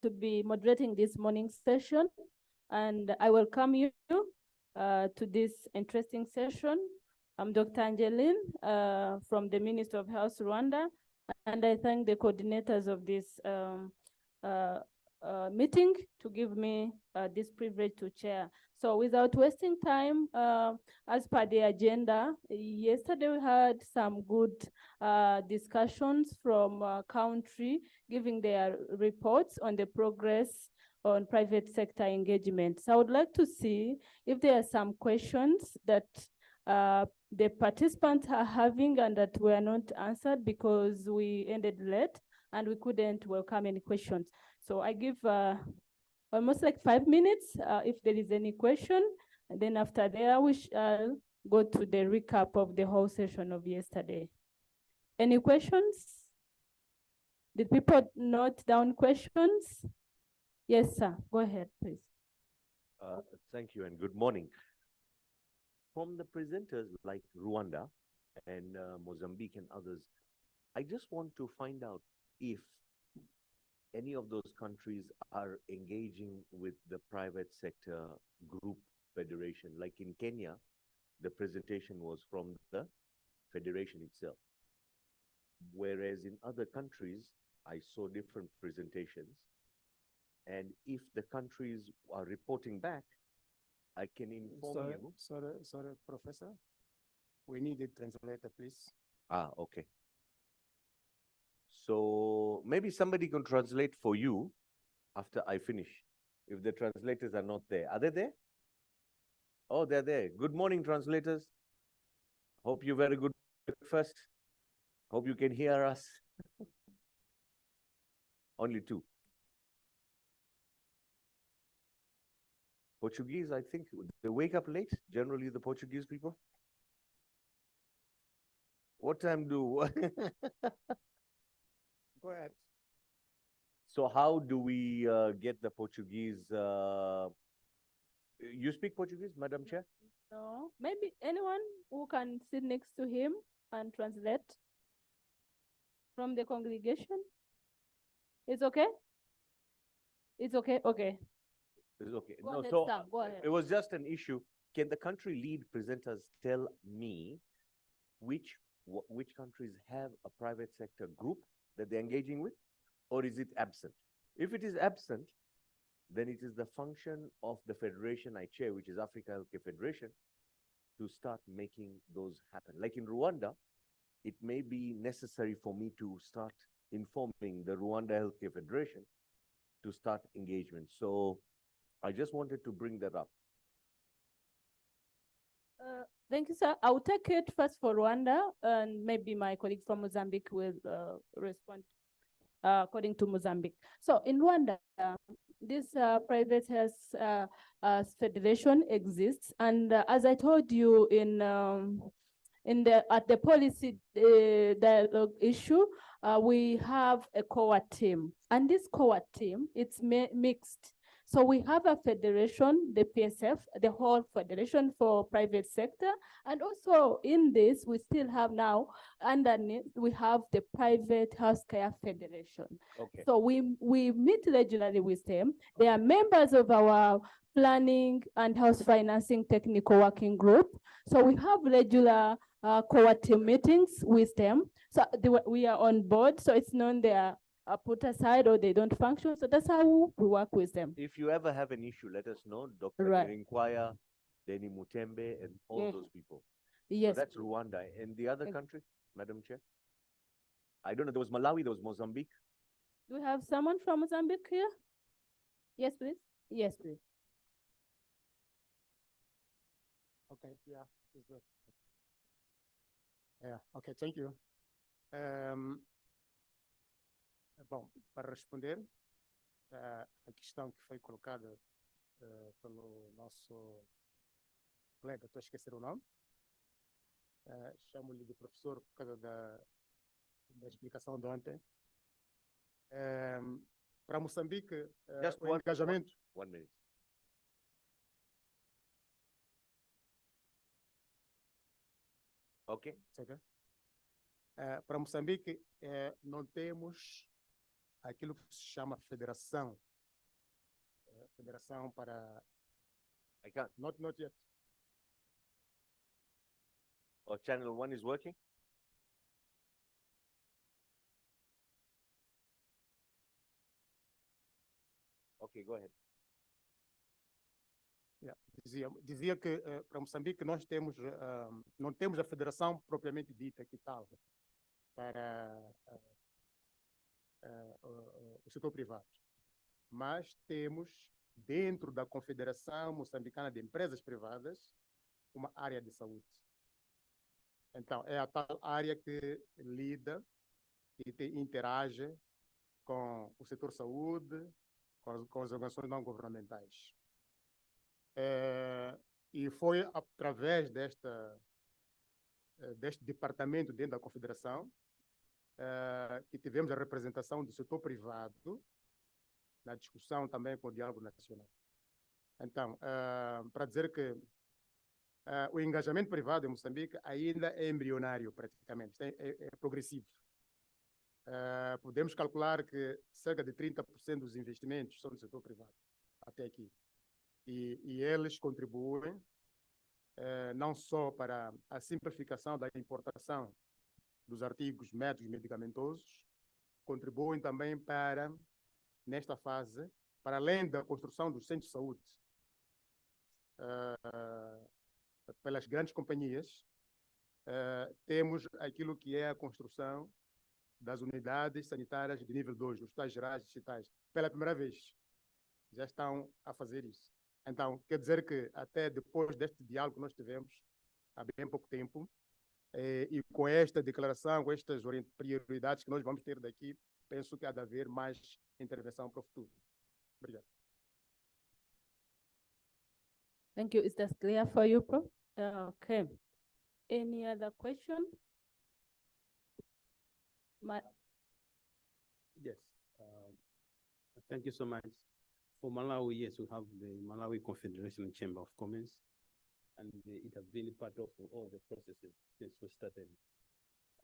to be moderating this morning session, and I welcome you to this interesting session. I'm Dr. Angeline from the Ministry of Health, Rwanda, and I thank the coordinators of this meeting to give me this privilege to chair. So without wasting time, as per the agenda, yesterday we had some good discussions from country giving their reports on the progress on private sector engagement. So I would like to see if there are some questions that the participants are having and that were not answered because we ended late and we couldn't welcome any questions. So I give almost like 5 minutes if there is any question, and then after there we shall go to the recap of the whole session of yesterday. Any questions? Did people note down questions? Yes, sir. Go ahead, please. Thank you and good morning. From the presenters like Rwanda and Mozambique and others, I just want to find out if any of those countries are engaging with the private sector group federation. Like in Kenya, the presentation was from the federation itself. Whereas in other countries, I saw different presentations. And if the countries are reporting back, I can inform you. Sorry, Professor. We need a translator, please. Ah, okay. So maybe somebody can translate for you after I finish, if the translators are not there. Are they there? Oh, they're there. Good morning, translators. Hope you're very good breakfast. Hope you can hear us. Only two. Portuguese, I think, they wake up late, generally the Portuguese people. What time do? Go ahead. So how do we get the Portuguese? You speak Portuguese, Madam Chair? No, maybe anyone who can sit next to him and translate from the congregation. It's okay? It's okay? Okay. It's okay. Go No, ahead, so Sam. Go ahead. it was just an issue. Can the country lead presenters tell me which countries have a private sector group that they're engaging with, or is it absent? If it is absent, then it is the function of the federation I chair, which is Africa Healthcare Federation, to start making those happen. Like in Rwanda, it may be necessary for me to start informing the Rwanda Healthcare Federation to start engagement. So I just wanted to bring that up. Thank you, sir. I will take it first for Rwanda, and maybe my colleague from Mozambique will respond according to Mozambique. So in Rwanda, this private health federation exists, and as I told you at the policy dialogue issue, we have a core team, and this core team, it's mixed. So we have a federation, the PSF, the whole federation for private sector. And also in this, we still have now, underneath, we have the private healthcare federation. Okay. So we meet regularly with them. They are members of our planning and health financing technical working group. So we have regular core team meetings with them. So we are on board, so it's known they are put aside or they don't function. So that's how we work with them. If you ever have an issue, let us know. Dr. Right. Inquire, Denny Mutembe, and all those people. Yes. So that's Rwanda. And the other country, Madam Chair? I don't know. There was Malawi, there was Mozambique. Do we have someone from Mozambique here? Yes, please. Yes, please. Okay, yeah. Yeah, okay, thank you. Bom, para responder a questão que foi colocada pelo nosso colega, estou a esquecer o nome, chamo-lhe de professor por causa da explicação de ontem. Para Moçambique, o engajamento... One minute. Ok. Para Moçambique, não temos aquilo que se chama Federação federação para... I can't. Not yet. Or channel 1 is working? Okay, go ahead. Yeah. Dizia que para Moçambique nós temos não temos a federação propriamente dita que tal para o setor privado, mas temos dentro da Confederação Moçambicana de Empresas Privadas uma área de saúde. Então é a tal área que lida e interage com o setor saúde, com as organizações não governamentais. E foi através deste departamento dentro da Confederação que tivemos a representação do setor privado na discussão também com o diálogo nacional. Então, para dizer que o engajamento privado em Moçambique ainda é embrionário praticamente, é progressivo. Podemos calcular que cerca de 30% dos investimentos são do setor privado até aqui. E eles contribuem não só para a simplificação da importação dos artigos médicos medicamentosos, contribuem também para, nesta fase, para além da construção dos centros de saúde, pelas grandes companhias, temos aquilo que é a construção das unidades sanitárias de nível 2, os hospitais gerais distritais. Pela primeira vez, já estão a fazer isso. Então, quer dizer que até depois deste diálogo que nós tivemos, há bem pouco tempo, e com esta declaração, com estas prioridades que nós vamos ter daqui, penso que há de haver mais intervenção para o futuro. Obrigado. Thank you. Is that clear for you, Prof? Okay. Any other question? Yes. Thank you so much. For Malawi, yes, we have the Malawi Confederation Chamber of Commerce, and it has been part of all the processes since we started.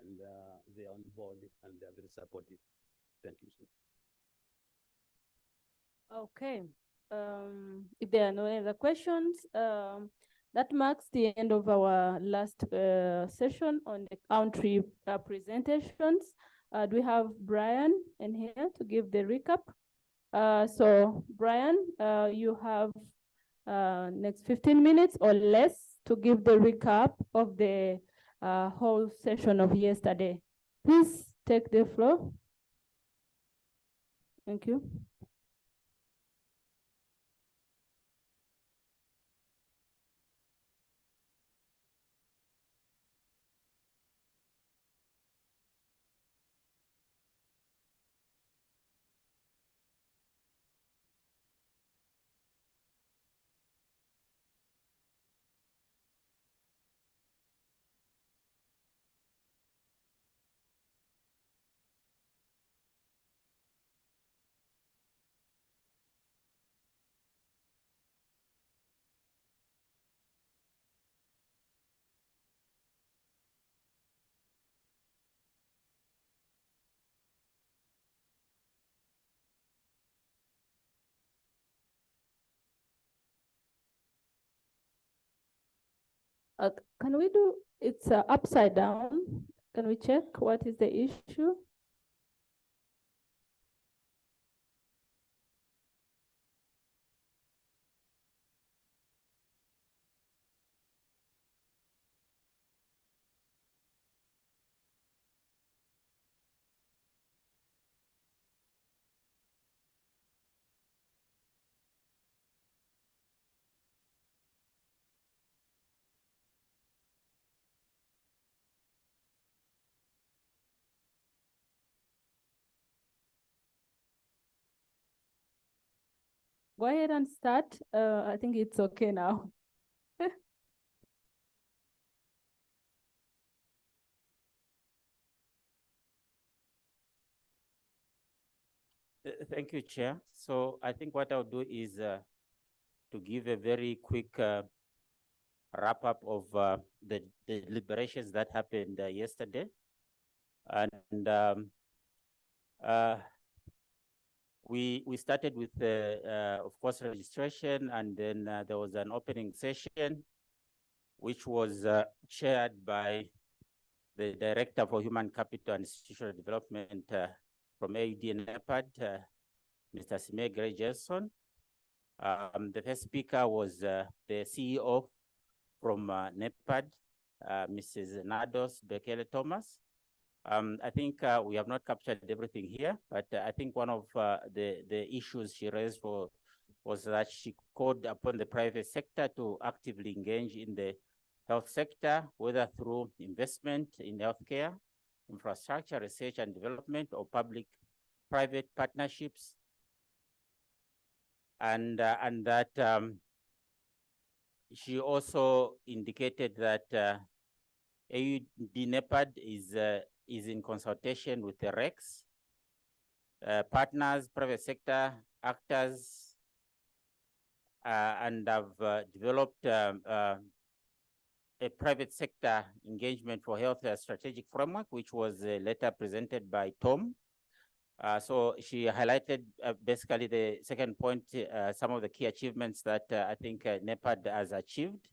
And they are on board and they are very supportive. Thank you so much. Okay. If there are no other questions, that marks the end of our last session on the country presentations. Do we have Brian in here to give the recap? So Brian, you have next 15 minutes or less to give the recap of the whole session of yesterday. Please take the floor. Thank you. Can we do, it's upside down. Can we check what is the issue? Go ahead and start. I think it's okay now. Thank you, Chair. So I think what I'll do is to give a very quick wrap up of the deliberations that happened yesterday. And we started with, of course, registration, and then there was an opening session, which was chaired by the Director for Human Capital and Institutional Development from AUD and NEPAD, Mr. Sime Gray-Jason. The first speaker was the CEO from NEPAD, Mrs. Nados Bekele Thomas. I think we have not captured everything here, but I think one of the issues she raised was that she called upon the private sector to actively engage in the health sector, whether through investment in healthcare, infrastructure, research and development, or public-private partnerships. And that she also indicated that AUD NEPAD is in consultation with the REX, partners, private sector actors, and have developed a private sector engagement for health strategic framework, which was later presented by Tom. So she highlighted basically the second point, some of the key achievements that I think NEPAD has achieved.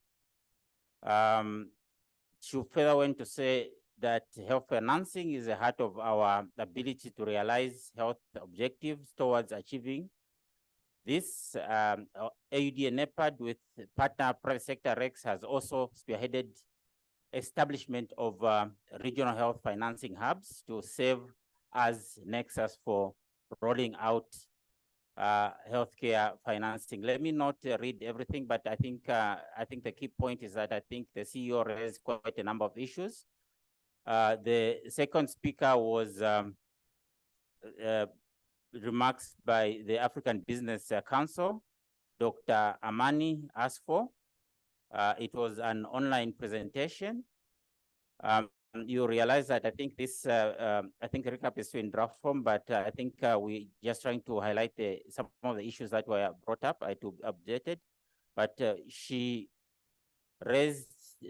She further went to say that health financing is the heart of our ability to realize health objectives towards achieving this. AUD and NEPAD with partner private sector REX has also spearheaded establishment of regional health financing hubs to serve as nexus for rolling out healthcare financing. Let me not read everything, but I think the key point is that I think the CEO raised quite a number of issues. The second speaker was remarks by the African Business Council, Dr. Amani Asfo. It was an online presentation. You realize that I think this, I think the recap is still in draft form, but I think we just trying to highlight some of the issues that were brought up, to be updated. But she raised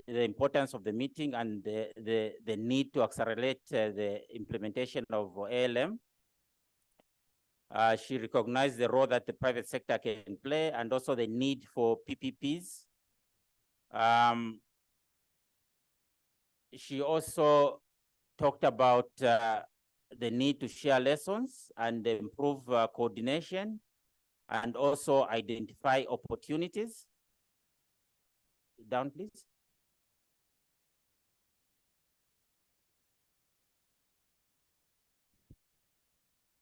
the importance of the meeting and the need to accelerate the implementation of ALM. She recognized the role that the private sector can play and also the need for PPPs. She also talked about the need to share lessons and improve coordination and also identify opportunities. Down, please.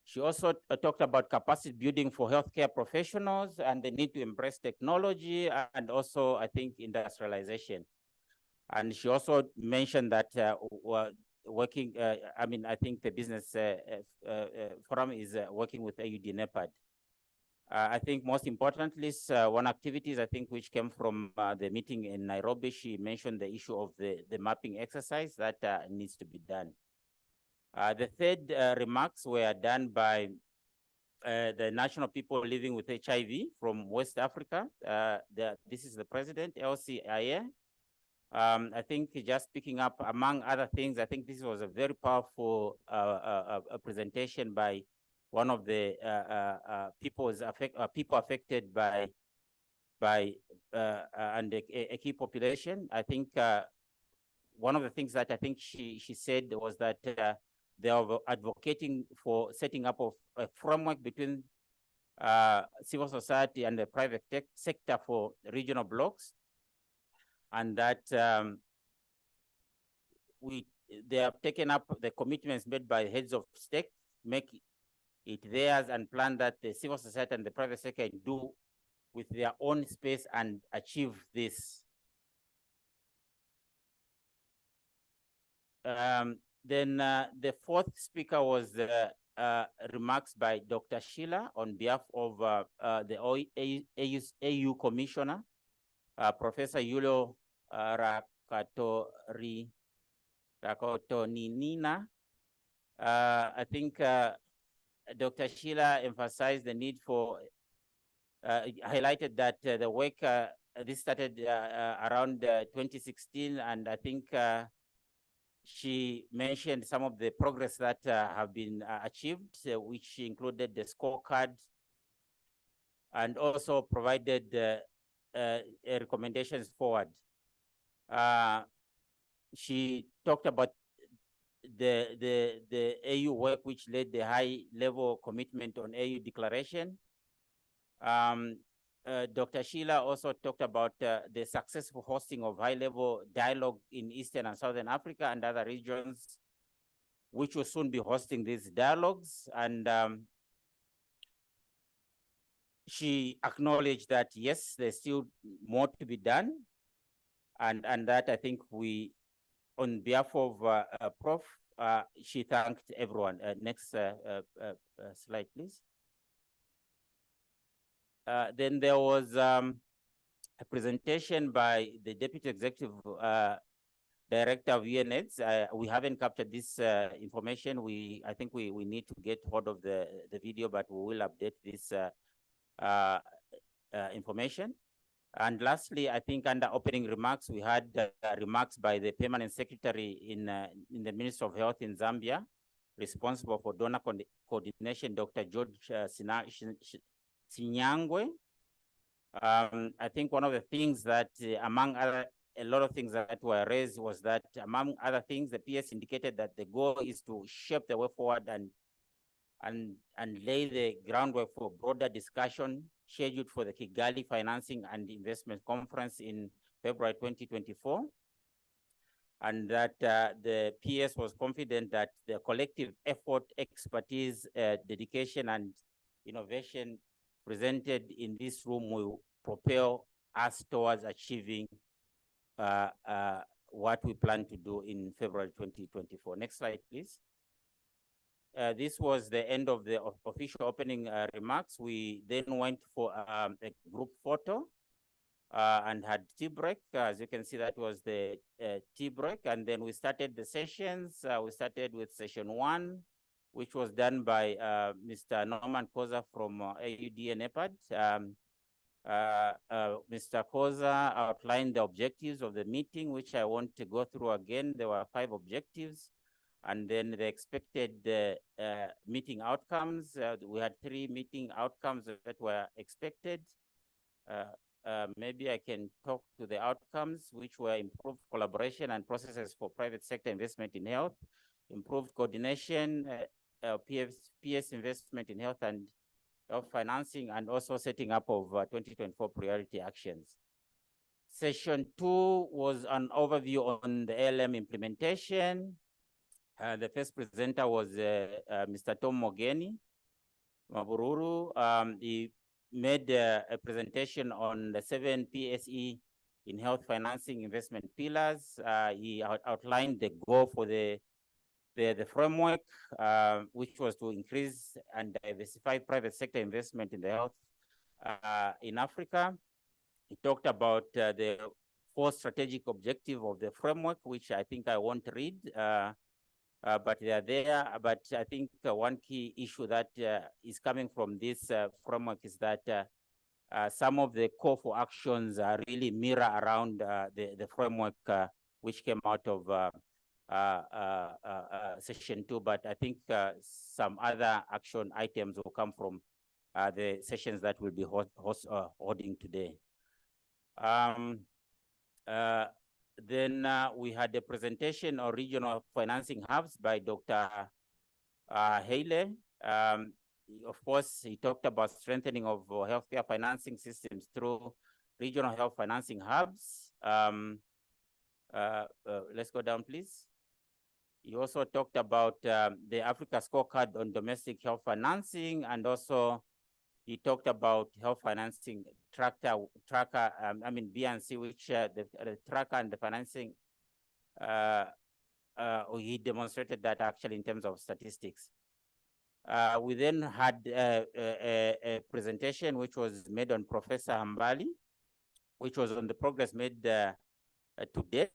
She also talked about capacity building for healthcare professionals and the need to embrace technology and also, I think, industrialization. And she also mentioned that working, I mean, I think the business forum is working with AUD NEPAD. I think most importantly, one activities I think which came from the meeting in Nairobi, she mentioned the issue of the mapping exercise that needs to be done. The third remarks were done by the national people living with HIV from West Africa. This is the president, Elsie Aye. I think just picking up among other things, I think this was a very powerful presentation by one of the people affected by and a key population. I think one of the things that I think she said was that they are advocating for setting up of a framework between civil society and the private sector for regional blocks, and that they have taken up the commitments made by heads of state, make it theirs, and plan that the civil society and the private sector do with their own space and achieve this. Then the fourth speaker was remarks by Dr. Sheila on behalf of the AU Commissioner, Professor Yulo Rakotoninina. I think Dr. Sheila emphasized the need for, highlighted that the work, this started around 2016, and I think she mentioned some of the progress that have been achieved, which included the scorecard, and also provided recommendations forward. She talked about the AU work, which led the high-level commitment on AU declaration. Dr. Sheila also talked about the successful hosting of high-level dialogue in Eastern and Southern Africa and other regions, which will soon be hosting these dialogues. And she acknowledged that, yes, there's still more to be done. And that I think we, on behalf of Prof, she thanked everyone. Next slide, please. Then there was a presentation by the Deputy Executive Director of UNAIDS. We haven't captured this information. I think we need to get hold of the video, but we will update this information. And lastly, I think under opening remarks, we had remarks by the Permanent Secretary in the Ministry of Health in Zambia, responsible for donor coordination, Dr. George Sinyangwe. I think one of the things that, among other, a lot of things that were raised was that, among other things, the PS indicated that the goal is to shape the way forward and lay the groundwork for broader discussion scheduled for the Kigali Financing and Investment Conference in February 2024. And that the PS was confident that the collective effort, expertise, dedication, and innovation presented in this room will propel us towards achieving what we plan to do in February 2024. Next slide, please. This was the end of the official opening remarks. We then went for a group photo and had tea break. As you can see, that was the tea break. And then we started the sessions. We started with session 1, which was done by Mr. Norman Koza from AUD and EPAD. Mr. Koza outlined the objectives of the meeting, which I want to go through again. There were 5 objectives. And then the expected meeting outcomes. We had 3 meeting outcomes that were expected. Maybe I can talk to the outcomes, which were improved collaboration and processes for private sector investment in health, improved coordination, PS investment in health and health financing, and also setting up of 2024 priority actions. Session 2 was an overview on the ALM implementation. The first presenter was Mr. Tom Mogeni Mabururu. He made a presentation on the 7 PSE in health financing investment pillars. He outlined the goal for the framework, which was to increase and diversify private sector investment in the health in Africa. He talked about the 4 strategic objectives of the framework, which I think I won't read. But they are there. But I think one key issue that is coming from this framework is that some of the call for actions really mirror around the framework which came out of session 2. But I think some other action items will come from the sessions that we'll be holding today. Then we had a presentation on regional financing hubs by Dr. Haley. Of course, he talked about strengthening of healthcare financing systems through regional health financing hubs. Let's go down, please. He also talked about the Africa scorecard on domestic health financing, and also he talked about health financing tracker, BNC, which the tracker and the financing, he demonstrated that actually in terms of statistics. We then had a presentation which was made on Professor Hambali, which was on the progress made to date,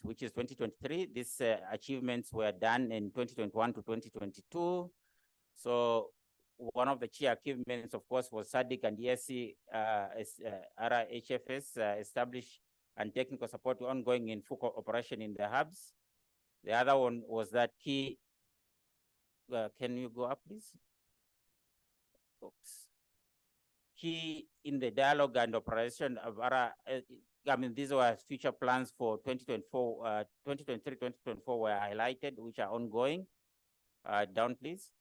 which is 2023. These achievements were done in 2021 to 2022. So one of the key achievements, of course, was SADC and ESC RHFS established and technical support ongoing in full operation in the hubs. The other one was that key, can you go up, please? Oops. Key in the dialogue and operation of I mean, these were future plans for 2024, 2023, 2024 were highlighted, which are ongoing. Down, please.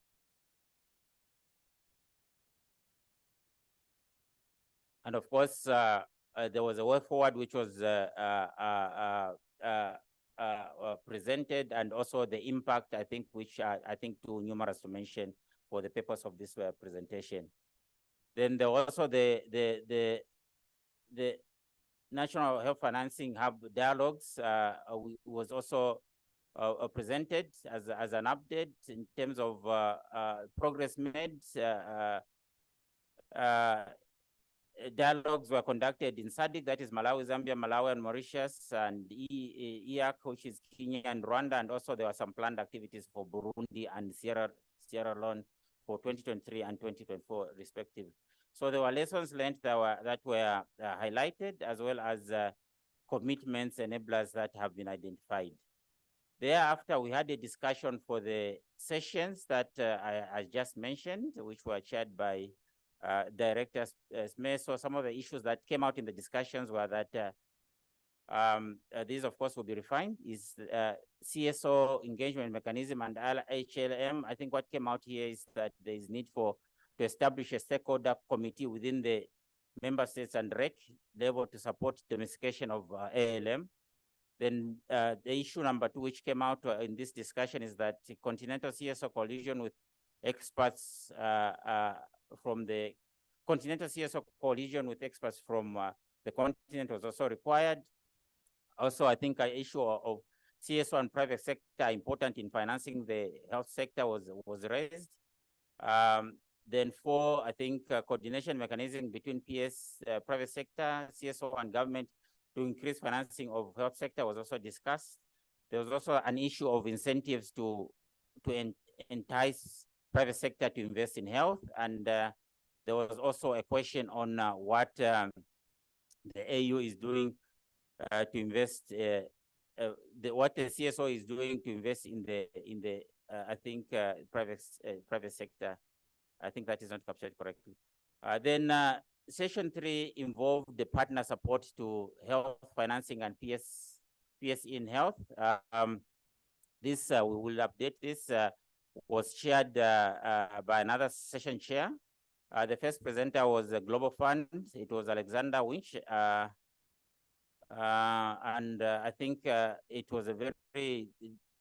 And of course, there was a way forward which was presented, and also the impact, I think, which I think too numerous to mention for the purpose of this presentation. Then there was also the National Health Financing Hub dialogues was also presented as an update in terms of progress made. Dialogues were conducted in SADC, that is Malawi, Zambia, Malawi, and Mauritius, and EAC, which is Kenya and Rwanda, and also there were some planned activities for Burundi and Sierra Leone for 2023 and 2024, respectively. So there were lessons learned that were highlighted, as well as commitments, enablers that have been identified. Thereafter, we had a discussion for the sessions that I just mentioned, which were chaired by Director Smith. So some of the issues that came out in the discussions were that these, of course, will be refined, is CSO engagement mechanism and HLM. I think what came out here is that there is need to establish a stakeholder committee within the member states and REC level to support domestication of ALM. Then the issue number 2, which came out in this discussion, is that the Continental CSO coalition with experts from the Continental CSO coalition with experts from the continent was also required. Also, I think an issue of CSO and private sector important in financing the health sector was raised. Then 4, I think coordination mechanism between PS, private sector, CSO, and government to increase financing of health sector was also discussed. There was also an issue of incentives to entice private sector to invest in health, and there was also a question on what the AU is doing to invest, what the CSO is doing to invest in the I think private sector. I think that is not captured correctly. Then session 3 involved the partner support to health financing and PS in health. This we will update this. Was chaired by another session chair. The first presenter was the Global Fund. It was Alexander Winch. And I think it was a very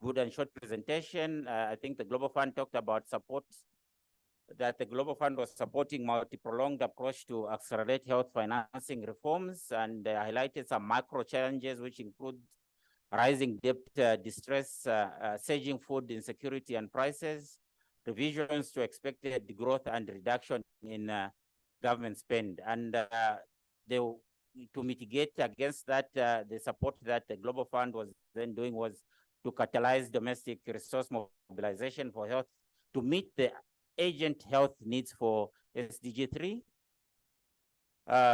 good and short presentation. I think the Global Fund talked about support, that the Global Fund was supporting multi-pronged approach to accelerate health financing reforms, and highlighted some macro challenges, which include rising debt distress, surging food insecurity and prices, revisions to expected growth and reduction in government spend. And to mitigate against that, the support that the Global Fund was then doing was to catalyze domestic resource mobilization for health to meet the urgent health needs for SDG 3,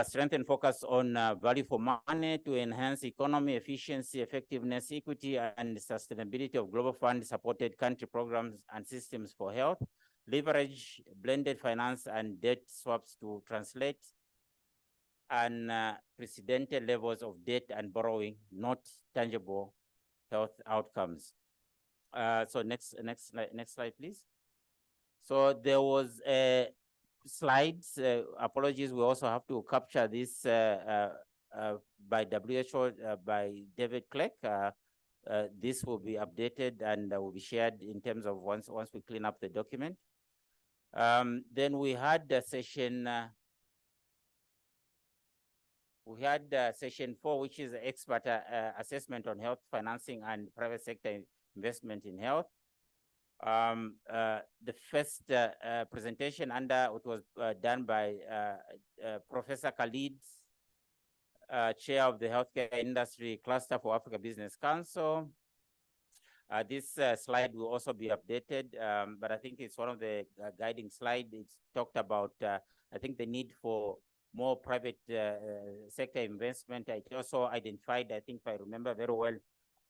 strengthen focus on value for money to enhance economy, efficiency, effectiveness, equity, and sustainability of Global Fund supported country programs and systems for health, leverage blended finance and debt swaps to translate unprecedented levels of debt and borrowing, not tangible health outcomes. So next slide, please. So there was a slides. Apologies, we also have to capture this by WHO, by David Clerk. This will be updated and will be shared in terms of once we clean up the document. Then we had the session. We had session 4, which is expert assessment on health financing and private sector investment in health. The first presentation it was done by Professor Khalid, Chair of the Healthcare Industry Cluster for Africa Business Council. This slide will also be updated, but I think it's one of the guiding slides. It's talked about, I think, the need for more private sector investment. It also identified, I think if I remember very well,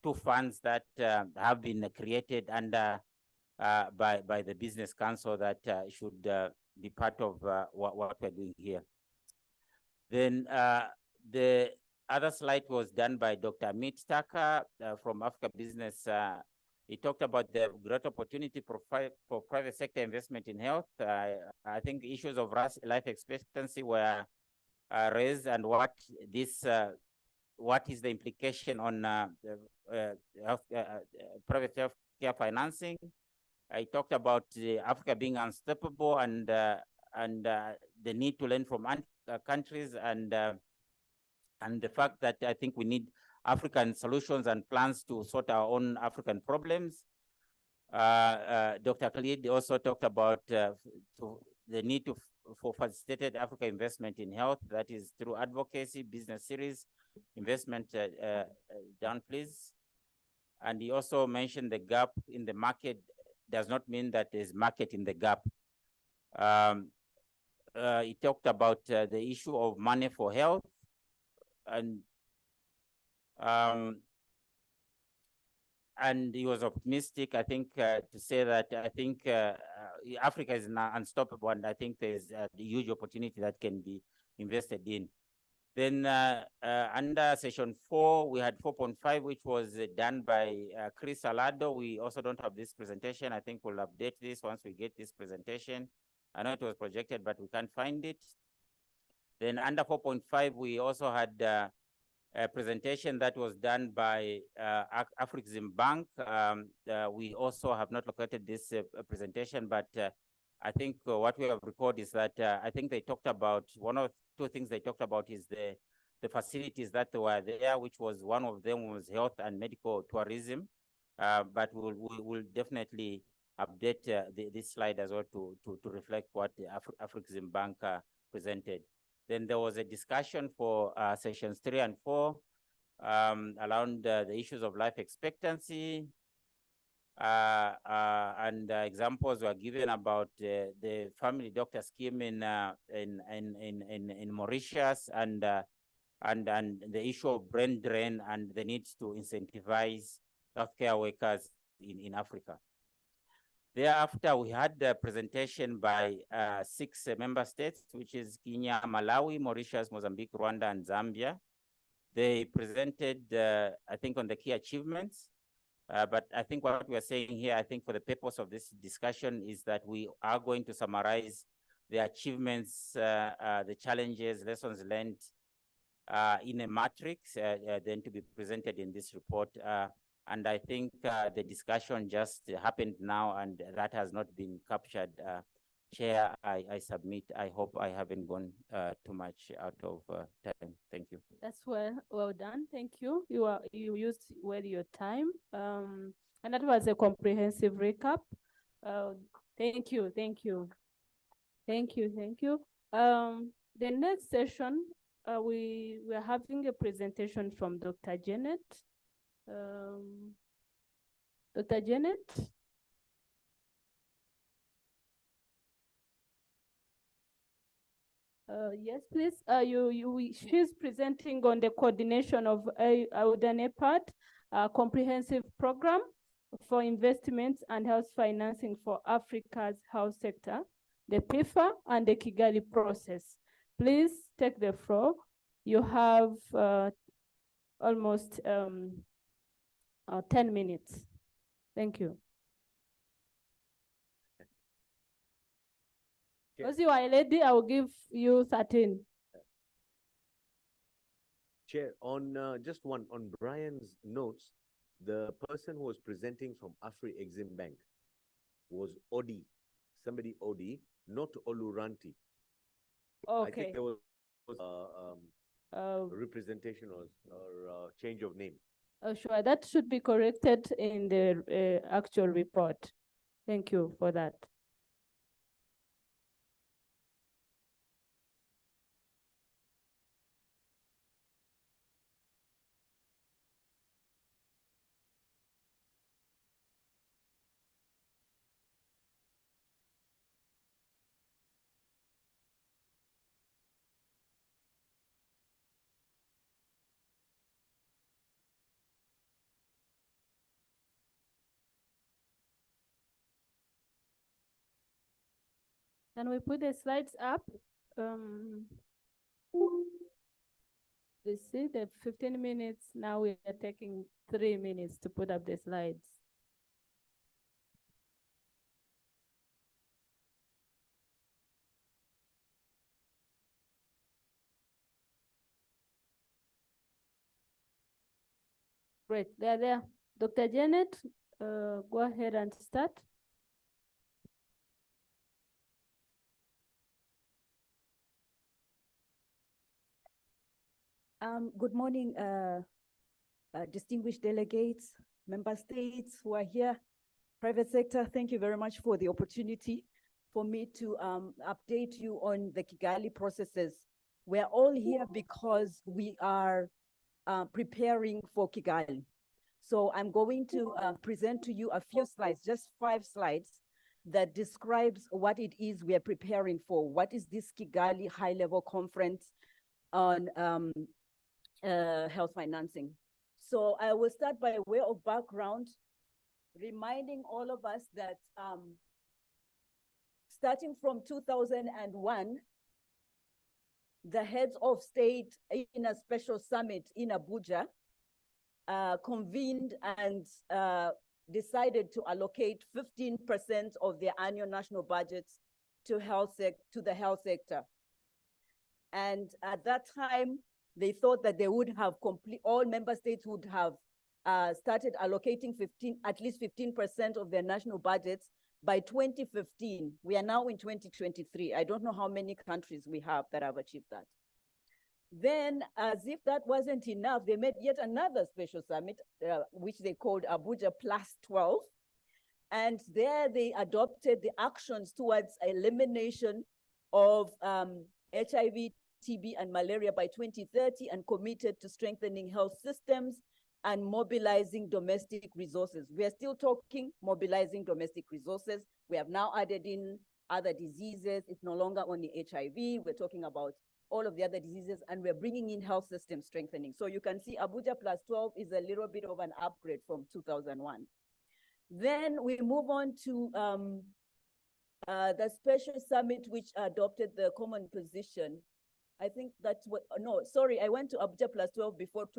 two funds that have been created under by the Business Council that should be part of what we're doing here. Then the other slide was done by Dr. Amit Taka from Africa Business. He talked about the great opportunity for private sector investment in health. I think issues of life expectancy were raised, and what is the implication on private healthcare financing. I talked about Africa being unstoppable and the need to learn from countries and the fact that I think we need African solutions and plans to sort our own African problems. Dr. Khalid also talked about the need for facilitated Africa investment in health, that is through advocacy, business series, investment, down please. And he also mentioned the gap in the market does not mean that there's market in the gap. He talked about the issue of money for health, and he was optimistic, I think, to say that I think Africa is now unstoppable, and I think there's a huge opportunity that can be invested in. Then under session 4, we had 4.5, which was done by Chris Alado. We also don't have this presentation. I think we'll update this once we get this presentation. I know it was projected, but we can't find it. Then under 4.5, we also had a presentation that was done by Afrexim Bank. We also have not located this presentation, but I think what we have recorded is that I think they talked about, one of two things they talked about is the facilities that were there, which was one of them was health and medical tourism. But we'll definitely update this slide as well to reflect what the Afrexim Bank presented. Then there was a discussion for sessions 3 and 4 around the issues of life expectancy. And examples were given about the family doctor scheme in Mauritius and the issue of brain drain and the need to incentivize healthcare workers in Africa. Thereafter, we had a presentation by 6 member states, which is Kenya, Malawi, Mauritius, Mozambique, Rwanda, and Zambia. They presented, I think, on the key achievements. But I think what we're saying here, I think for the purpose of this discussion is that we are going to summarize the achievements, the challenges, lessons learned in a matrix, then to be presented in this report. And I think the discussion just happened now, and that has not been captured. Chair, I submit. I hope I haven't gone too much out of time. Thank you. That's well done. Thank you. You used well your time, and that was a comprehensive recap. Thank you. The next session, we are having a presentation from Dr. Janet. Dr. Janet. Yes, please. She's presenting on the coordination of AUDA-NEPAD, comprehensive program for investments and health financing for Africa's health sector, the PIFA and the Kigali process. Please take the floor. You have almost 10 minutes. Thank you. Because you are a lady, I will give you 13. Chair, on just one, on Brian's notes, the person who was presenting from Afrexim Bank was Odi, somebody Odi, not Oluranti. Okay. I think there was representation or change of name. Oh, sure, that should be corrected in the actual report. Thank you for that. Can we put the slides up? You see the 15 minutes, now we are taking 3 minutes to put up the slides. Great, they're there. Dr. Janet, go ahead and start. Good morning, distinguished delegates, member states who are here, private sector. Thank you very much for the opportunity for me to update you on the Kigali processes. We're all here because we are preparing for Kigali. So I'm going to present to you a few slides, just 5 slides, that describes what it is we are preparing for. What is this Kigali high-level conference on health financing? So I will start by way of background, reminding all of us that starting from 2001, the heads of state in a special summit in Abuja convened and decided to allocate 15% of their annual national budgets to the health sector. And at that time, they thought that they would have all member states would have started allocating at least 15% of their national budgets by 2015. We are now in 2023. I don't know how many countries we have that have achieved that. Then, as if that wasn't enough, they made yet another special summit, which they called Abuja Plus 12. And there they adopted the actions towards elimination of HIV, TB, and malaria by 2030, and committed to strengthening health systems and mobilizing domestic resources. We are still talking mobilizing domestic resources. We have now added in other diseases. It's no longer only HIV. We're talking about all of the other diseases, and we're bringing in health system strengthening. So you can see Abuja Plus 12 is a little bit of an upgrade from 2001. Then we move on to the special summit, which adopted the common position. I think that's what, no, sorry, I went to Abuja Plus 12 before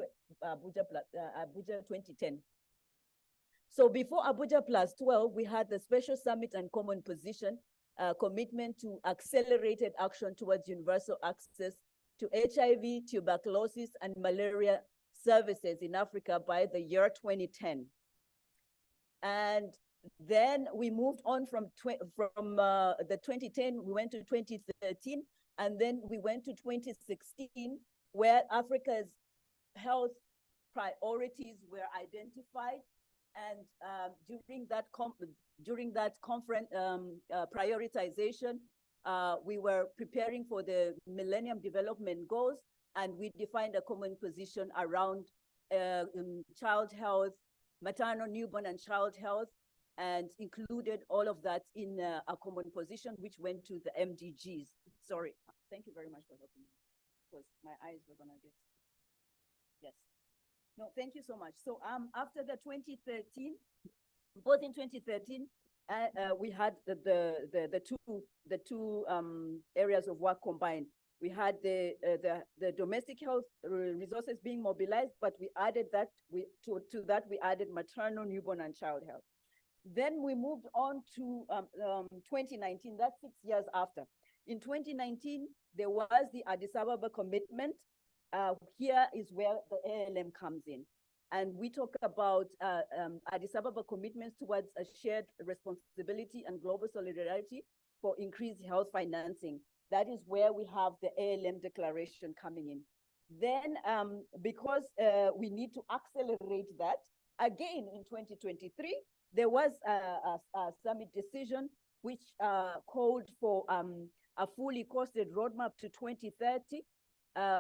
Abuja 2010. So before Abuja Plus 12, we had the special summit and common position, commitment to accelerated action towards universal access to HIV, tuberculosis, and malaria services in Africa by the year 2010. And then we moved on from the 2010, we went to 2013, and then we went to 2016, where Africa's health priorities were identified. And during that conference prioritization, we were preparing for the Millennium Development Goals, and we defined a common position around child health, maternal, newborn, and child health, and included all of that in a common position, which went to the MDGs. Sorry, thank you very much for helping me, because my eyes were gonna get, yes. No, thank you so much. So after the 2013, both in 2013, we had the two areas of work combined. We had the domestic health resources being mobilized, but we added that to that we added maternal, newborn, and child health. Then we moved on to 2019. That's 6 years after. In 2019, there was the Addis Ababa commitment. Here is where the ALM comes in. And we talk about Addis Ababa commitments towards a shared responsibility and global solidarity for increased health financing. That is where we have the ALM declaration coming in. Then, because we need to accelerate that, again in 2023, there was a summit decision which called for a fully costed roadmap to 2030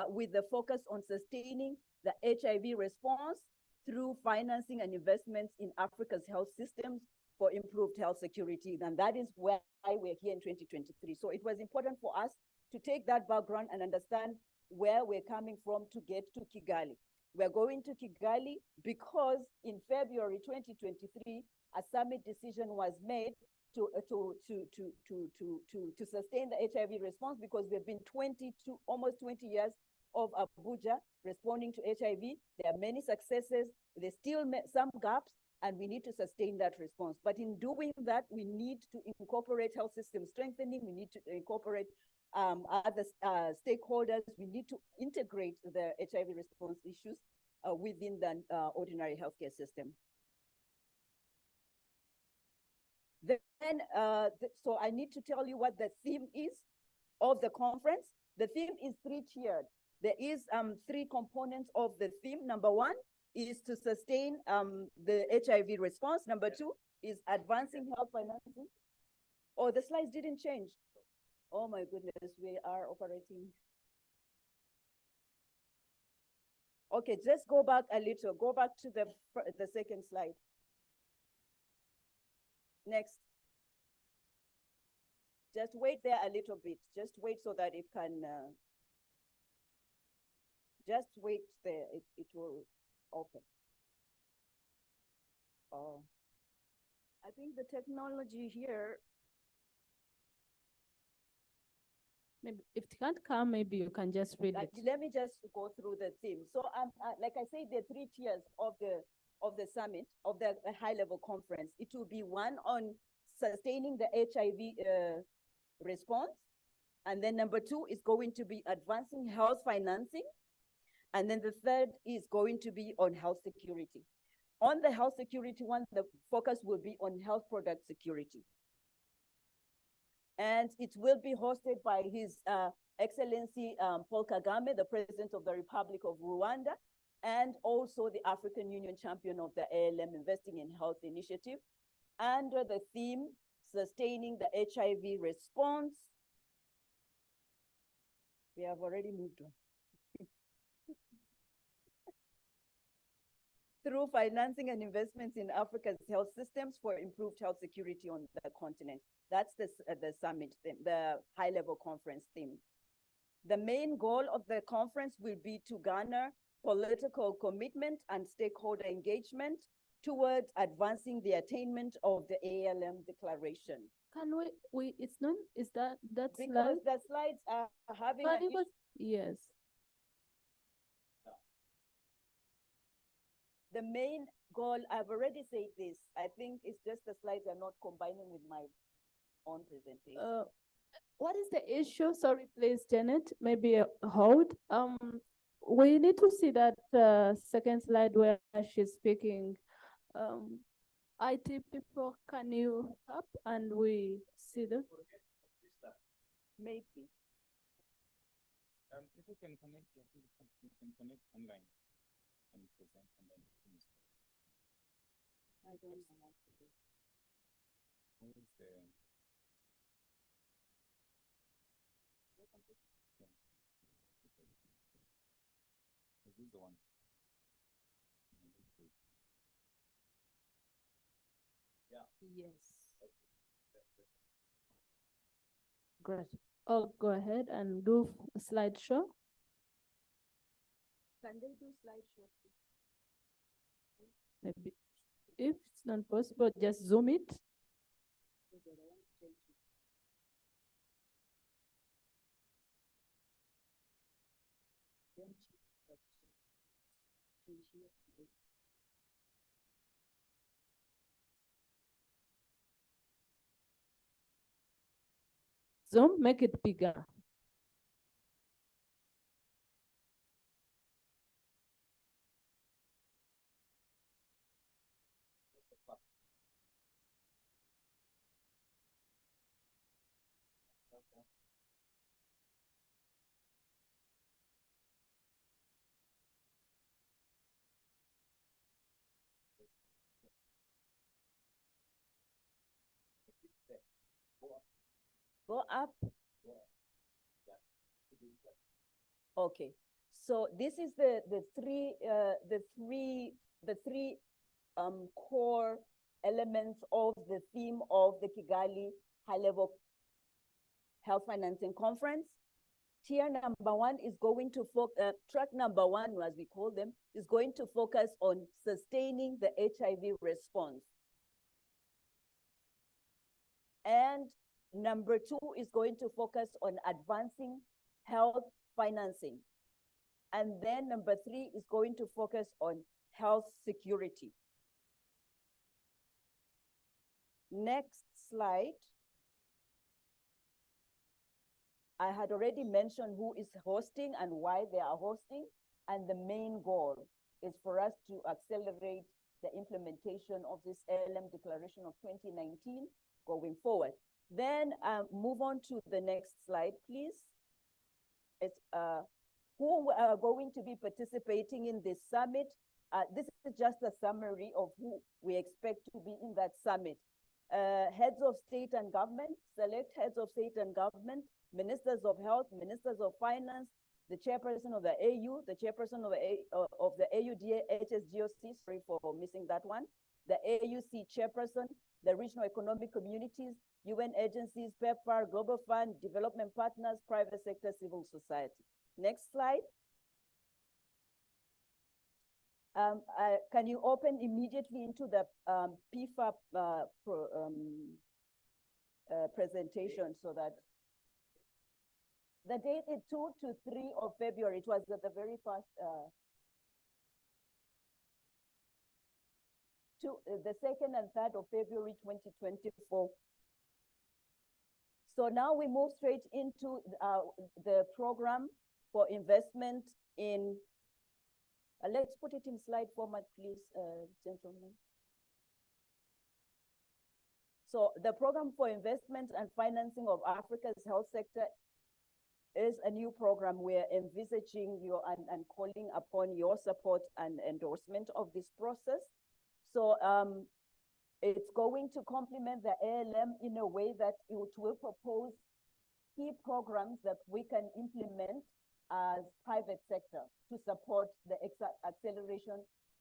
with the focus on sustaining the HIV response through financing and investments in Africa's health systems for improved health security. And that is why we're here in 2023. So it was important for us to take that background and understand where we're coming from to get to Kigali. We're going to Kigali because in February 2023, a summit decision was made to sustain the HIV response, because we've been almost 20 years of Abuja responding to HIV. There are many successes. There's still some gaps, and we need to sustain that response. But in doing that, we need to incorporate health system strengthening. We need to incorporate other stakeholders. We need to integrate the HIV response issues within the ordinary healthcare system. Then, so I need to tell you what the theme is of the conference. The theme is three-tiered. There is 3 components of the theme. Number 1 is to sustain the HIV response. Number 2 is advancing health financing. Oh, the slides didn't change. Oh my goodness, we are operating. Okay, just go back a little. Go back to the second slide. Next. Just wait there a little bit. Just wait so that it can, just wait there. It will open. Oh, I think the technology here. Maybe if it can't come, maybe you can just read it. Let me just go through the theme. So, like I said, there are 3 tiers of the summit, of the high-level conference. It will be 1 on sustaining the HIV response, and then number 2 is going to be advancing health financing, and then the third is going to be on health security. On the health security one, the focus will be on health product security. And it will be hosted by His Excellency Paul Kagame, the President of the Republic of Rwanda, and also the African Union champion of the ALM Investing in Health Initiative, under the theme, Sustaining the HIV Response. We have already moved on. Through financing and investments in Africa's health systems for improved health security on the continent. That's the summit theme, the high-level conference theme. The main goal of the conference will be to garner political commitment and stakeholder engagement towards advancing the attainment of the ALM declaration. Can it's not, is that Because slide? the slides are having Can an you yes. The main goal, I've already said this, I think it's just the slides are not combining with my own presentation. What is the issue? Sorry, please, Janet, maybe hold. We need to see that second slide where she's speaking. IT people, can you up and we see them? Maybe. People can connect, you can connect online and present online. I don't know how to do. Where is the? Is this the one? Yeah. Yes. Great. Oh, go ahead and do a slideshow. Can they do slideshow? Maybe if it's not possible, just zoom it. Zoom, make it bigger. Go up. Okay, so this is the three core elements of the theme of the Kigali high-level health financing conference. Tier number 1 is going to track number 1, as we call them, is going to focus on sustaining the HIV response. And number 2 is going to focus on advancing health financing. And then number 3 is going to focus on health security. Next slide. I had already mentioned who is hosting and why they are hosting. And the main goal is for us to accelerate the implementation of this ALM Declaration of 2019 going forward. Then move on to the next slide, please. It's who are going to be participating in this summit. This is just a summary of who we expect to be in that summit. Heads of state and government, select heads of state and government, ministers of health, ministers of finance, the chairperson of the AU, the chairperson of the AUDA HSGOC, sorry for missing that one, the AUC chairperson, the regional economic communities, UN agencies, PEPFAR, Global Fund, development partners, private sector, civil society. Next slide. Can you open immediately into the PIFA presentation so that the date is 2 to 3 of February. It was at the very first, the 2nd and 3rd of February 2024. So now we move straight into the program for investment in, let's put it in slide format, please, gentlemen. So the program for investment and financing of Africa's health sector is a new program. We're envisaging your and calling upon your support and endorsement of this process. So it's going to complement the ALM in a way that it will propose key programs that we can implement as private sector to support the acceleration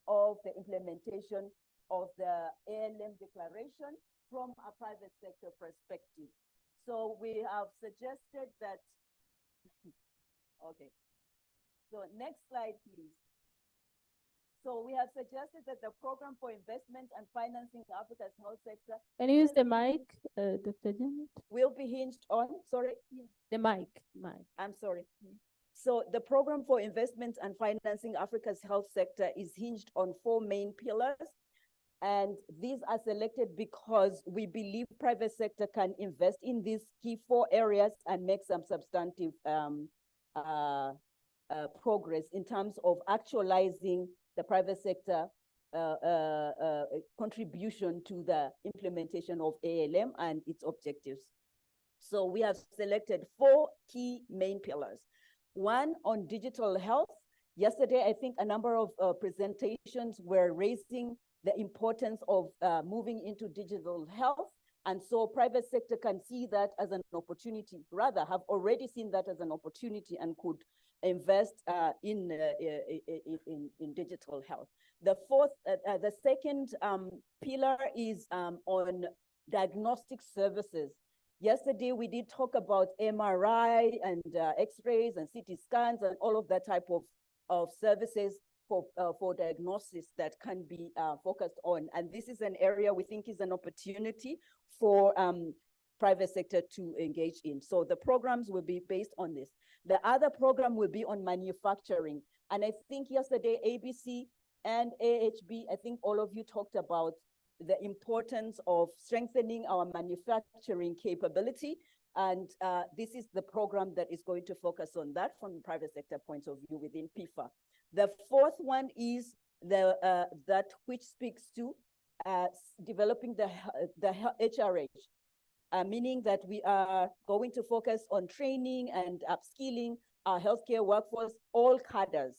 of the implementation of the ALM declaration from a private sector perspective. So we have suggested that, okay. So next slide, please. So we have suggested that the program for investment and financing Africa's health sector. Can you use the mic, Dr. Janet? Will be hinged on, sorry? The mic. I'm sorry. So the program for investment and financing Africa's health sector is hinged on 4 main pillars. And these are selected because we believe private sector can invest in these key 4 areas and make some substantive progress in terms of actualizing the private sector contribution to the implementation of ALM and its objectives. So we have selected 4 key main pillars. 1 on digital health. Yesterday, I think a number of presentations were raising the importance of moving into digital health. And so private sector can see that as an opportunity, rather have already seen that as an opportunity and could invest in digital health. The second pillar is on diagnostic services. Yesterday, we did talk about MRI and X-rays and CT scans and all of that type of services for diagnosis that can be focused on. And this is an area we think is an opportunity for private sector to engage in. So the programs will be based on this. The other program will be on manufacturing. And I think yesterday, ABC and AHB, I think all of you talked about the importance of strengthening our manufacturing capability. And this is the program that is going to focus on that from the private sector point of view within PIFA. The 4th one is that which speaks to developing the HRH, meaning that we are going to focus on training and upskilling our healthcare workforce, all cadres.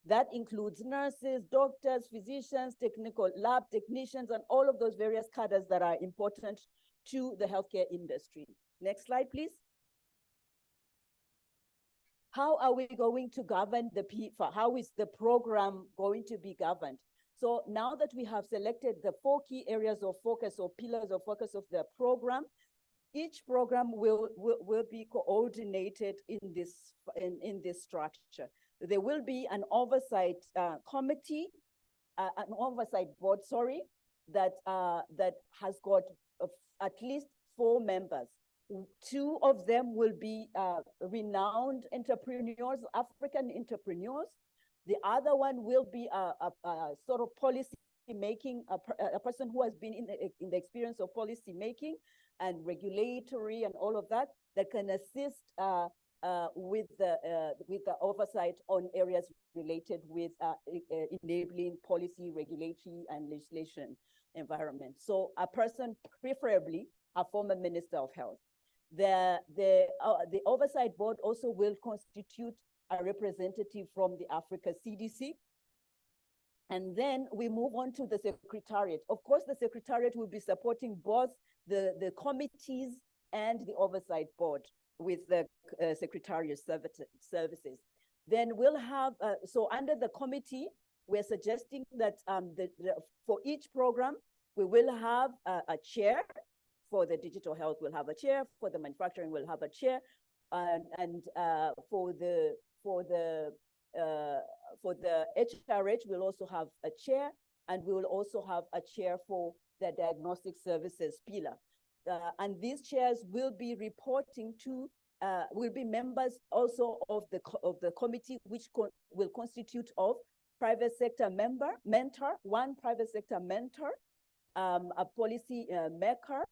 That includes nurses, doctors, physicians, technical lab technicians, and all of those various cadres that are important to the healthcare industry. Next slide, please. How are we going to govern the PIFA? How is the program going to be governed? So now that we have selected the 4 key areas of focus or pillars of focus of the program, each program will be coordinated in this structure. There will be an oversight committee, an oversight board, sorry, that has got at least 4 members. 2 of them will be renowned entrepreneurs, African entrepreneurs. The other one will be a sort of policy making, a person who has been in the experience of policy making and regulatory and all of that, that can assist with the oversight on areas related with enabling policy, regulatory, and legislation environment. So a person, preferably a former Minister of Health. The oversight board also will constitute a representative from the Africa CDC. And then we move on to the Secretariat. Of course, the Secretariat will be supporting both the committees and the oversight board with the Secretariat services. Then we'll have, so under the committee, we're suggesting that for each program, we will have a chair. For the digital health, we'll have a chair. For the manufacturing, we'll have a chair. And for the HRH, we'll also have a chair, and we will also have a chair for the diagnostic services pillar. And these chairs will be reporting to, will be members also of the committee, which will constitute of private sector mentor, 1 private sector mentor, a policy maker,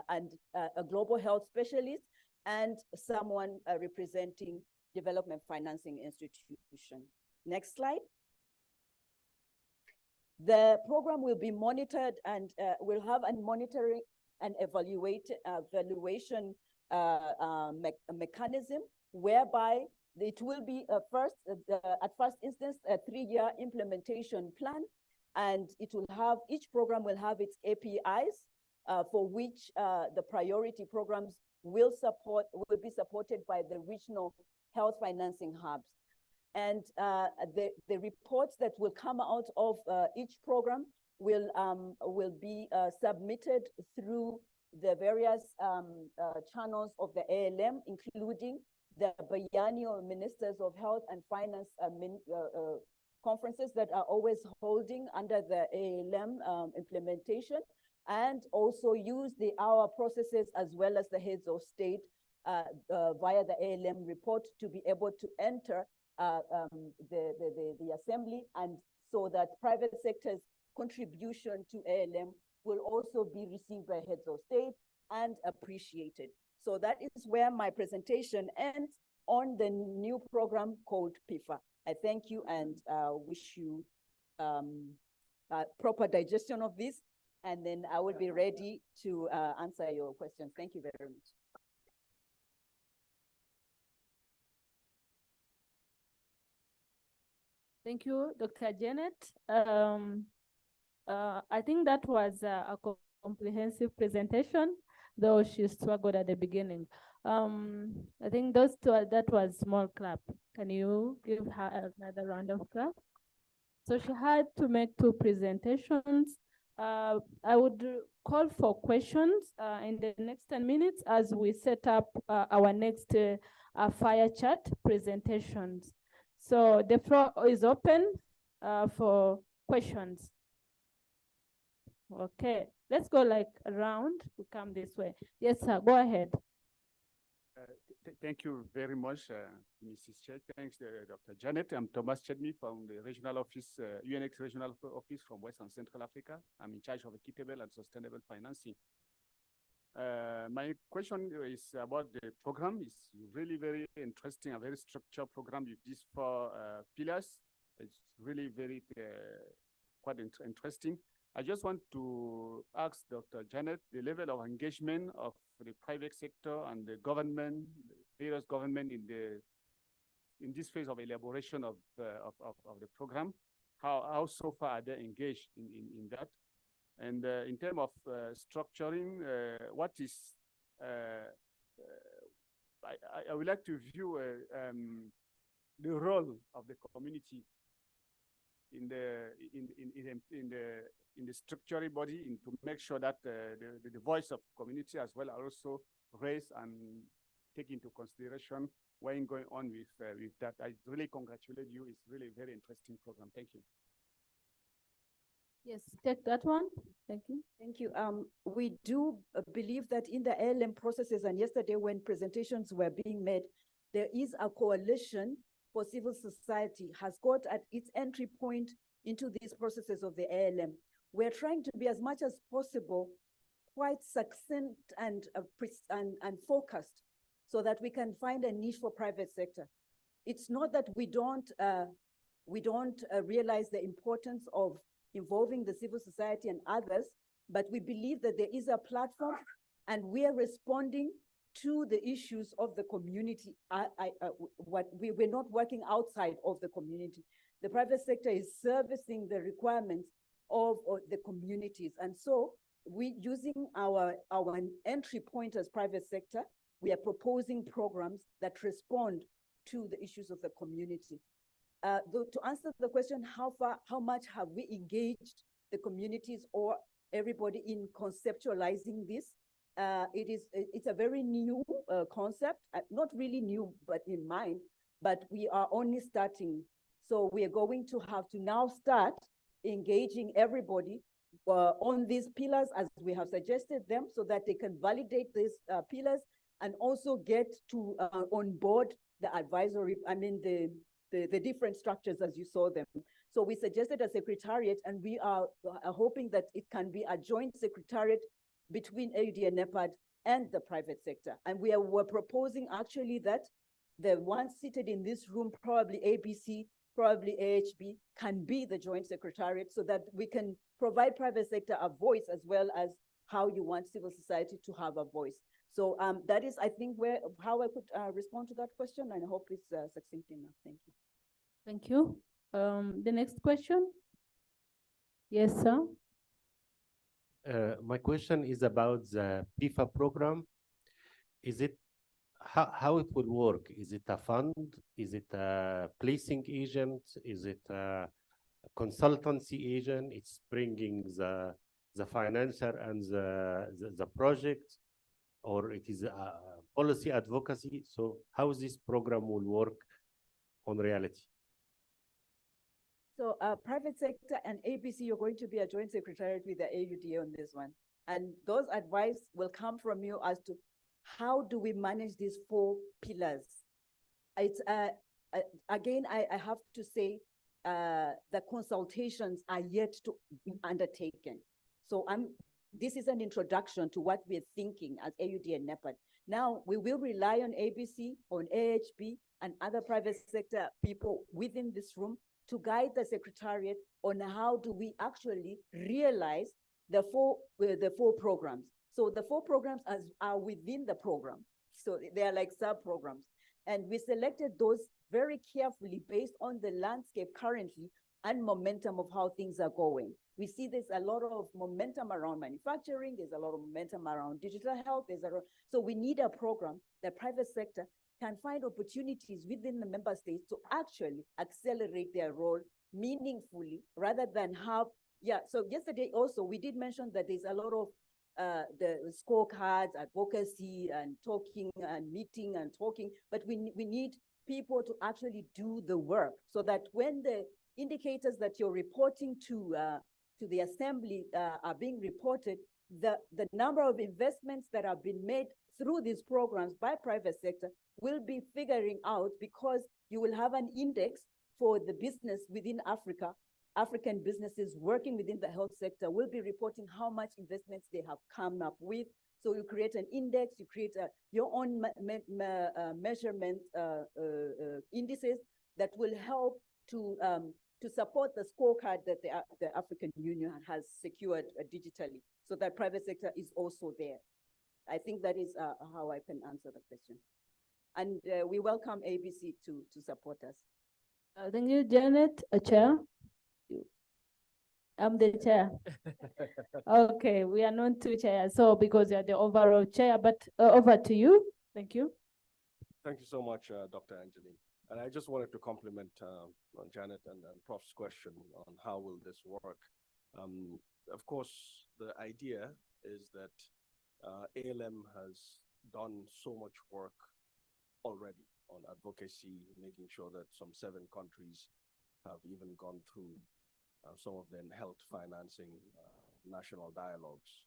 and a global health specialist, and someone representing development financing institution. Next slide. The program will be monitored and will have a monitoring and evaluation mechanism whereby it will be at first instance a 3-year implementation plan, and it will have, each program will have its APIs for which the priority programs will be supported by the regional health financing hubs. And the reports that will come out of each program will be submitted through the various channels of the ALM, including the biennial Ministers of Health and Finance conferences that are always holding under the ALM implementation, and also use our processes as well as the heads of state via the ALM report to be able to enter the assembly, and so that private sector's contribution to ALM will also be received by heads of state and appreciated. So that is where my presentation ends on the new program called PIFA. I thank you and wish you proper digestion of this, and then I will be ready to answer your questions. Thank you very much. Thank you, Dr. Janet. I think that was a comprehensive presentation, though she struggled at the beginning. I think that was small clap. Can you give her another round of clap? So she had to make 2 presentations. I would call for questions in the next 10 minutes as we set up our next fire chat presentations. So the floor is open for questions. Okay, let's go like around. We come this way. Yes, sir, go ahead. Thank you very much, Mrs. Chair. Thanks, Dr. Janet. I'm Thomas Chedmi from the regional office, UNX regional office from West and Central Africa. I'm in charge of equitable and sustainable financing. My question is about the program. It's really very interesting, a very structured program with these 4 pillars. It's really very quite interesting. I just want to ask Dr. Janet the level of engagement of the private sector and the government, various government in this phase of elaboration of the program. How so far are they engaged in that? And in terms of structuring, what is I would like to view the role of the community in the structuring body, to make sure that the voice of community as well are also raised and take into consideration when going on with that. I really congratulate you. It's really a very interesting program. Thank you. Yes, take that one. Thank you. Thank you. We do believe that in the ALM processes, and yesterday when presentations were being made, there is a coalition for civil society has got at its entry point into these processes of the ALM. We're trying to be as much as possible quite succinct and focused so that we can find a niche for private sector. It's not that we don't realize the importance of involving the civil society and others, but we believe that there is a platform and we are responding to the issues of the community. We're not working outside of the community. The private sector is servicing the requirements of the communities. And so we using our entry point as private sector, we are proposing programs that respond to the issues of the community. To answer the question, how much have we engaged the communities or everybody in conceptualizing this? It's a very new concept, not really new, but in mind, but we are only starting. So we are going to have to now start engaging everybody on these pillars as we have suggested them so that they can validate these pillars and also get to on board the advisory, the different structures as you saw them. So we suggested a secretariat, and we are hoping that it can be a joint secretariat between AUD and NEPAD and the private sector. And we're proposing actually that the ones seated in this room, probably ABC, probably AHB, can be the joint secretariat so that we can provide private sector a voice as well as how you want civil society to have a voice. So that is, I think, how I could respond to that question, and I hope it's succinct enough. Thank you. Thank you. The next question. Yes, sir. My question is about the PIFA program. Is it how it will work? Is it a fund? Is it a placing agent? Is it a consultancy agent? It's bringing the financer and the project, or it is a policy advocacy? So how this program will work on reality? So private sector and ABC, you're going to be a joint secretariat with the AUD on this one. And those advice will come from you as to how do we manage these 4 pillars. It's again, I have to say the consultations are yet to be undertaken. So this is an introduction to what we're thinking as AUD and NEPAD. Now we will rely on ABC, on AHB, and other private sector people within this room to guide the secretariat on how do we actually realize the four programs. So the 4 programs are within the program. So they are like sub-programs. And we selected those very carefully based on the landscape currently and momentum of how things are going. We see there's a lot of momentum around manufacturing. There's a lot of momentum around digital health. So we need a program that private sector can find opportunities within the member states to actually accelerate their role meaningfully rather than have, so yesterday also we did mention that there's a lot of the scorecards, advocacy, and talking and meeting and talking, but we need people to actually do the work so that when the indicators that you're reporting to the assembly are being reported, the number of investments that have been made through these programs by private sector will be figuring out, because you will have an index for the business within Africa. African businesses working within the health sector will be reporting how much investments they have come up with. So you create an index, you create your own measurement indices that will help to support the scorecard that the African Union has secured digitally, so that private sector is also there. I think that is how I can answer the question. And we welcome ABC to support us. Thank you, Janet. Chair. I'm the chair. Okay, we are not 2 chairs, so because you're the overall chair, but over to you. Thank you. Thank you so much, Dr. Angeline. And I just wanted to compliment on Janet and Prof's question on how will this work. Of course, the idea is that ALM has done so much work already on advocacy, making sure that some 7 countries have even gone through some of the health financing national dialogues.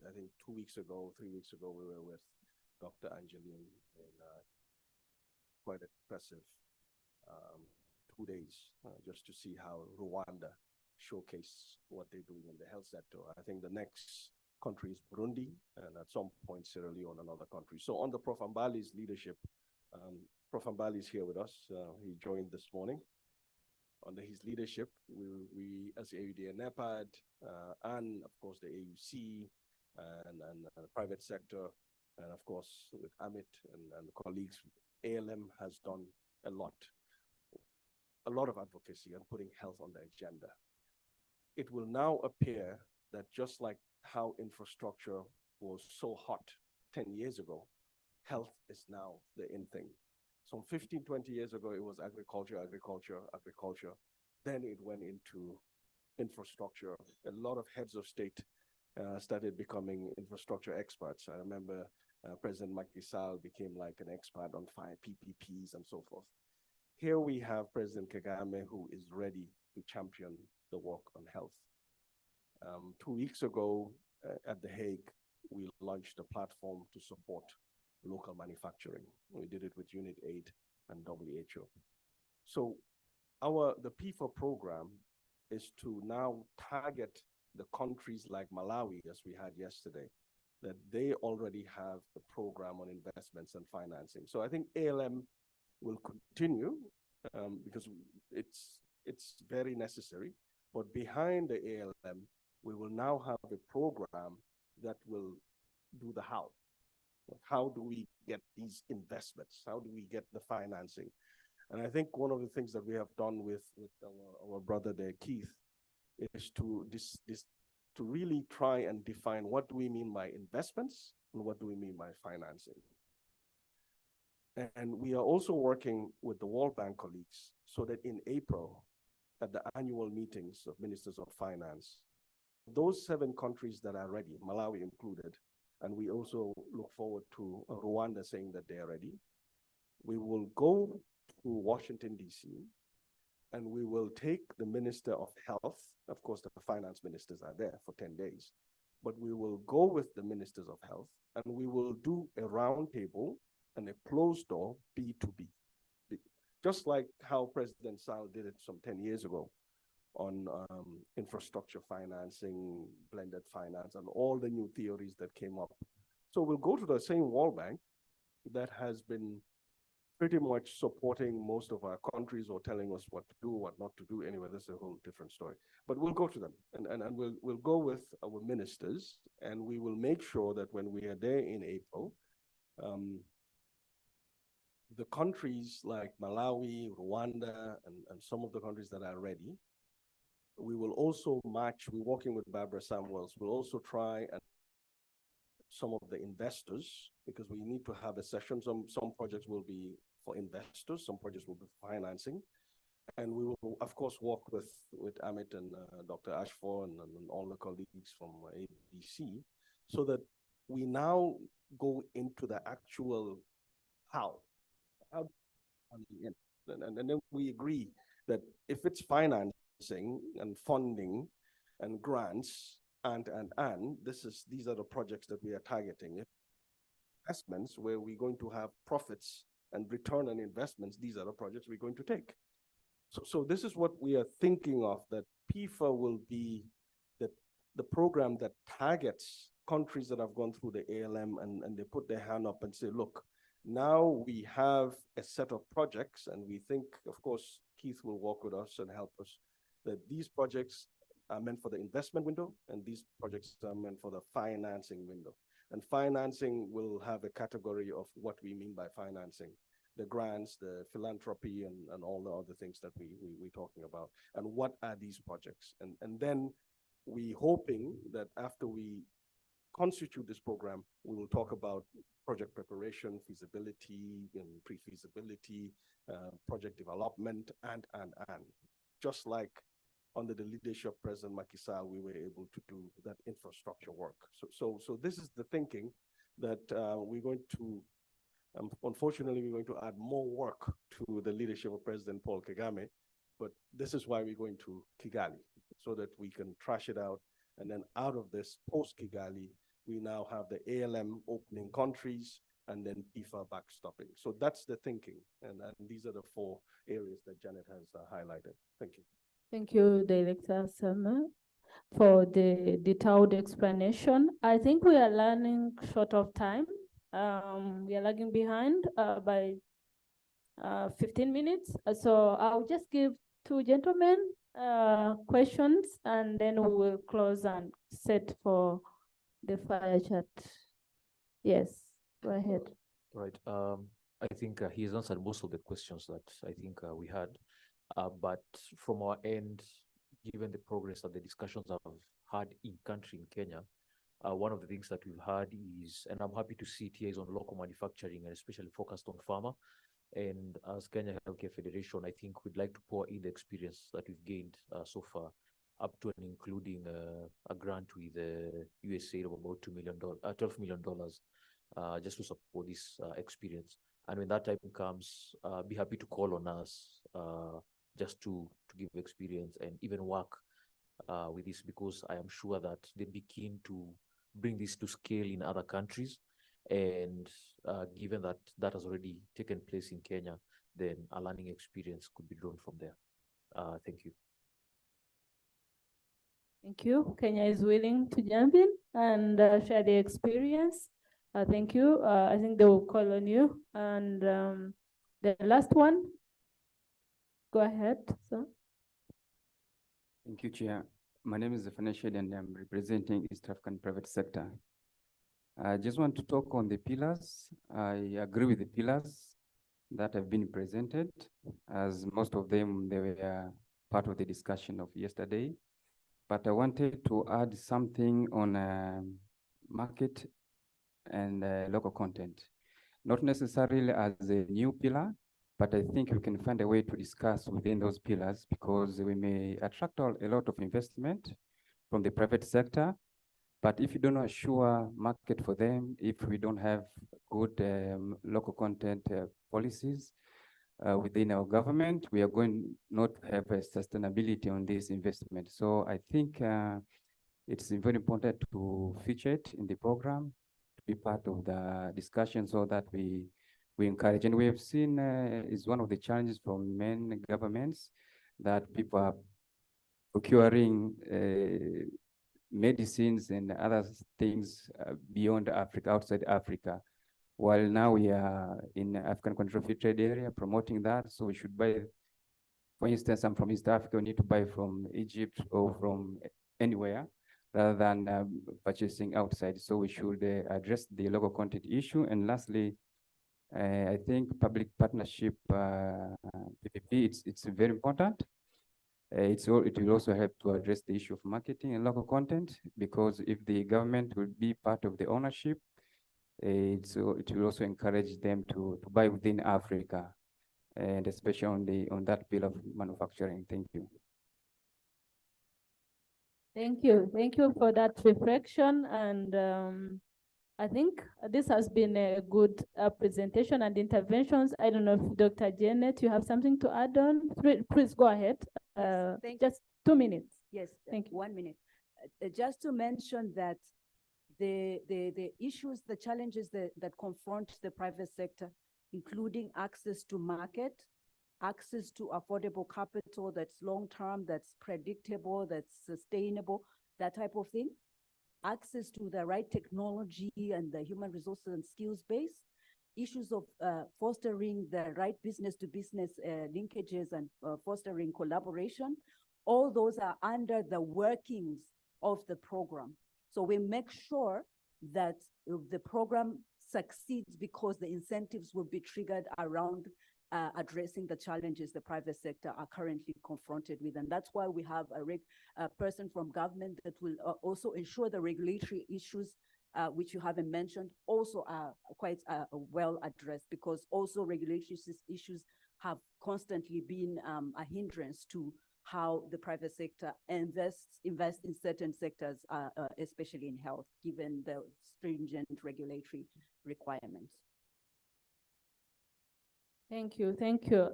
I think 2 weeks ago, 3 weeks ago, we were with Dr. Angeline in quite impressive 2 days just to see how Rwanda showcase what they're doing in the health sector. I think the next country is Burundi, and at some point Sierra Leone, another country. So under Prof. Ambali's leadership, Prof. Ambali is here with us. He joined this morning. Under his leadership, we as the AUD and NEPAD, and of course the AUC and the private sector, and of course with Amit and colleagues, ALM has done a lot of advocacy and putting health on the agenda. It will now appear that just like how infrastructure was so hot 10 years ago, health is now the in thing. Some 15, 20 years ago, it was agriculture. Then it went into infrastructure. A lot of heads of state started becoming infrastructure experts. I remember President Macky Sall became like an expert on 5 PPPs and so forth. Here we have President Kagame, who is ready to champion the work on health. 2 weeks ago at The Hague, we launched a platform to support local manufacturing. We did it with Unit 8 and WHO. So the PIFA program is to now target the countries like Malawi, as we had yesterday, that they already have the program on investments and financing. So I think ALM will continue because it's very necessary. But behind the ALM, we will now have a program that will do the how. How do we get these investments? How do we get the financing? And I think one of the things that we have done with our brother there, Keith, is to really try and define what do we mean by investments and what do we mean by financing. And we are also working with the World Bank colleagues so that in April, at the annual meetings of ministers of finance, those 7 countries that are ready, Malawi included, and we also look forward to Rwanda saying that they are ready, we will go to Washington, D.C., and we will take the Minister of Health. Of course, the finance ministers are there for 10 days, but we will go with the ministers of health, and we will do a roundtable and a closed door B2B. Just like how President Sall did it some 10 years ago on infrastructure financing, blended finance, and all the new theories that came up. So we'll go to the same World Bank that has been pretty much supporting most of our countries or telling us what to do, what not to do. Anyway, that's a whole different story. But we'll go to them and we'll go with our ministers, and we will make sure that when we are there in April, the countries like Malawi, Rwanda, and some of the countries that are ready, we will also match, we're working with Barbara Samuels, we'll also try and some of the investors, because we need to have a session. Some projects will be for investors, some projects will be financing. And we will, of course, work with Amit and Dr. Ashford and all the colleagues from ABC, so that we now go into the actual how and then we agree that if it's financing and funding and grants and these are the projects that we are targeting. If investments where we're going to have profits and return on investments, these are the projects we're going to take. So this is what we are thinking of, that PIFA will be the program that targets countries that have gone through the ALM and they put their hand up and say, look, now we have a set of projects, and we think, of course, Keith will work with us and help us, that these projects are meant for the investment window, and these projects are meant for the financing window. And financing will have a category of what we mean by financing, the grants, the philanthropy, and all the other things that we're talking about. And what are these projects? And then we hoping that after we constitute this program, we will talk about project preparation, feasibility, and pre-feasibility, project development, and. Just like under the leadership of President Macky Sall, we were able to do that infrastructure work. So this is the thinking that we're going to, unfortunately, we're going to add more work to the leadership of President Paul Kagame, but this is why we're going to Kigali. so that we can trash it out. And then out of this, post-Kigali, we now have the ALM opening countries and then PIFA backstopping. So that's the thinking. And these are the 4 areas that Janet has highlighted. Thank you. Thank you, Director Sama, for the detailed explanation. I think we are learning short of time. We are lagging behind by 15 minutes. So I'll just give 2 gentlemen questions, and then we will close and set for the fire chat. Yes, go ahead. Right. I think he has answered most of the questions that I think we had. But from our end, given the progress that the discussions have had in country in Kenya, one of the things that we've had is, and I'm happy to see it here, is on local manufacturing and especially focused on pharma. And as Kenya Healthcare Federation, I think we'd like to pour in the experience that we've gained so far, up to and including a grant with the USAID of about $12 million, just to support this experience. And when that time comes, be happy to call on us just to give experience and even work with this, because I am sure that they begin to bring this to scale in other countries. And given that that has already taken place in Kenya, then a learning experience could be drawn from there. Thank you. Thank you. Kenya is willing to jump in and share the experience. Thank you. I think they will call on you. And the last one, go ahead, sir. Thank you, Chair. My name is Zafania Shade, and I'm representing East African private sector. I just want to talk on the pillars. I agree with the pillars that have been presented, as most of them, they were part of the discussion of yesterday. But I wanted to add something on market and local content. Not necessarily as a new pillar, but I think we can find a way to discuss within those pillars, because we may attract a lot of investment from the private sector. But if you don't assure market for them, if we don't have good local content policies within our government, we are going not have a sustainability on this investment. So I think it's very important to feature it in the program, to be part of the discussion, so that we encourage. And we have seen is one of the challenges from many governments, that people are procuring medicines and other things beyond Africa, outside Africa, while now we are in African Control Free Trade Area promoting that. So we should buy, for instance, I'm from East Africa, we need to buy from Egypt or from anywhere, rather than purchasing outside. So we should address the local content issue. And lastly, I think public partnership, PPP, it's very important. It will also help to address the issue of marketing and local content, because if the government will be part of the ownership, it will also encourage them to buy within Africa, and especially on that pillar of manufacturing. Thank you. Thank you. Thank you for that reflection. And I think this has been a good presentation and interventions. I don't know if Dr. Janet, you have something to add on? Please go ahead. Just 2 minutes. Yes, thank you. 1 minute. Just to mention that the issues, the challenges that confront the private sector, including access to market, access to affordable capital that's long-term, that's predictable, that's sustainable, that type of thing, access to the right technology and the human resources and skills base, issues of fostering the right business-to-business linkages and fostering collaboration. All those are under the workings of the program. So we make sure that the program succeeds because the incentives will be triggered around addressing the challenges the private sector are currently confronted with. And that's why we have a person from government that will also ensure the regulatory issues, which you haven't mentioned, also are quite well addressed, because also regulatory issues have constantly been a hindrance to how the private sector invest in certain sectors, especially in health, given the stringent regulatory requirements. Thank you. Thank you.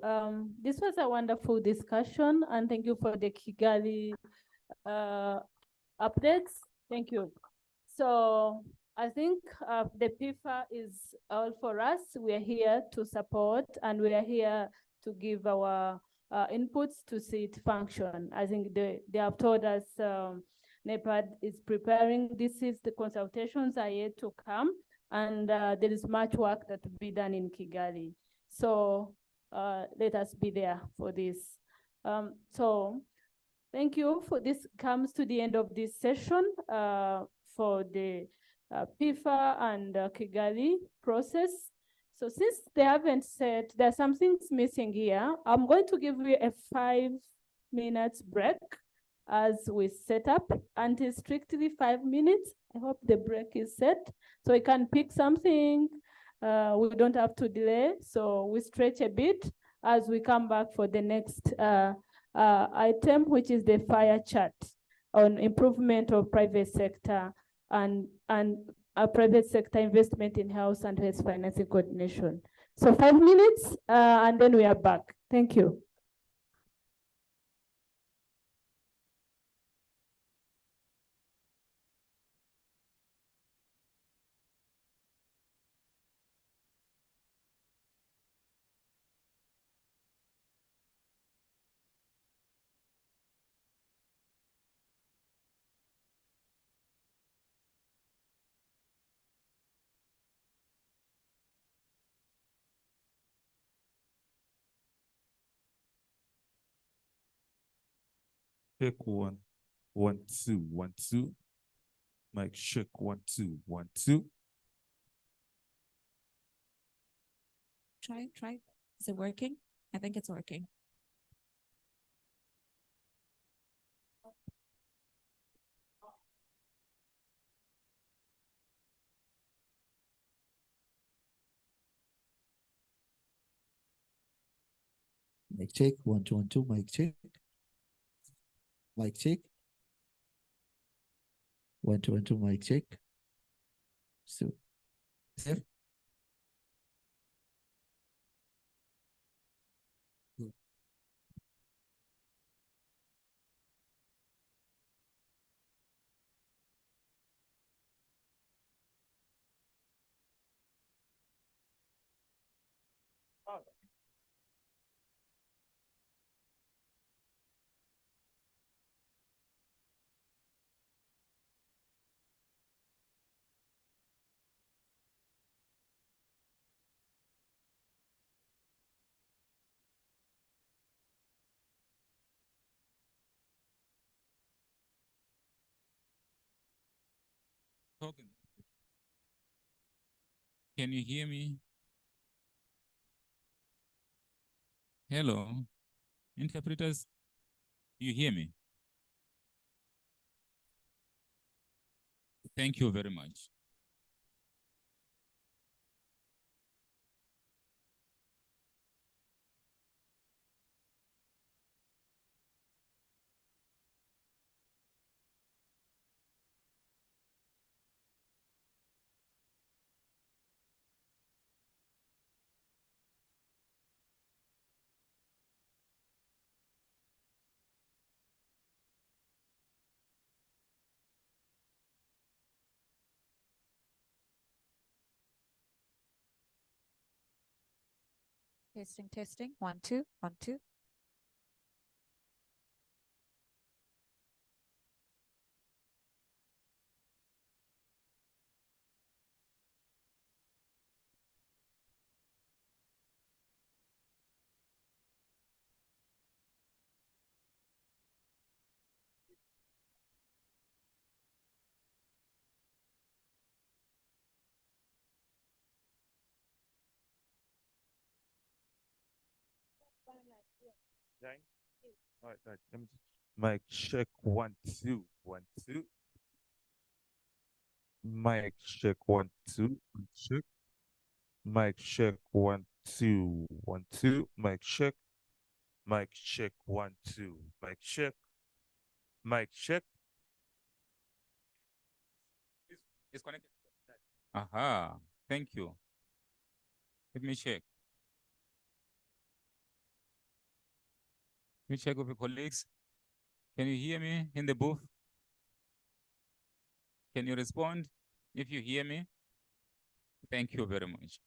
This was a wonderful discussion, and thank you for the Kigali updates. Thank you. So I think the PIFA is all for us. We are here to support and we are here to give our inputs to see it function. I think they have told us NEPAD is preparing. The consultations are yet to come, and there is much work that will be done in Kigali. So let us be there for this. So thank you for this. Comes to the end of this session for the PIFA and Kigali process. So since they haven't said, there are some things missing here, I'm going to give you a 5-minute break as we set up until strictly 5 minutes. I hope the break is set so we can pick something. We don't have to delay, so we stretch a bit as we come back for the next item, which is the fire chart on improvement of private sector and private sector investment in health and health financing coordination. So 5 minutes, and then we are back. Thank you. Check 1, 1, 2, 1, 2. Mic check 1, 2, 1, 2. Try. Is it working? I think it's working. Mic check 1, 2, 1, 2. Mic check. Mic check. 1, 2, 1, 2. Mic check. So, sir. Talking. Can you hear me? Hello, interpreters, you hear me? Thank you very much. Testing. 1, 2, 1, 2. All right. Let me mic check 1, 2, 1, 2. Mic check 1, 2. Check. Mic check 1, 2, 1, 2. Mic check. Mic check 1, 2. Mic check. Mic check. It's connected. Aha. Thank you. Let me check. Let me check with your colleagues. Can you hear me in the booth? Can you respond if you hear me? Thank you very much.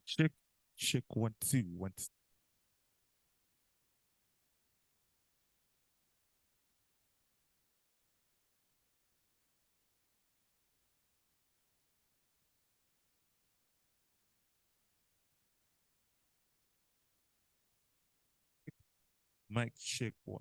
Check, check, 1 2 1. Mic check 1.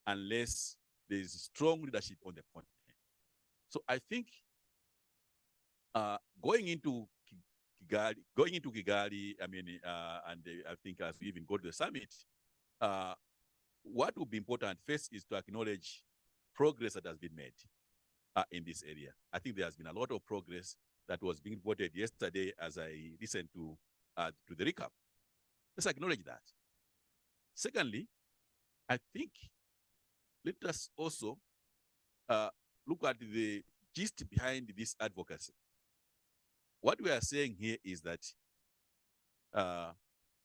unless there is strong leadership on the continent. So I think going into Kigali, I mean, and I think as we even go to the summit, what would be important first is to acknowledge progress that has been made in this area. I think there has been a lot of progress that was being reported yesterday as I listened to the recap. Let's acknowledge that. Secondly, I think let us also look at the gist behind this advocacy. What we are saying here is that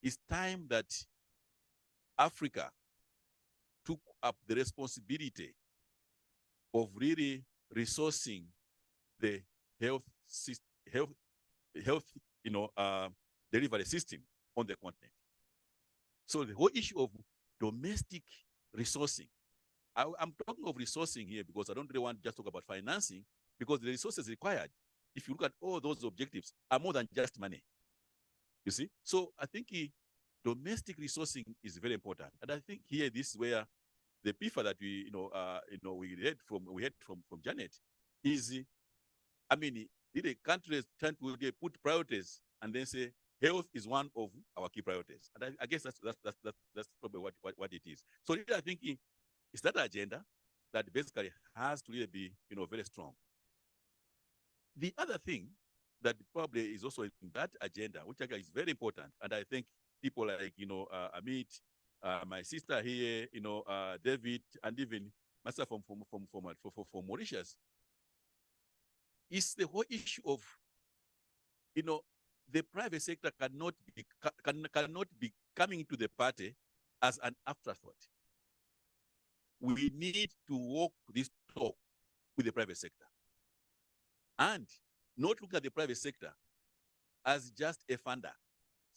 it's time that Africa took up the responsibility of really resourcing the health delivery system on the continent. So the whole issue of domestic resourcing, I'm talking of resourcing here because I don't really want to just talk about financing, because the resources required, if you look at all those objectives, are more than just money. You see? So I think domestic resourcing is very important. And I think here, this is where the PIFA that we heard from Janet is, I mean, the countries tend to put priorities and then say health is one of our key priorities. And I guess that's probably what it is. So I think it's that agenda that basically has to really be very strong. The other thing that probably is also in that agenda, which I guess is very important, and I think people like Amit, my sister here, David, and even myself from Mauritius, is the whole issue of the private sector cannot be coming to the party as an afterthought. We need to walk this talk with the private sector and not look at the private sector as just a funder.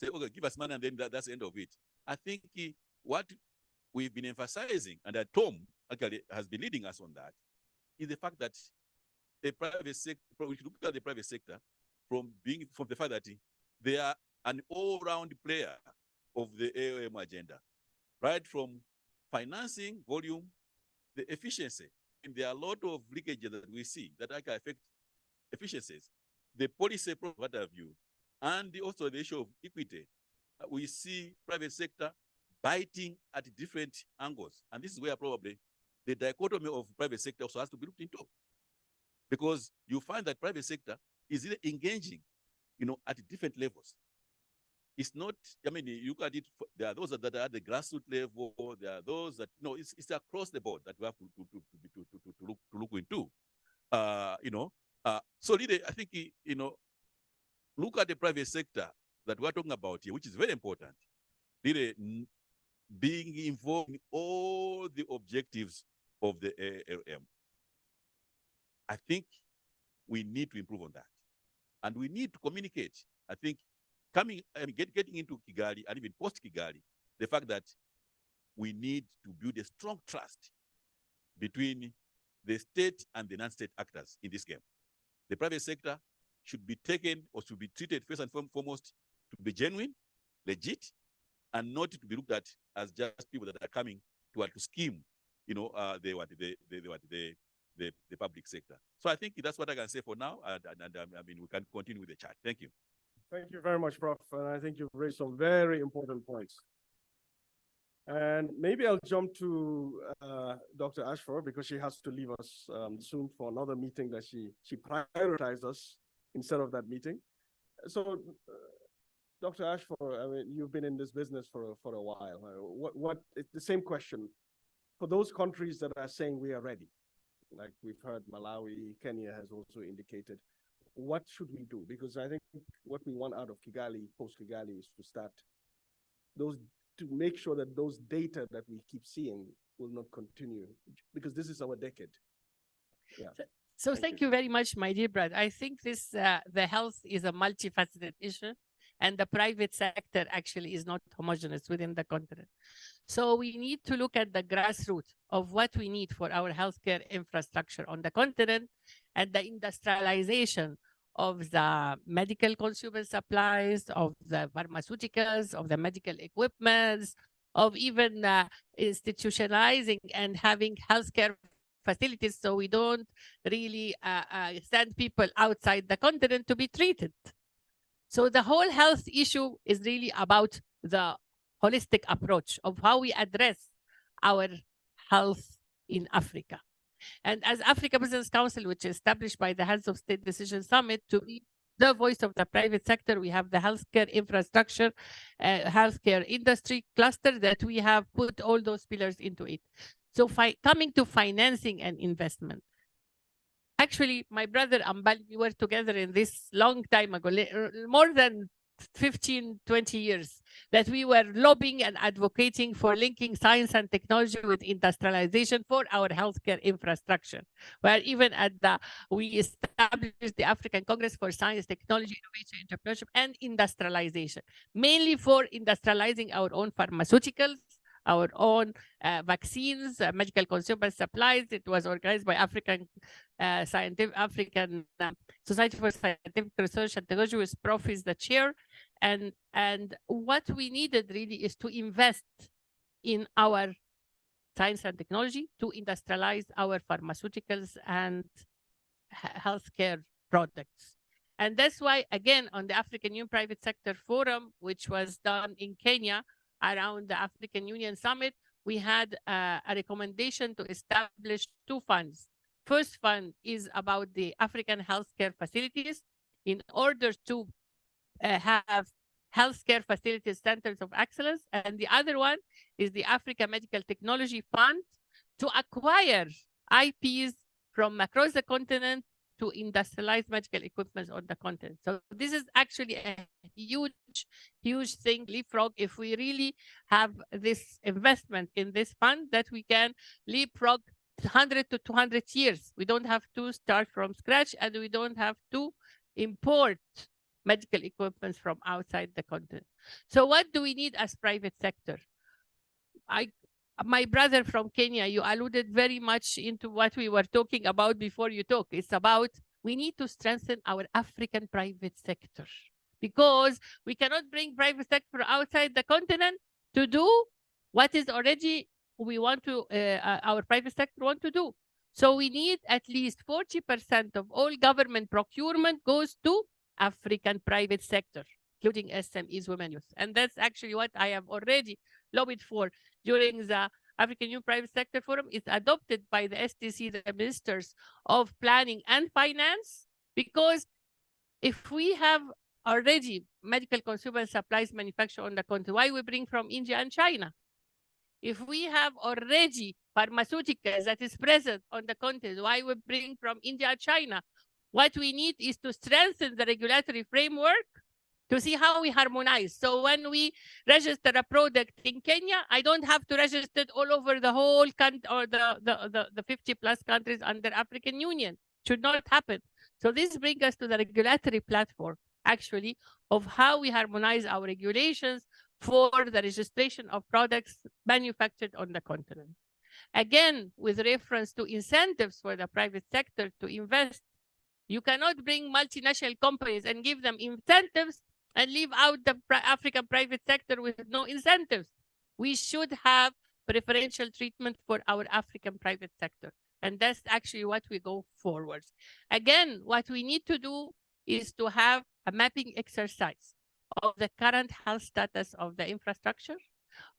Say, okay, give us money and then that's the end of it. I think what we've been emphasizing, and that Tom actually has been leading us on that, is the fact that the private sector, we should look at the private sector from the fact that they are an all-round player of the AOM agenda, right from financing, volume, the efficiency. And there are a lot of leakages that we see that can affect efficiencies. The policy point of view, and also the issue of equity. We see private sector biting at different angles. And this is where probably the dichotomy of private sector also has to be looked into. Because you find that private sector is really engaging, at different levels. It's not, I mean, you look at it, there are those that are at the grassroots level, there are those that, it's across the board that we have to look into. So really, I think, look at the private sector that we're talking about here, which is very important. Really being involved in all the objectives of the ALM. I think we need to improve on that. And we need to communicate. I think getting into Kigali and even post-Kigali, the fact that we need to build a strong trust between the state and the non-state actors in this game. The private sector should be taken or should be treated first and foremost to be genuine, legit, and not to be looked at as just people that are coming to scheme, the public sector. So I think that's what I can say for now, and I mean, we can continue with the chat. Thank you. Thank you very much, Prof. And I think you've raised some very important points. And maybe I'll jump to Dr. Ashford because she has to leave us soon for another meeting that she prioritized us instead of that meeting. So, Dr. Ashford, I mean, you've been in this business for a while. What the same question for those countries that are saying we are ready, like we've heard Malawi, Kenya has also indicated. What should we do? Because I think what we want out of Kigali, post-Kigali, is to start to make sure that those data that we keep seeing will not continue, because this is our decade. Yeah. So thank you very much, my dear brother. I think this the health is a multifaceted issue, and the private sector actually is not homogeneous within the continent. So we need to look at the grassroots of what we need for our healthcare infrastructure on the continent, and the industrialization of the medical consumer supplies, of the pharmaceuticals, of the medical equipments, of even institutionalizing and having healthcare facilities, so we don't really send people outside the continent to be treated. So the whole health issue is really about the holistic approach of how we address our health in Africa. And as Africa Business Council, which is established by the Heads of State Decision Summit to be the voice of the private sector, we have the healthcare infrastructure, healthcare industry cluster that we have put all those pillars into it. So coming to financing and investment. Actually, my brother Ambal, we were together in this long time ago, more than 15, 20 years, that we were lobbying and advocating for linking science and technology with industrialization for our healthcare infrastructure. Where even at we established the African Congress for Science, Technology, Innovation, Entrepreneurship, and Industrialization, mainly for industrializing our own pharmaceuticals, our own vaccines, medical consumer supplies. It was organized by African Society for Scientific Research and Technology, with Prof is the chair. And what we needed really is to invest in our science and technology to industrialize our pharmaceuticals and healthcare products. And that's why, again, on the African Union Private Sector Forum, which was done in Kenya, around the African Union Summit, we had a recommendation to establish two funds. First fund is about the African healthcare facilities in order to have healthcare facilities centers of excellence. And the other one is the Africa Medical Technology Fund to acquire IPs from across the continent to industrialize medical equipment on the continent. So this is actually a huge thing, leapfrog, if we really have this investment in this fund, that we can leapfrog 100 to 200 years. We don't have to start from scratch, and we don't have to import medical equipment from outside the continent. So what do we need as private sector? My brother from Kenya, you alluded very much into what we were talking about before you talk. It's about we need to strengthen our African private sector, because we cannot bring private sector outside the continent to do what is already we want to, our private sector want to do. So we need at least 40% of all government procurement goes to African private sector, including SMEs, women, youth. And that's actually what I have already lobbied for during the African Union Private Sector Forum. It's adopted by the STC, the Ministers of Planning and Finance, because if we have already medical consumer supplies manufactured on the continent, why we bring from India and China? If we have already pharmaceuticals that is present on the continent, why we bring from India and China? What we need is to strengthen the regulatory framework to see how we harmonize. So when we register a product in Kenya, I don't have to register it all over the whole country or the 50 plus countries under African Union. Should not happen. So this brings us to the regulatory platform, actually, of how we harmonize our regulations for the registration of products manufactured on the continent. Again, with reference to incentives for the private sector to invest, you cannot bring multinational companies and give them incentives and leave out the African private sector with no incentives. We should have preferential treatment for our African private sector. And that's actually what we go forward. Again, what we need to do is to have a mapping exercise of the current health status of the infrastructure,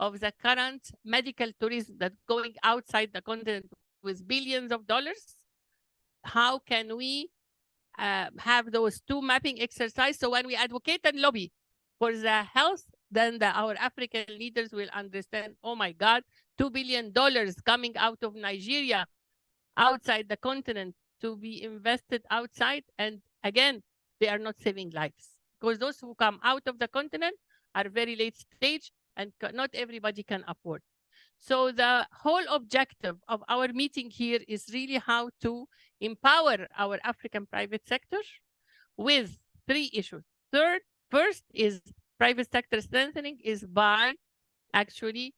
of the current medical tourism that's going outside the continent with billions of dollars. How can we have those two mapping exercises, so when we advocate and lobby for the health, then our African leaders will understand, oh my God, $2 billion coming out of Nigeria outside the continent to be invested outside. And again, they are not saving lives, because those who come out of the continent are very late stage and not everybody can afford. So the whole objective of our meeting here is really how to empower our African private sector with three issues. First is private sector strengthening is by actually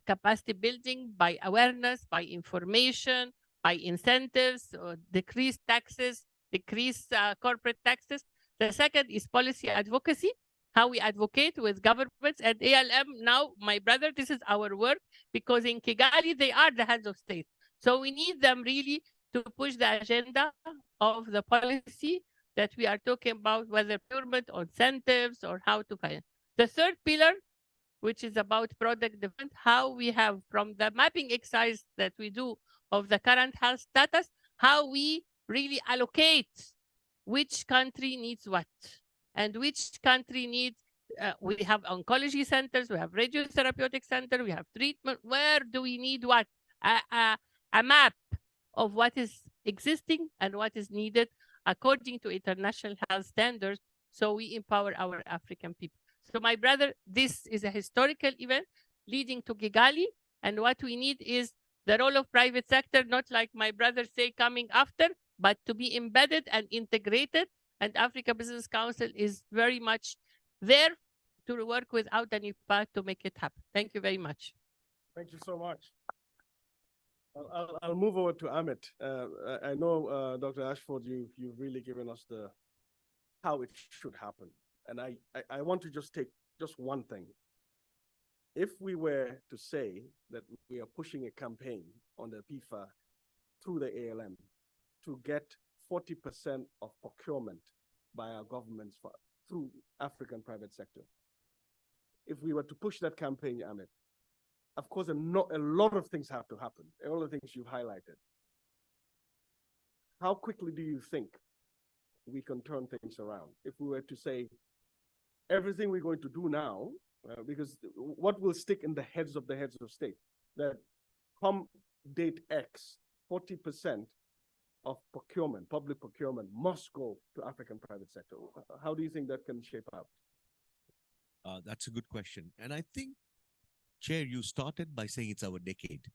capacity building, by awareness, by information, by incentives, or decrease taxes, decrease corporate taxes. The second is policy advocacy, how we advocate with governments and ALM. Now, my brother, this is our work, because in Kigali, they are the heads of state. So we need them really to push the agenda of the policy that we are talking about, whether procurement or incentives or how to finance. The third pillar, which is about product development, how we have, from the mapping exercise that we do of the current health status, how we really allocate which country needs what, and which country needs, we have oncology centers, we have radiotherapeutic center, we have treatment, where do we need what? A map of what is existing and what is needed according to international health standards, so we empower our African people. So my brother, this is a historical event leading to Kigali, and what we need is the role of private sector, not like my brother say coming after, but to be embedded and integrated. And Africa Business Council is very much there to work with Outanipa to make it happen. Thank you very much. Thank you so much. I'll move over to Amit. I know, Dr. Ashford, you've really given us the how it should happen. And I want to just take just one thing. If we were to say that we are pushing a campaign on the PIFA through the ALM to get 40% of procurement by our governments through African private sector, if we were to push that campaign, Amit, of course, a lot of things have to happen, all the things you've highlighted. How quickly do you think we can turn things around if we were to say everything we're going to do now, because what will stick in the heads of state, that come date X, 40% of procurement, public procurement, must go to African private sector? How do you think that can shape out? That's a good question. And I think, Chair, you started by saying it's our decade.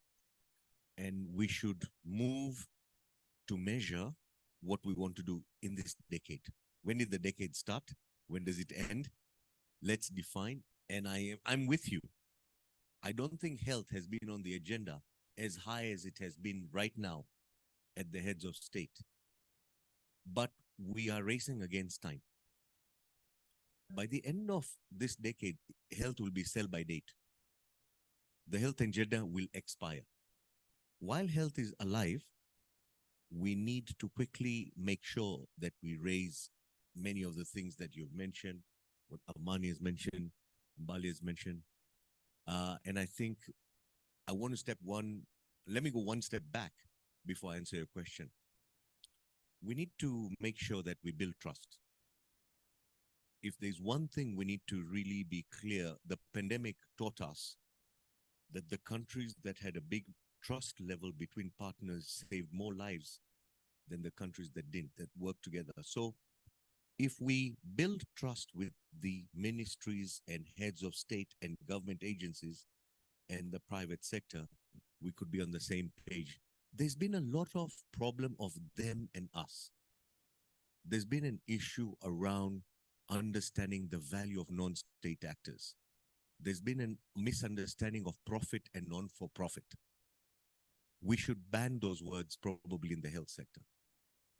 And we should move to measure what we want to do in this decade. When did the decade start? When does it end? Let's define. And I'm with you. I don't think health has been on the agenda as high as it has been right now at the heads of state. But we are racing against time. By the end of this decade, health will be sell by date. The health agenda will expire. While health is alive, we need to quickly make sure that we raise many of the things that you've mentioned, what Amani has mentioned, Mbali has mentioned. And I think I want to let me go one step back before I answer your question. We need to make sure that we build trust. If there's one thing we need to really be clear, the pandemic taught us that the countries that had a big trust level between partners saved more lives than the countries that didn't, that worked together. So if we build trust with the ministries and heads of state and government agencies and the private sector, we could be on the same page. There's been a lot of problem of them and us. There's been an issue around understanding the value of non-state actors. There's been a misunderstanding of profit and non-for-profit. We should ban those words probably in the health sector,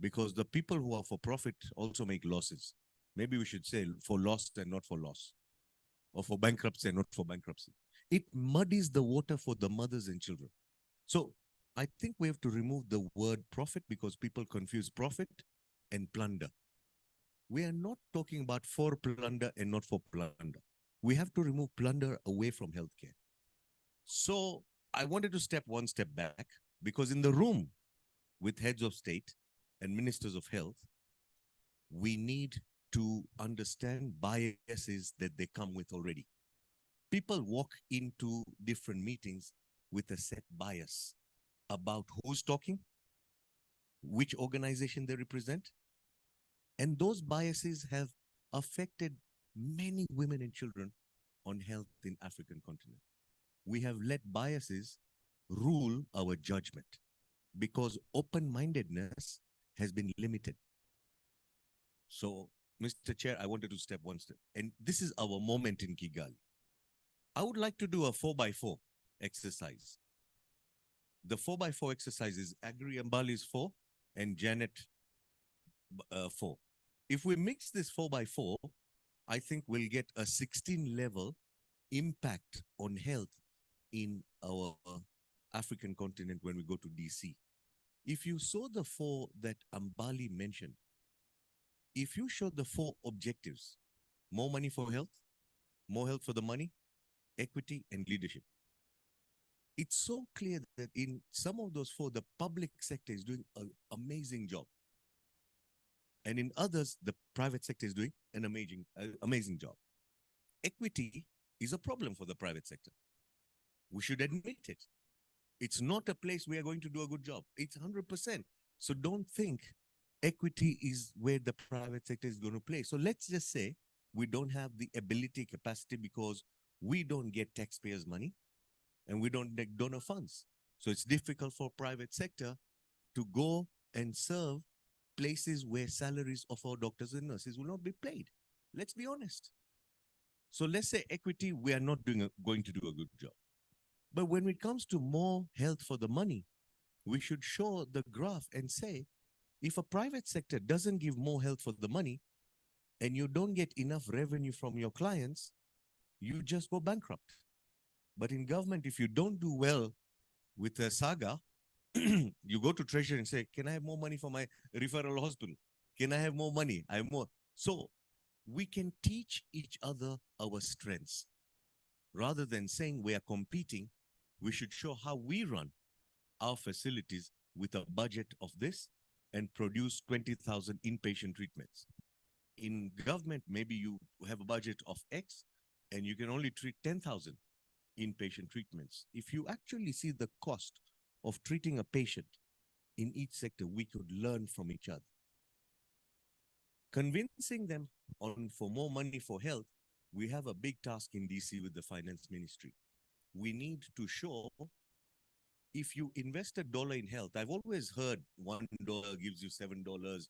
because the people who are for profit also make losses. Maybe we should say for loss and not for loss, or for bankruptcy and not for bankruptcy. It muddies the water for the mothers and children. So I think we have to remove the word profit, because people confuse profit and plunder. We are not talking about for plunder and not for plunder. We have to remove plunder away from healthcare. So I wanted to step one step back, because in the room with heads of state and ministers of health, we need to understand biases that they come with already. People walk into different meetings with a set bias about who's talking, which organization they represent, and those biases have affected many women and children on health in African continent. We have let biases rule our judgment because open-mindedness has been limited. So, Mr. Chair, I wanted to step one step. And this is our moment in Kigali. I would like to do a 4x4 exercise. The 4x4 exercise is Agri Mbali's 4 and Janet 4. If we mix this 4x4, I think we'll get a 16 level impact on health in our African continent when we go to DC. If you saw the four that Ambali mentioned, if you show the four objectives, more money for health, more health for the money, equity, and leadership. It's so clear that in some of those four, the public sector is doing an amazing job. And in others, the private sector is doing an amazing job. Equity is a problem for the private sector. We should admit it. It's not a place we are going to do a good job. It's 100%. So don't think equity is where the private sector is going to play. So let's just say we don't have the ability, capacity, because we don't get taxpayers' money and we don't get donor funds. So it's difficult for private sector to go and serve places where salaries of our doctors and nurses will not be paid. Let's be honest. So let's say equity, we are not going to do a good job. But when it comes to more health for the money, we should show the graph and say, if a private sector doesn't give more health for the money and you don't get enough revenue from your clients, you just go bankrupt. But in government, if you don't do well with a saga, you go to treasury and say, can I have more money for my referral hospital? Can I have more money? I have more. So we can teach each other our strengths. Rather than saying we are competing, we should show how we run our facilities with a budget of this and produce 20,000 inpatient treatments. In government, maybe you have a budget of X and you can only treat 10,000 inpatient treatments. If you actually see the cost of treating a patient in each sector, we could learn from each other. Convincing them for more money for health, we have a big task in DC with the finance ministry. We need to show if you invest $1 in health, I've always heard $1 gives you $7.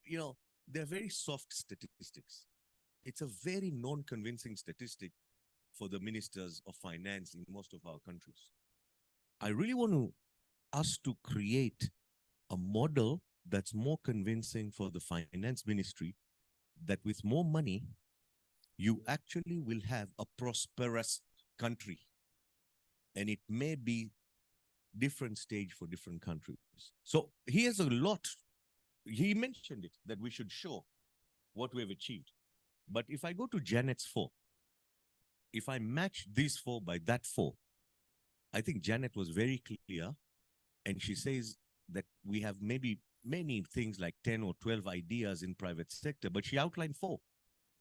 You know, they're very soft statistics. It's a very non-convincing statistic for the ministers of finance in most of our countries. I really want us to create a model that's more convincing for the finance ministry, that with more money, you actually will have a prosperous country. And it may be different stage for different countries. So here's a lot. He mentioned it, that we should show what we have achieved. But if I go to Janet's 4, if I match these 4 by that 4, I think Janet was very clear. And she says that we have maybe many things like 10 or 12 ideas in private sector, but she outlined 4.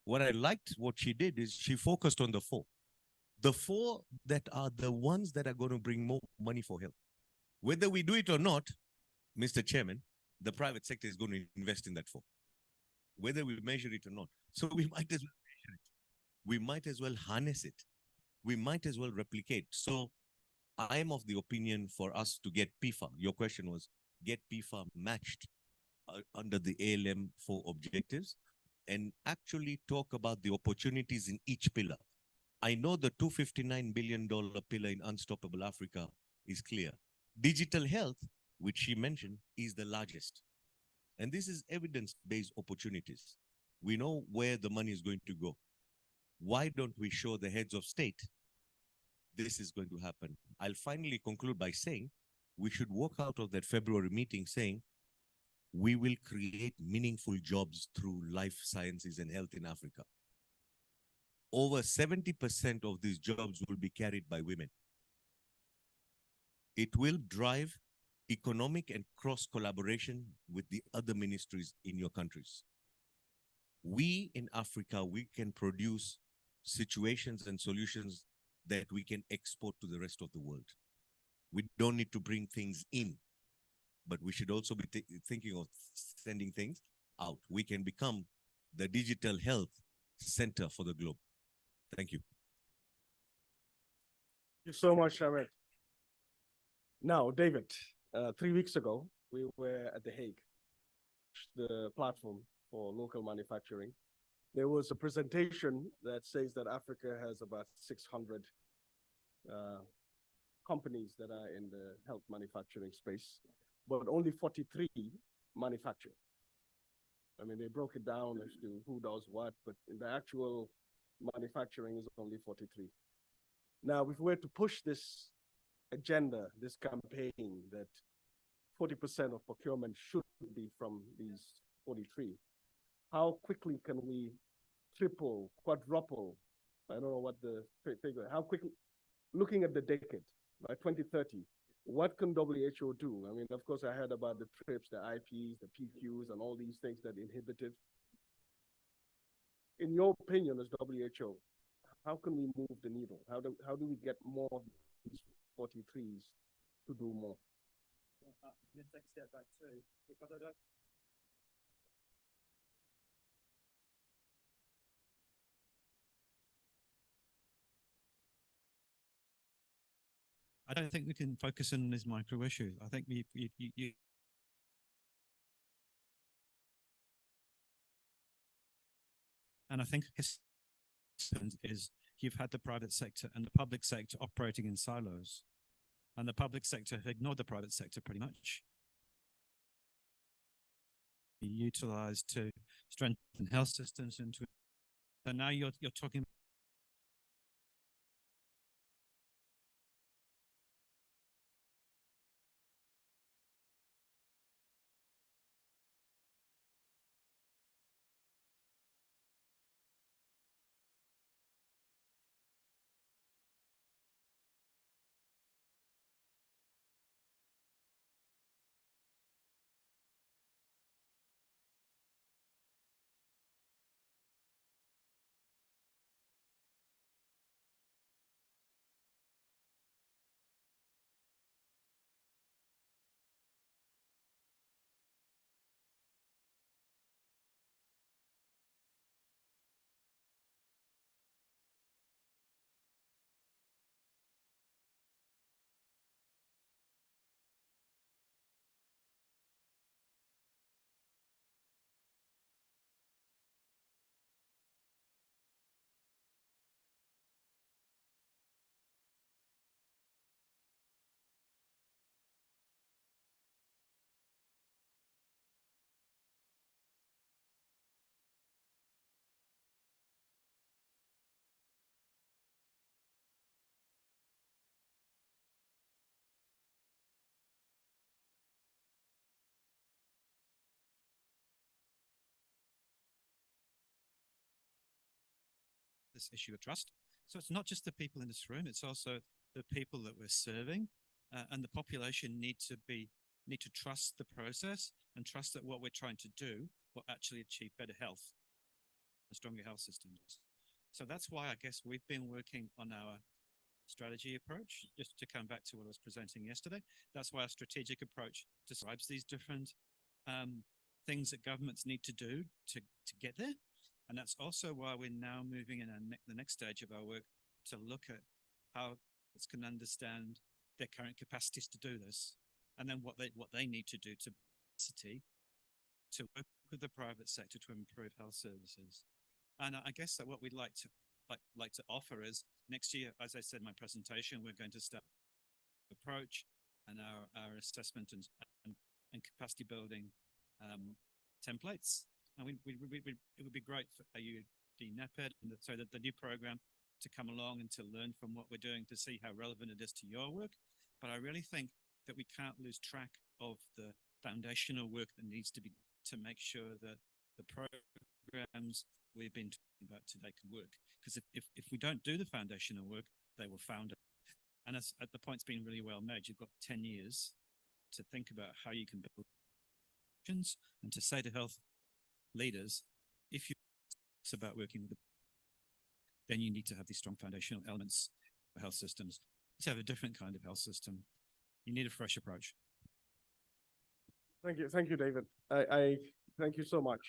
What I liked what she did is she focused on the 4. The 4 that are the ones that are going to bring more money for health. Whether we do it or not, Mr. Chairman, the private sector is going to invest in that 4. Whether we measure it or not. So we might as well measure it. We might as well harness it. We might as well replicate. So I am of the opinion for us to get PIFA. Your question was, get PIFA matched under the ALM 4 objectives and actually talk about the opportunities in each pillar. I know the $259 billion pillar in Unstoppable Africa is clear. Digital health, which she mentioned, is the largest. And this is evidence-based opportunities. We know where the money is going to go. Why don't we show the heads of state this is going to happen? I'll finally conclude by saying we should walk out of that February meeting saying we will create meaningful jobs through life sciences and health in Africa. Over 70% of these jobs will be carried by women. It will drive economic and cross-collaboration with the other ministries in your countries. We in Africa, we can produce situations and solutions that we can export to the rest of the world. We don't need to bring things in, but we should also be thinking of sending things out. We can become the digital health center for the globe. Thank you. Thank you so much, Ahmed. Now, David, 3 weeks ago, we were at The Hague, the platform for local manufacturing. There was a presentation that says that Africa has about 600 companies that are in the health manufacturing space, but only 43 manufacture. I mean, they broke it down as to who does what, but in the actual manufacturing is only 43. Now, if we were to push this agenda, this campaign that 40% of procurement should be from these 43, how quickly can we triple, quadruple? I don't know what the figure, how quickly, looking at the decade, by 2030, what can WHO do? I mean, of course, I heard about the TRIPS, the IPs, the PQs, and all these things that inhibited. In your opinion, as WHO, how can we move the needle? How do we get more of these 43s to do more? Let's take a step back too, because I don't. I don't think we can focus on these micro issues. I think you and I think his is you've had the private sector and the public sector operating in silos, and the public sector have ignored the private sector pretty much. Be utilized to strengthen health systems and to. So now you're talking. This issue of trust. So it's not just the people in this room, it's also the people that we're serving, and the population need to trust the process and trust that what we're trying to do will actually achieve better health and stronger health systems. So that's why I guess we've been working on our strategy approach. Just to come back to what I was presenting yesterday, that's why our strategic approach describes these different things that governments need to do to get there. And that's also why we're now moving in the next stage of our work to look at how it can understand their current capacities to do this, and then what they need to do to work with the private sector to improve health services. And I guess that what we'd like to offer is next year, as I said in my presentation, we're going to start approach and our assessment and capacity building templates. And it would be great for the NEPED, so that the new program to come along and to learn from what we're doing to see how relevant it is to your work. But I really think that we can't lose track of the foundational work that needs to be to make sure that the programs we've been talking about today can work. Because if we don't do the foundational work, they will founder. And as the point's been really well made, you've got 10 years to think about how you can build and to say to health leaders, if it's about working with then you need to have these strong foundational elements for health systems. To have a different kind of health system, you need a fresh approach. Thank you, David. I thank you so much.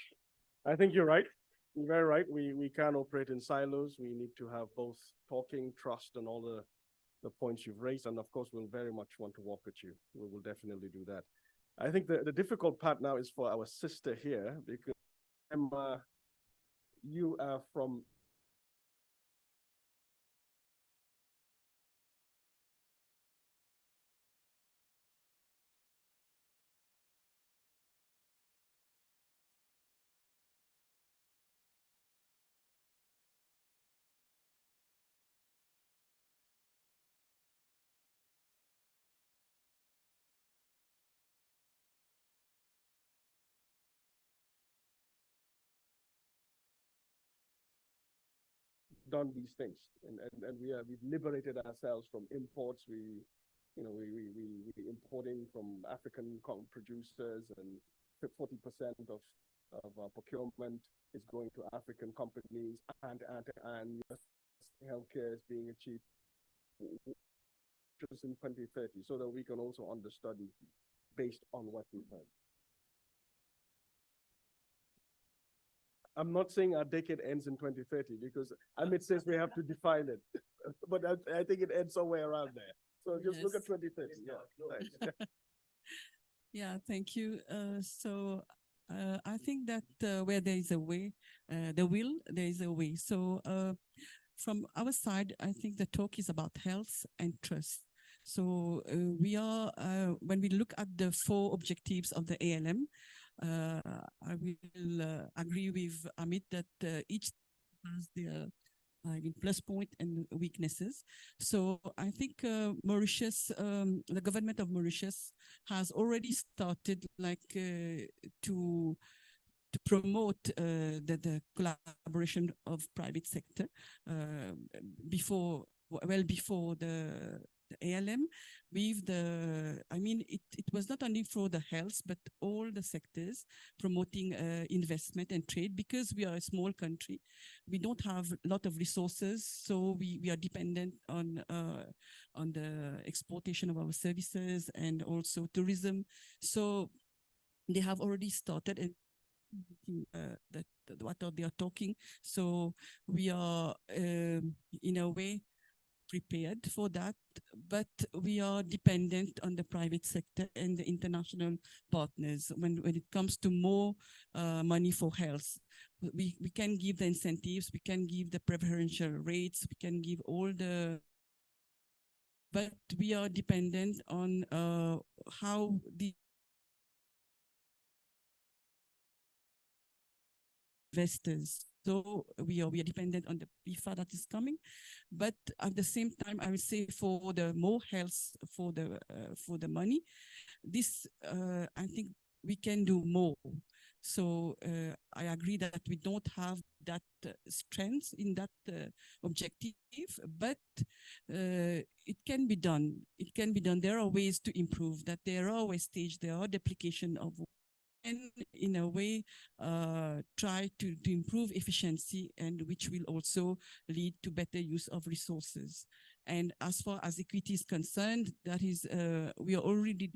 I think you're right. You're very right. We can't operate in silos. We need to have both talking, trust, and all the points you've raised. And of course, we'll very much want to work with you. We will definitely do that. I think the difficult part now is for our sister here, because Emma, you are from done these things, and we've liberated ourselves from imports. We importing from African producers, and 40% of our procurement is going to African companies, and healthcare is being achieved just in 2030, so that we can also understudy based on what we've heard. I'm not saying our decade ends in 2030 because Amit says we have to define it, but I think it ends somewhere around there. So just look at 2030. Yeah, thanks. Yeah, thank you. I think that where there is a way, the will, there is a way. So from our side, I think the talk is about health and trust. So we are, when we look at the 4 objectives of the ALM, I will agree with Amit that each has their plus point and weaknesses. So I think Mauritius, the government of Mauritius has already started to promote the collaboration of private sector before the ALM with it was not only for the health, but all the sectors promoting investment and trade, because we are a small country. We don't have a lot of resources, so we are dependent on the exportation of our services and also tourism. So they have already started what they are talking. So we are in a way prepared for that, but we are dependent on the private sector and the international partners when it comes to more money for health. We can give the incentives, we can give the preferential rates, we can give all the, but we are dependent on how the investors. So we are dependent on the PIFA that is coming, but at the same time, I would say for the more health for the money, this I think we can do more. So I agree that we don't have that strength in that objective, but it can be done. It can be done. There are ways to improve that. There are wastage. There are duplication of. And in a way, try to improve efficiency, and which will also lead to better use of resources. And as far as equity is concerned, that is, we are already,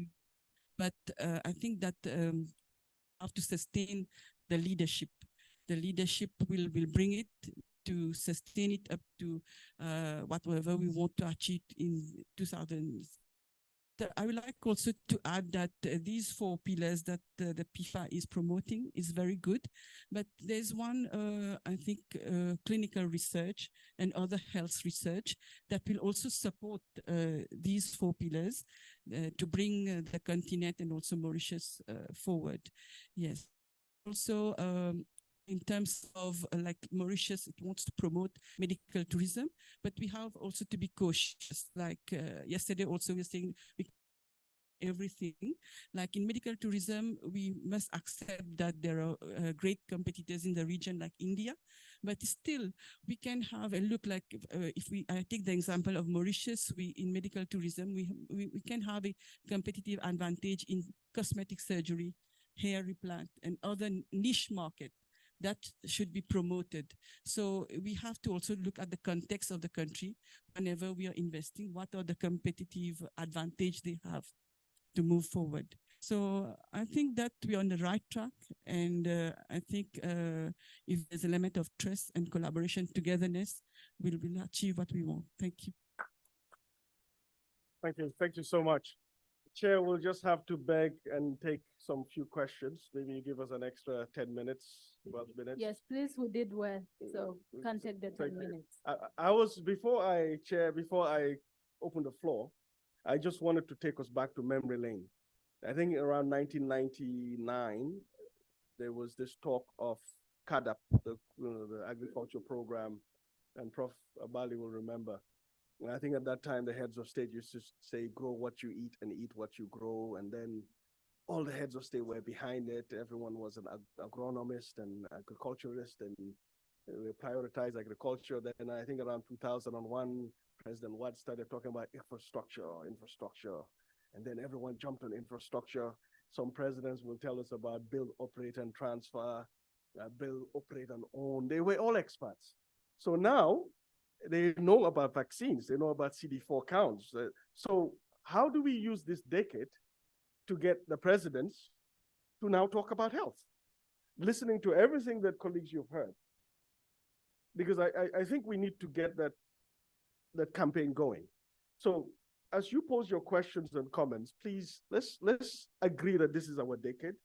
but I think that have to sustain the leadership. The leadership will bring it to sustain it up to whatever we want to achieve in 2000. I would like also to add that these 4 pillars that the PIFA is promoting is very good, but there's one, I think, clinical research and other health research that will also support these 4 pillars to bring the continent and also Mauritius forward. Yes. Also, in terms of like Mauritius, it wants to promote medical tourism, but we have also to be cautious. Like yesterday also we're saying everything. Like in medical tourism, we must accept that there are great competitors in the region like India, but still we can have a look like I take the example of Mauritius, in medical tourism, we can have a competitive advantage in cosmetic surgery, hair replant, and other niche market that should be promoted. So we have to also look at the context of the country whenever we are investing. What are the competitive advantage they have to move forward? So I think that we're on the right track, and I think if there's an element of trust and collaboration, togetherness, we'll achieve what we want. Thank you. Thank you so much. Chair will just have to beg and take some few questions. Maybe you give us an extra 10 minutes, 12 minutes. Yes, please, we did well. So can't take the 10 minutes. Before I open the floor, I just wanted to take us back to memory lane. I think around 1999, there was this talk of CADAP, the agriculture program, and Prof. Abali will remember. And I think at that time, the heads of state used to say, grow what you eat and eat what you grow. And then all the heads of state were behind it. Everyone was an agronomist and agriculturist. And We prioritize agriculture. Then I think around 2001, President Watt started talking about infrastructure. And then everyone jumped on infrastructure. Some presidents will tell us about build, operate, and transfer, build, operate, and own. They were all experts. So now they know about vaccines. They know about CD4 counts. So how do we use this decade to get the presidents to now talk about health? Listening to everything that colleagues you've heard. Because I think we need to get that campaign going. So as you pose your questions and comments, please, let's agree that this is our decade.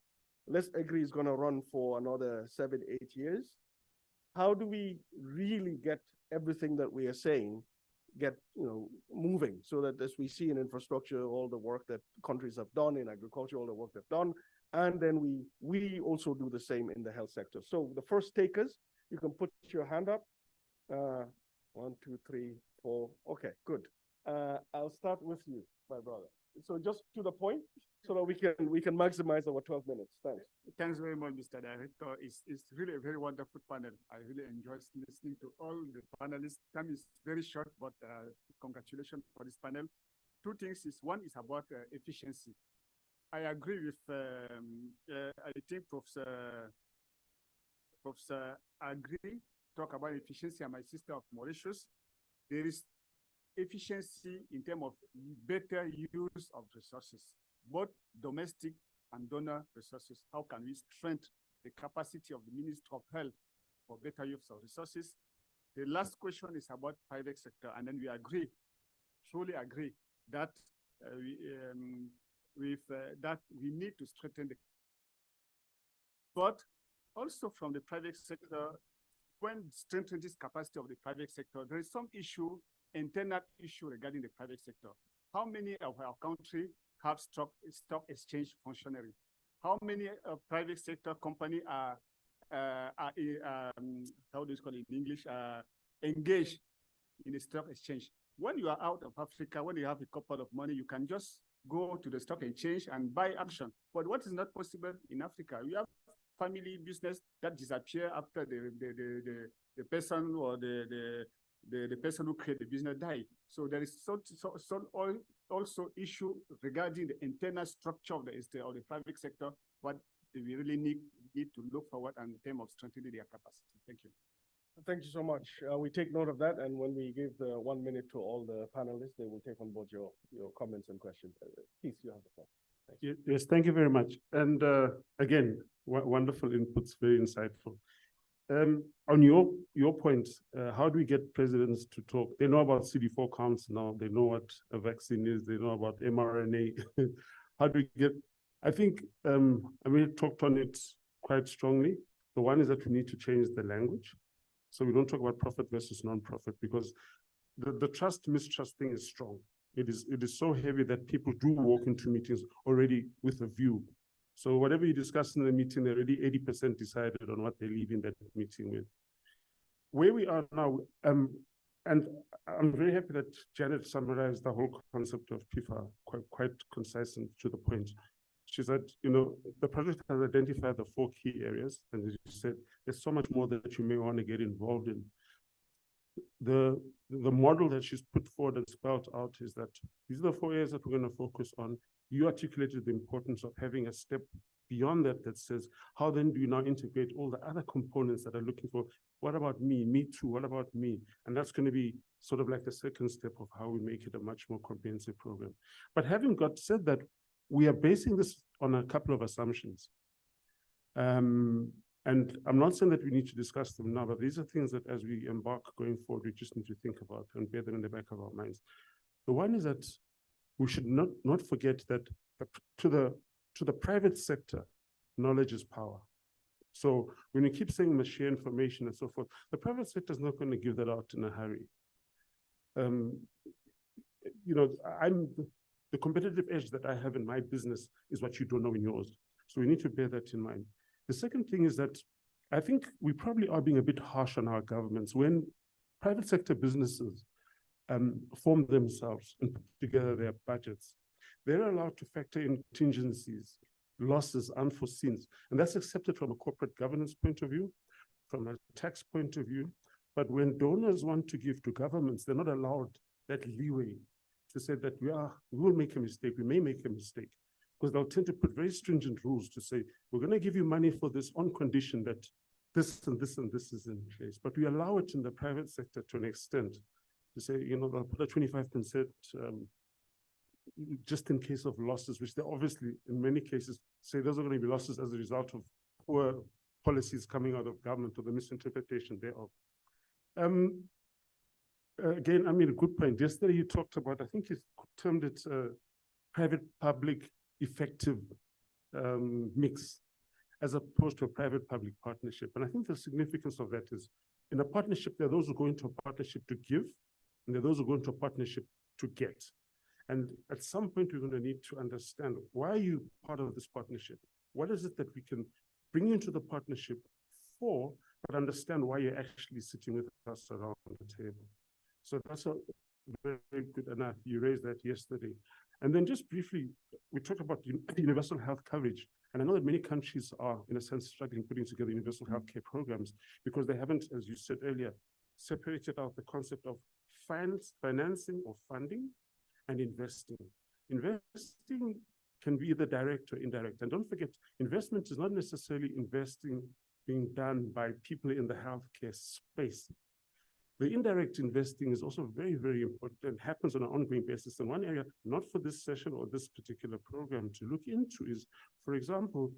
Let's agree it's going to run for another 7, 8 years. How do we really get everything that we are saying moving, so that as we see in infrastructure, all the work that countries have done in agriculture, all the work they've done, and then we also do the same in the health sector. So the first takers, you can put your hand up. 1, 2, 3, 4. Okay, good. I'll start with you, my brother. So just to the point, so that we can maximize our 12 minutes. Thanks. Thanks very much, Mr. Director. It's really a very wonderful panel. I really enjoyed listening to all the panelists. Time is very short, but congratulations for this panel. Two things is, one is about efficiency. I agree with, I think Professor Agri talk about efficiency, and my sister of Mauritius. There is efficiency in terms of better use of resources, both domestic and donor resources. How can we strengthen the capacity of the Ministry of Health for better use of resources? The last question is about private sector, and then we agree, truly agree, that that we need to strengthen the. But also from the private sector, when strengthening this capacity of the private sector, there is some issue, internal issue regarding the private sector. How many of our country have stock exchange functionary? How many private sector company are how do you call it in English, engaged in the stock exchange? When you are out of Africa, when you have a couple of money, you can just go to the stock exchange and buy action. But what is not possible in Africa? You have family business that disappear after the person or the person who created the business die. So there is also issue regarding the internal structure of the private sector, what we really need to look forward in terms of strengthening their capacity. Thank you. Thank you so much. We take note of that, and when we give the 1 minute to all the panelists, they will take on board your comments and questions. Keith, you have the floor. Yes, thank you very much. And again, wonderful inputs, very insightful. On your point, how do we get presidents to talk? They know about CD4 counts now. They know what a vaccine is. They know about mRNA. How do we get? I think we talked on it quite strongly. The one is that we need to change the language. So we don't talk about profit versus non-profit, because the trust-mistrust thing is strong. It is so heavy that people do walk into meetings already with a view. So whatever you discuss in the meeting, they're already 80% decided on what they leave in that meeting with. Where we are now, and I'm very happy that Janet summarized the whole concept of PIFA quite concise and to the point. She said, the project has identified the 4 key areas, and as you said, there's so much more that you may want to get involved in. The model that she's put forward and spelled out is that these are the 4 areas that we're going to focus on. You articulated the importance of having a step beyond that says, how then do you now integrate all the other components that are looking for, what about me? Me too, what about me? And that's going to be sort of like the second step of how we make it a much more comprehensive program. But having said that, we are basing this on a couple of assumptions. And I'm not saying that we need to discuss them now, but these are things that as we embark going forward, we just need to think about and bear them in the back of our minds. The one is that we should not forget that to the private sector, knowledge is power. So when you keep saying must share information and so forth, the private sector is not going to give that out in a hurry. The competitive edge that I have in my business is what you don't know in yours. So we need to bear that in mind. The second thing is that I think we probably are being a bit harsh on our governments. When private sector businesses form themselves and put together their budgets, they're allowed to factor in contingencies, losses, unforeseens, and that's accepted from a corporate governance point of view. from a tax point of view. But when donors want to give to governments, they're not allowed that leeway to say that we will make a mistake, we may make a mistake, because they'll tend to put very stringent rules to say, we're going to give you money for this on condition that this and this and this is in place. But we allow it in the private sector to an extent to say, you know, they'll put a 25% just in case of losses, which they obviously, in many cases, say those are going to be losses as a result of poor policies coming out of government or the misinterpretation thereof. Again, I mean, a good point. Yesterday you talked about, I think you termed it private-public effective mix, as opposed to a private-public partnership. And I think the significance of that is, in a partnership, there are those who go into a partnership to give, and there are those who go into a partnership to get. And at some point, we're going to need to understand, why are you part of this partnership? What is it that we can bring you into the partnership for, but understand why you're actually sitting with us around the table? So that's a very, very good enough. You raised that yesterday. And then just briefly, we talked about universal health coverage. And I know that many countries are, in a sense, struggling putting together universal healthcare programs because they haven't, as you said earlier, separated out the concept of financing or funding and investing. Investing can be either direct or indirect. And don't forget, investment is not necessarily investing being done by people in the healthcare space. The indirect investing is also very, very important and happens on an ongoing basis. And one area, not for this session or this particular program, to look into is, for example,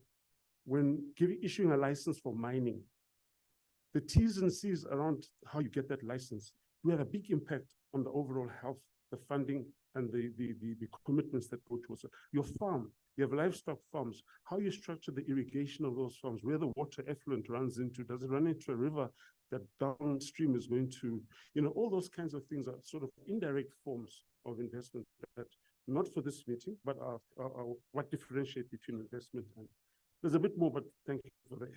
when issuing a license for mining, the T's and C's around how you get that license do have a big impact on the overall health, the funding, and the commitments that go towards it. Your farm, you have livestock farms, how you structure the irrigation of those farms, where the water effluent runs into, does it run into a river that downstream is going to, you know, all those kinds of things are sort of indirect forms of investment that, not for this meeting, but are what differentiate between investment and, there's a bit more, but thank you for that.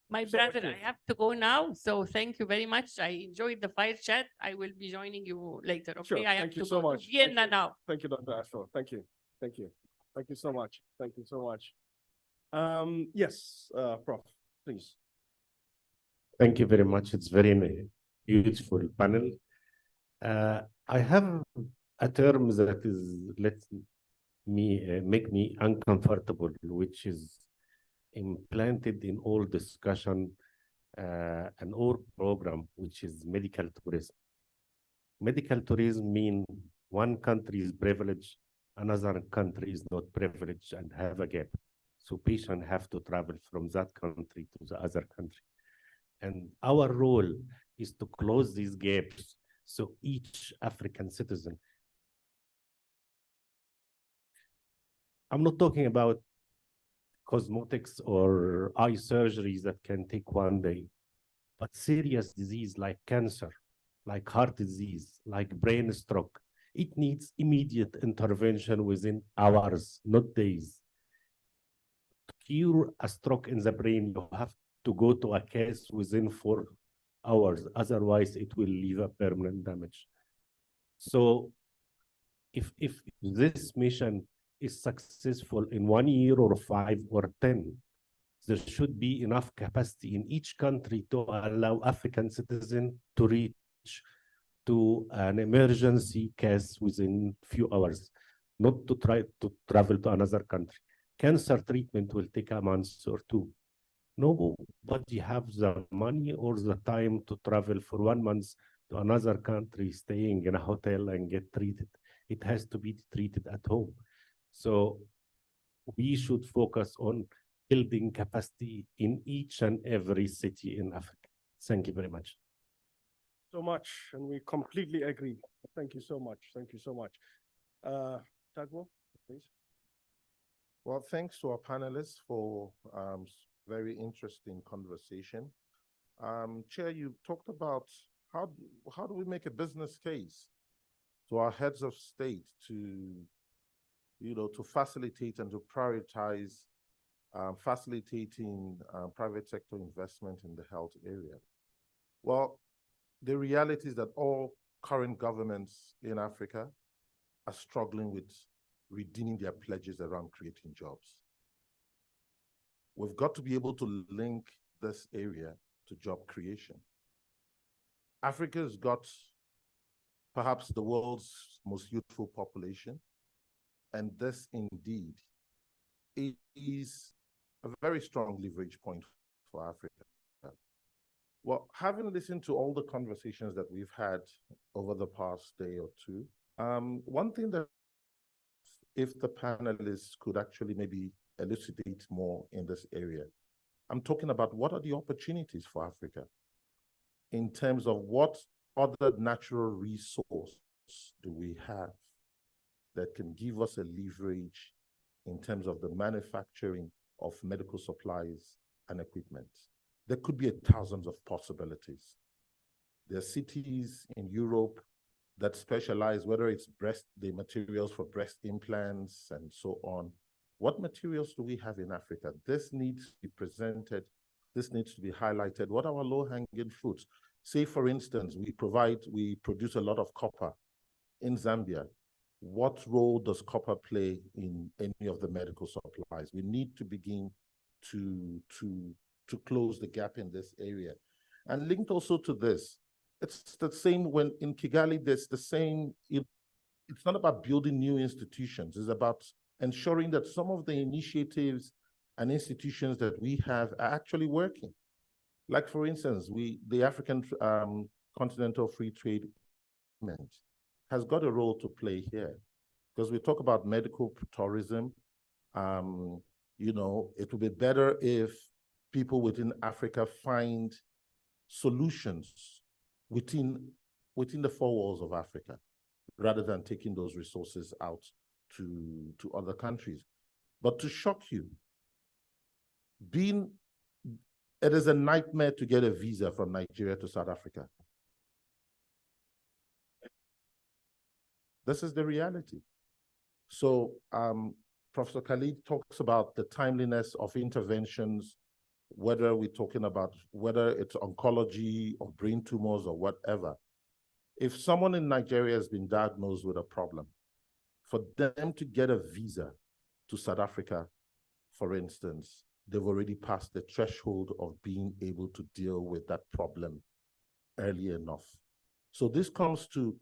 My brother, I have to go now. So thank you very much. I enjoyed the fire chat. I will be joining you later. Okay, Sure. I have Thank you to so go much. to Vienna now. Thank you, Dr. Ashford. Thank you. Thank you. Thank you so much. Thank you so much. Yes, Prof, please. Thank you very much. It's very useful panel. I have a term that is make me uncomfortable, which is implanted in all discussion and all program, which is medical tourism. Medical tourism mean one country is privileged, another country is not privileged and have a gap. So patients have to travel from that country to the other country. And our role is to close these gaps so each African citizen. I'm not talking about cosmetics or eye surgeries that can take one day, but serious disease like cancer, like heart disease, like brain stroke. It needs immediate intervention within hours, not days. To cure a stroke in the brain, you have to go to a case within 4 hours. Otherwise, it will leave a permanent damage. So if this mission is successful in 1 year or 5 or 10, there should be enough capacity in each country to allow African citizens to reach to an emergency case within few hours, not to try to travel to another country. Cancer treatment will take a month or 2. Nobody have the money or the time to travel for 1 month to another country, staying in a hotel and get treated. It has to be treated at home. So we should focus on building capacity in each and every city in Africa. Thank you very much. So much, and we completely agree. Thank you so much. Thank you so much. Tagwo, please. Well, thanks to our panelists for very interesting conversation. Chair, you talked about how do we make a business case to our heads of state to, to facilitate and to prioritize facilitating private sector investment in the health area. Well, the reality is that all current governments in Africa are struggling with redeeming their pledges around creating jobs. We've got to be able to link this area to job creation. Africa's got perhaps the world's most youthful population, and this indeed is a very strong leverage point for Africa. Well, having listened to all the conversations that we've had over the past day or two, one thing that if the panelists could actually maybe elucidate more in this area, I'm talking about what are the opportunities for Africa in terms of what other natural resource do we have that can give us a leverage in terms of the manufacturing of medical supplies and equipment. There could be thousands of possibilities. There are cities in Europe that specialize, whether it's the materials for breast implants and so on. What materials do we have in Africa? This needs to be presented. This needs to be highlighted. What are our low-hanging fruits? Say, for instance, we produce a lot of copper in Zambia. What role does copper play in any of the medical supplies? We need to begin to close the gap in this area. And linked also to this, it's the same when in Kigali, there's the same, it's not about building new institutions, it's about ensuring that some of the initiatives and institutions that we have are actually working. Like for instance, the African Continental Free Trade Agreement has got a role to play here. Because we talk about medical tourism, you know, it would be better if people within Africa find solutions within the four walls of Africa, rather than taking those resources out to other countries. But to shock you, it is a nightmare to get a visa from Nigeria to South Africa. This is the reality. So Professor Khalid talks about the timeliness of interventions, whether we're talking about whether it's oncology or brain tumors or whatever. If someone in Nigeria has been diagnosed with a problem, for them to get a visa to South Africa, for instance, they've already passed the threshold of being able to deal with that problem early enough. So this comes to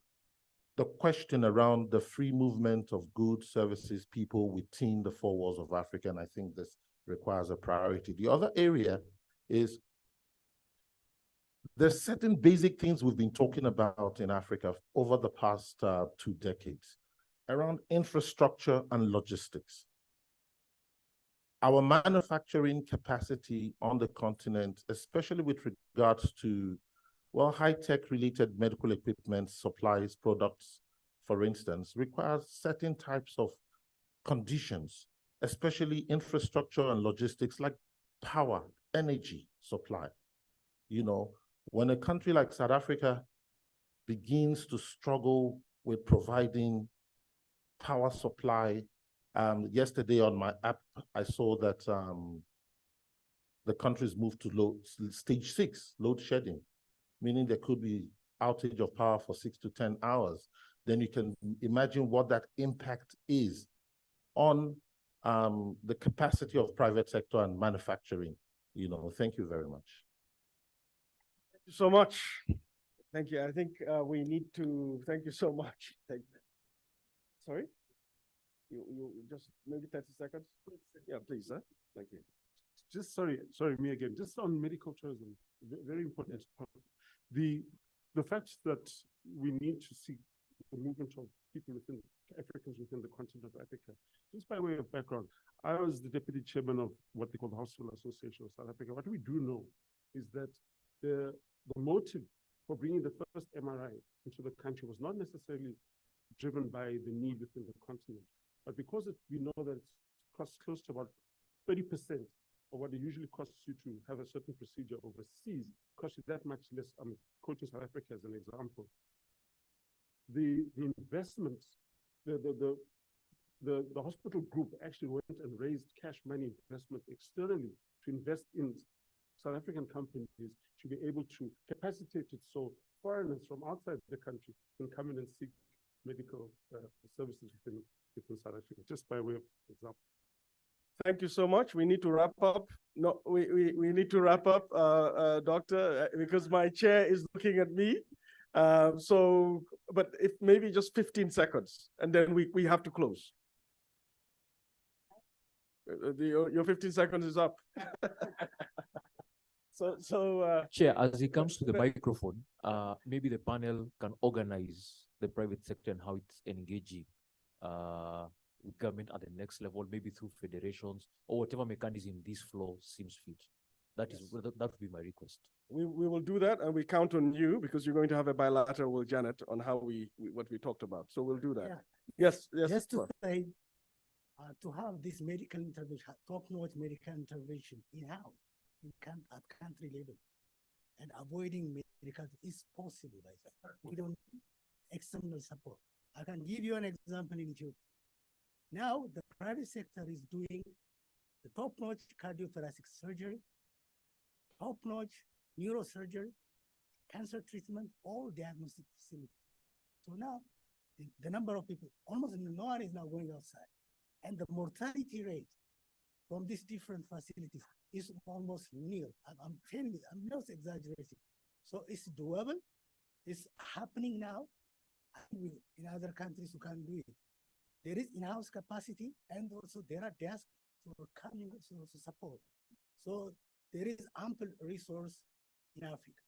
the question around the free movement of goods, services, people within the four walls of Africa, and I think this requires a priority. The other area is there's certain basic things we've been talking about in Africa over the past 2 decades around infrastructure and logistics. Our manufacturing capacity on the continent, especially with regards to, well, high-tech related medical equipment, supplies, products, for instance, requires certain types of conditions, especially infrastructure and logistics like power, energy supply. You know, when a country like South Africa begins to struggle with providing power supply, yesterday on my app, I saw that the country's moved to stage 6, load shedding, meaning there could be outage of power for 6 to 10 hours. Then you can imagine what that impact is on the capacity of private sector and manufacturing. You know, thank you very much. Thank you so much. Thank you. I think we need to, thank you so much. Sorry? You just maybe 30 seconds? Yeah, please, sir. Thank you. Just sorry, me again. Just on medical tourism, very important. The fact that we need to see the movement of people within Africans within the continent of Africa. Just by way of background, I was the deputy chairman of what they call the Hospital Association of South Africa. What we do know is that the motive for bringing the first MRI into the country was not necessarily driven by the need within the continent, but because we know that it costs close to about 30% of what it usually costs you to have a certain procedure overseas, costs you that much less. I'm quoting South Africa as an example. The investments, the hospital group actually went and raised cash money investment externally to invest in South African companies to be able to capacitate it so foreigners from outside the country can come in and seek medical services within South Africa, just by way of example. Thank you so much. We need to wrap up. No, we need to wrap up, Doctor, because my chair is looking at me. But if maybe just 15 seconds, and then we have to close. Your 15 seconds is up. Chair, as it comes to the microphone, maybe the panel can organize the private sector and how it's engaging with government at the next level, maybe through federations or whatever mechanism this floor seems fit. That would be my request. We will do that, and we count on you because you're going to have a bilateral with Janet on how what we talked about. So we'll do that. Yeah. Yes. Just to say, to have this medical intervention, top-notch medical intervention in-house, at country level, and avoiding medical is possible. We don't need external support. I can give you an example in Ethiopia. Now the private sector is doing the top-notch cardiothoracic surgery, top-notch neurosurgery, cancer treatment, all diagnostic facilities. So now the number of people, almost no one is now going outside. And the mortality rate from these different facilities is almost nil. I'm telling you, I'm not exaggerating. So it's doable. It's happening now. In other countries, you can do it. There is in-house capacity, and also there are desks for coming to support. So there is ample resource in Africa.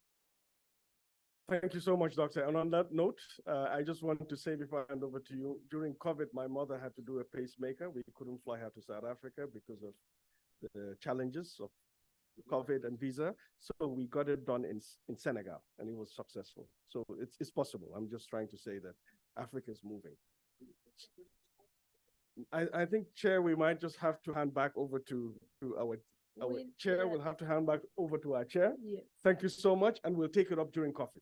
Thank you so much, Doctor. And on that note, I just wanted to say before I hand over to you, during COVID, my mother had to do a pacemaker. We couldn't fly her to South Africa because of the challenges of COVID and visa. So we got it done in Senegal, and it was successful. So it's possible. I'm just trying to say that Africa is moving. I think, Chair, we might just have to hand back over to our chair. We'll have to hand back over to our chair. Yes. Thank you so much, and we'll take it up during coffee.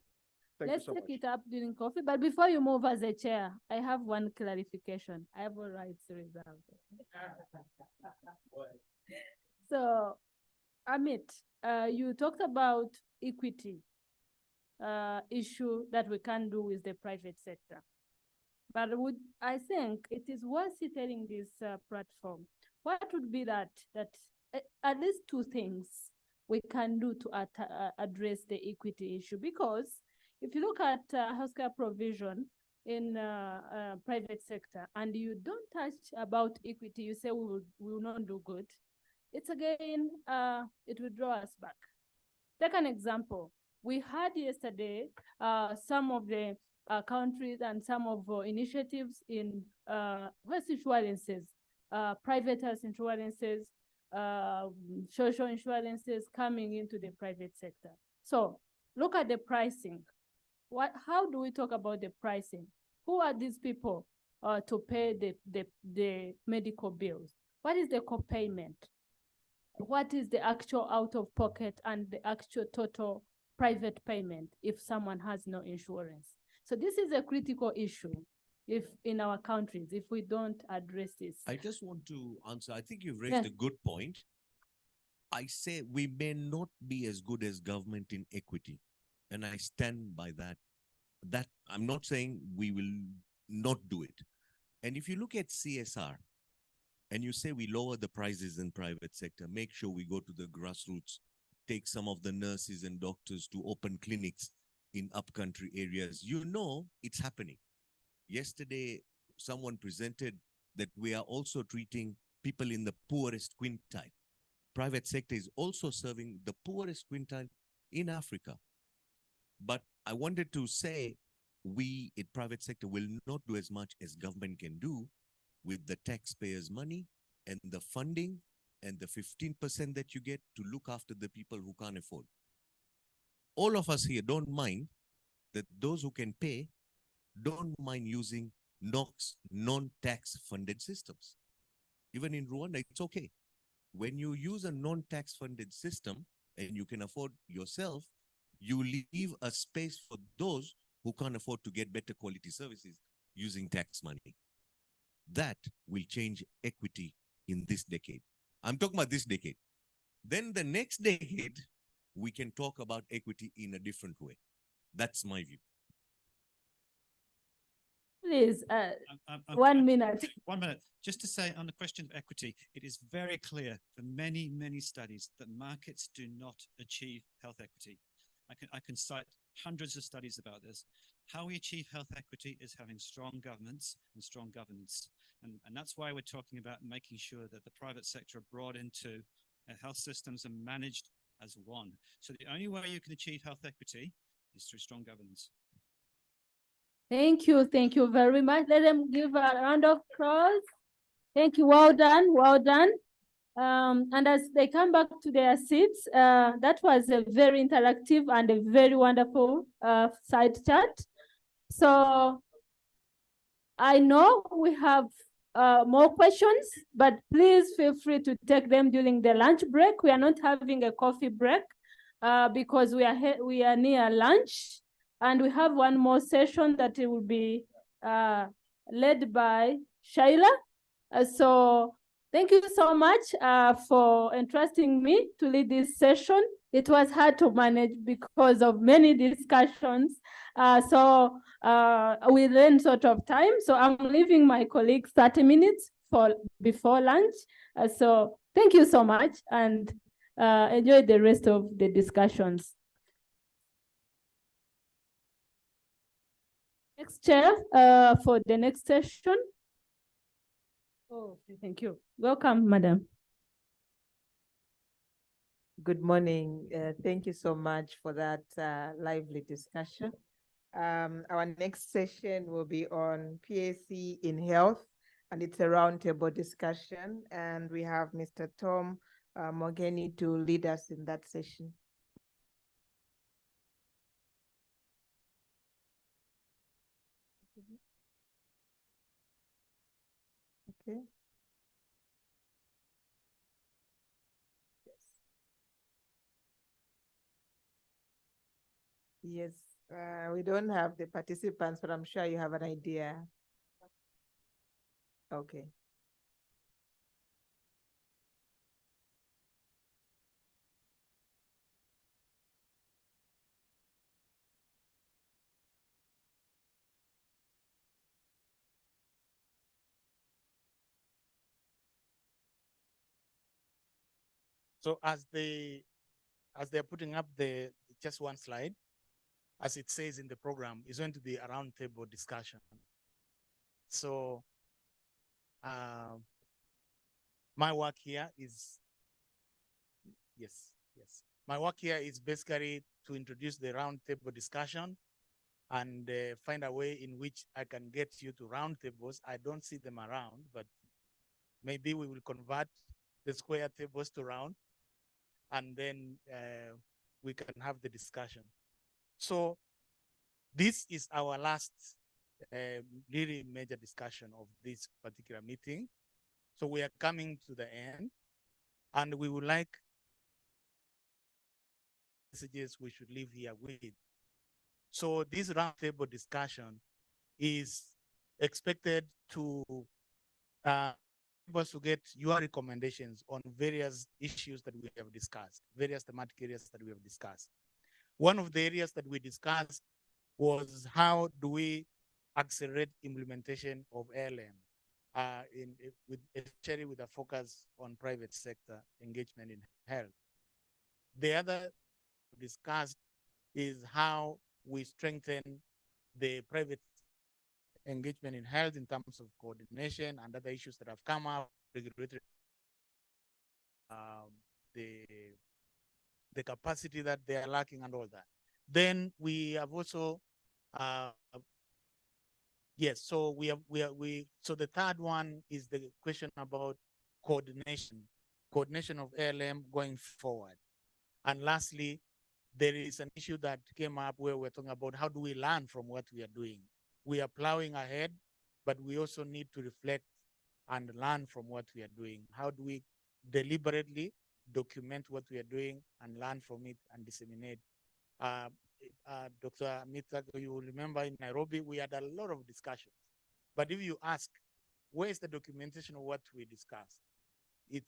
Let's take it up during coffee. But before you move as a chair, I have one clarification. I have all rights reserved. So, Amit, you talked about equity issue that we can do with the private sector. But I think it is worth telling this platform, what would be that at least two things we can do to address the equity issue? Because if you look at healthcare provision in private sector and you don't touch about equity, you say we will not do good. It's again, it will draw us back. Take an example. We had yesterday some of the countries and some of initiatives in health insurances, private health insurances, social insurances coming into the private sector. So look at the pricing. How do we talk about the pricing? Who are these people to pay the medical bills? What is the co-payment? What is the actual out-of-pocket and the actual total private payment if someone has no insurance? So this is a critical issue if in our countries, if we don't address this. I just want to answer. I think you've raised a good point. I say we may not be as good as government in equity, and I stand by that. That I'm not saying we will not do it. And if you look at CSR, and you say we lower the prices in private sector, make sure we go to the grassroots, take some of the nurses and doctors to open clinics in upcountry areas, you know it's happening. Yesterday, someone presented that we are also treating people in the poorest quintile. Private sector is also serving the poorest quintile in Africa. But I wanted to say we in private sector will not do as much as government can do with the taxpayers' money and the funding and the 15% that you get to look after the people who can't afford. All of us here don't mind that those who can pay don't mind using non-tax funded systems. Even in Rwanda, it's okay. When you use a non-tax funded system and you can afford yourself, you leave a space for those who can't afford to get better quality services using tax money. That will change equity in this decade. I'm talking about this decade. Then the next decade, we can talk about equity in a different way. That's my view. Please, I'm 1 minute. 1 minute. Just to say on the question of equity, it is very clear from many, many studies that markets do not achieve health equity. I can cite hundreds of studies about this. How we achieve health equity is having strong governments and strong governance. And that's why we're talking about making sure that the private sector are brought into health systems and managed as one. So the only way you can achieve health equity is through strong governance. Thank you very much. Let them give a round of applause. Thank you, well done, well done. And as they come back to their seats, that was a very interactive and a very wonderful side chat. So I know we have more questions, but please feel free to take them during the lunch break. We are not having a coffee break because we are near lunch, and we have one more session that will be led by Shaila. So thank you so much for entrusting me to lead this session. It was hard to manage because of many discussions. So we ran sort of time. So I'm leaving my colleagues 30 minutes before lunch. So thank you so much, and enjoy the rest of the discussions. Next chair for the next session. Oh, thank you. Welcome, madam. Good morning. Thank you so much for that lively discussion. Our next session will be on PAC in health, and it's a roundtable discussion. And we have Mr. Tom Mogeni to lead us in that session. Okay. Yes, we don't have the participants, but I'm sure you have an idea. Okay. So as they're putting up just one slide, as it says in the program, is going to be a roundtable discussion. So my work here is, yes. My work here is basically to introduce the roundtable discussion and find a way in which I can get you to roundtables. I don't see them around, but maybe we will convert the square tables to round, and then we can have the discussion. So this is our last really major discussion of this particular meeting. So we are coming to the end, and we would like messages we should leave here with. So this roundtable discussion is expected to us to get your recommendations on various issues that we have discussed, various thematic areas that we have discussed. One of the areas that we discussed was how do we accelerate implementation of ALM, especially with a focus on private sector engagement in health. The other discussed is how we strengthen the private engagement in health in terms of coordination and other issues that have come up, regulatory, the capacity that they are lacking and all that. Then we have also, so so the third one is the question about coordination of ALM going forward. And lastly, there is an issue that came up where we're talking about how do we learn from what we are doing. We are plowing ahead, but we also need to reflect and learn from what we are doing. How do we deliberately document what we are doing and learn from it and disseminate? Dr. Amita, you will remember in Nairobi, we had a lot of discussions. But if you ask, where is the documentation of what we discussed? It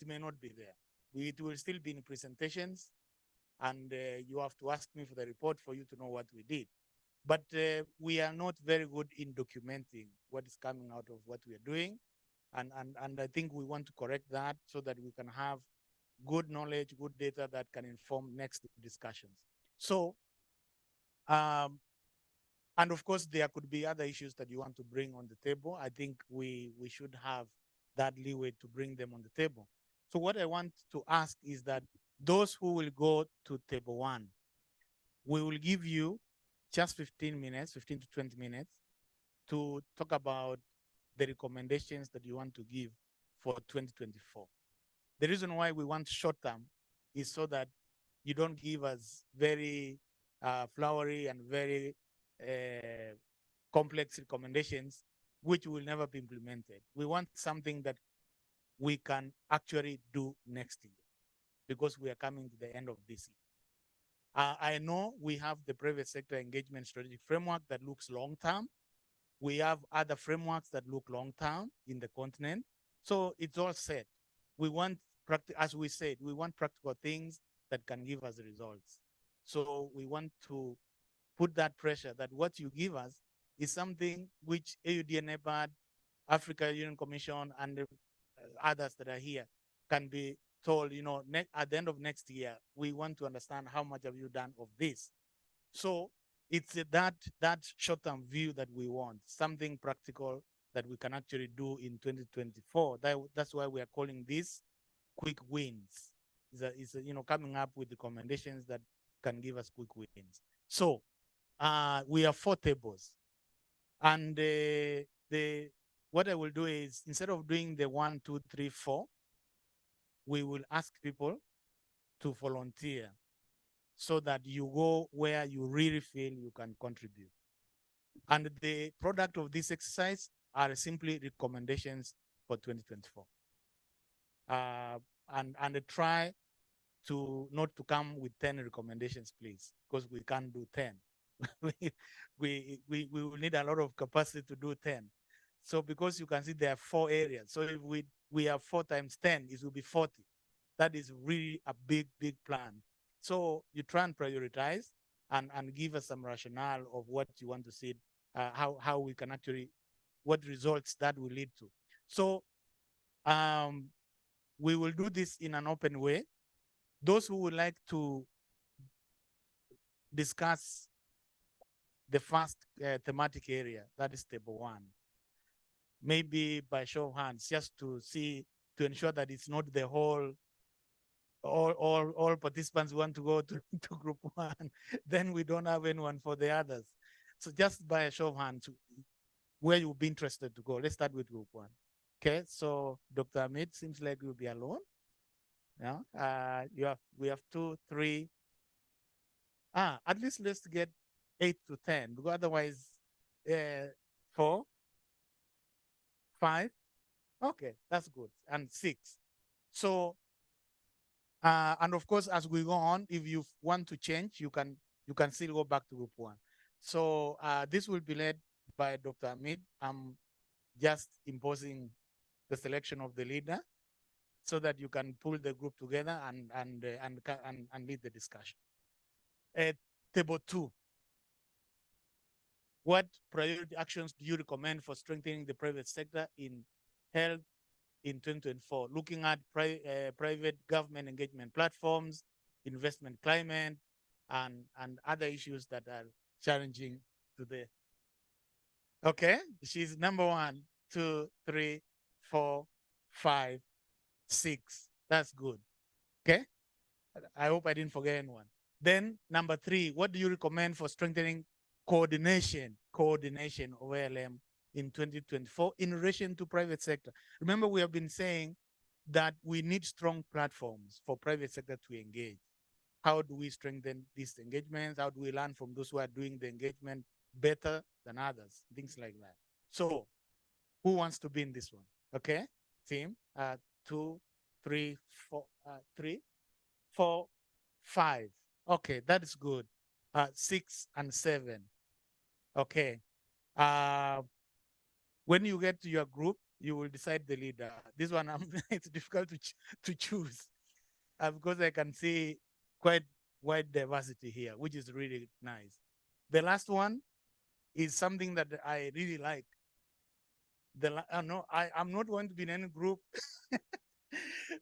may not be there. It will still be in presentations, and you have to ask me for the report for you to know what we did. but we are not very good in documenting what is coming out of what we are doing. And I think we want to correct that so that we can have good knowledge, good data that can inform next discussions. So, and of course, there could be other issues that you want to bring on the table. I think we should have that leeway to bring them on the table. So what I want to ask is that those who will go to table 1, we will give you just 15 minutes, 15 to 20 minutes to talk about the recommendations that you want to give for 2024. The reason why we want short term is so that you don't give us very flowery and very complex recommendations, which will never be implemented. We want something that we can actually do next year because we are coming to the end of this year. I know we have the private sector engagement strategic framework that looks long term. We have other frameworks that look long term in the continent. So it's all set. We want, as we said, we want practical things that can give us results. So we want to put that pressure that what you give us is something which AUD and EBAD, Africa Union Commission, and the others that are here can be told, you know, at the end of next year, we want to understand how much have you done of this. So it's that short-term view that we want, something practical that we can actually do in 2024. That's why we are calling this quick wins. It's you know, coming up with recommendations that can give us quick wins. So we have 4 tables, and what I will do is, instead of doing the 1, 2, 3, 4, we will ask people to volunteer so that you go where you really feel you can contribute. And the product of this exercise are simply recommendations for 2024. And try to not to come with 10 recommendations, please, because we can't do 10. we will need a lot of capacity to do 10. So because you can see there are 4 areas. So if we have 4 times 10, it will be 40. That is really a big plan. So you try and prioritize and give us some rationale of what you want to see, how we can actually, what results that will lead to. So we will do this in an open way. Those who would like to discuss the first thematic area, that is table 1, maybe by show of hands, just to see, to ensure that it's not the whole, all participants want to go to group 1, then we don't have anyone for the others. So just by a show of hands, where you'll be interested to go. Let's start with group 1. Okay, so Dr. Amit, seems like you'll be alone. Yeah, we have 2, 3. At least let's get 8 to 10, because otherwise, 4, 5. Okay, that's good, and 6. So, and of course, as we go on, if you want to change, you can still go back to group 1. So this will be led by Dr. Amit. I'm just imposing the selection of the leader so that you can pull the group together and lead the discussion. Table 2. What priority actions do you recommend for strengthening the private sector in health in 2024? Looking at private government engagement platforms, investment climate, and other issues that are challenging today. Okay, she's number 1, 2, 3, 4, 5, 6. That's good. Okay, I hope I didn't forget anyone. Then number 3, what do you recommend for strengthening coordination of ALM in 2024 in relation to private sector? Remember, we have been saying that we need strong platforms for private sector to engage. How do we strengthen these engagements? How do we learn from those who are doing the engagement better than others? Things like that. So who wants to be in this one? Okay, team, 2, 3, 4, 3, 4, 5. Okay, that is good. 6 and 7. Okay. When you get to your group, you will decide the leader. This one, it's difficult to choose because I can see quite wide diversity here, which is really nice. The last one is something that I really like. No, I'm not going to be in any group,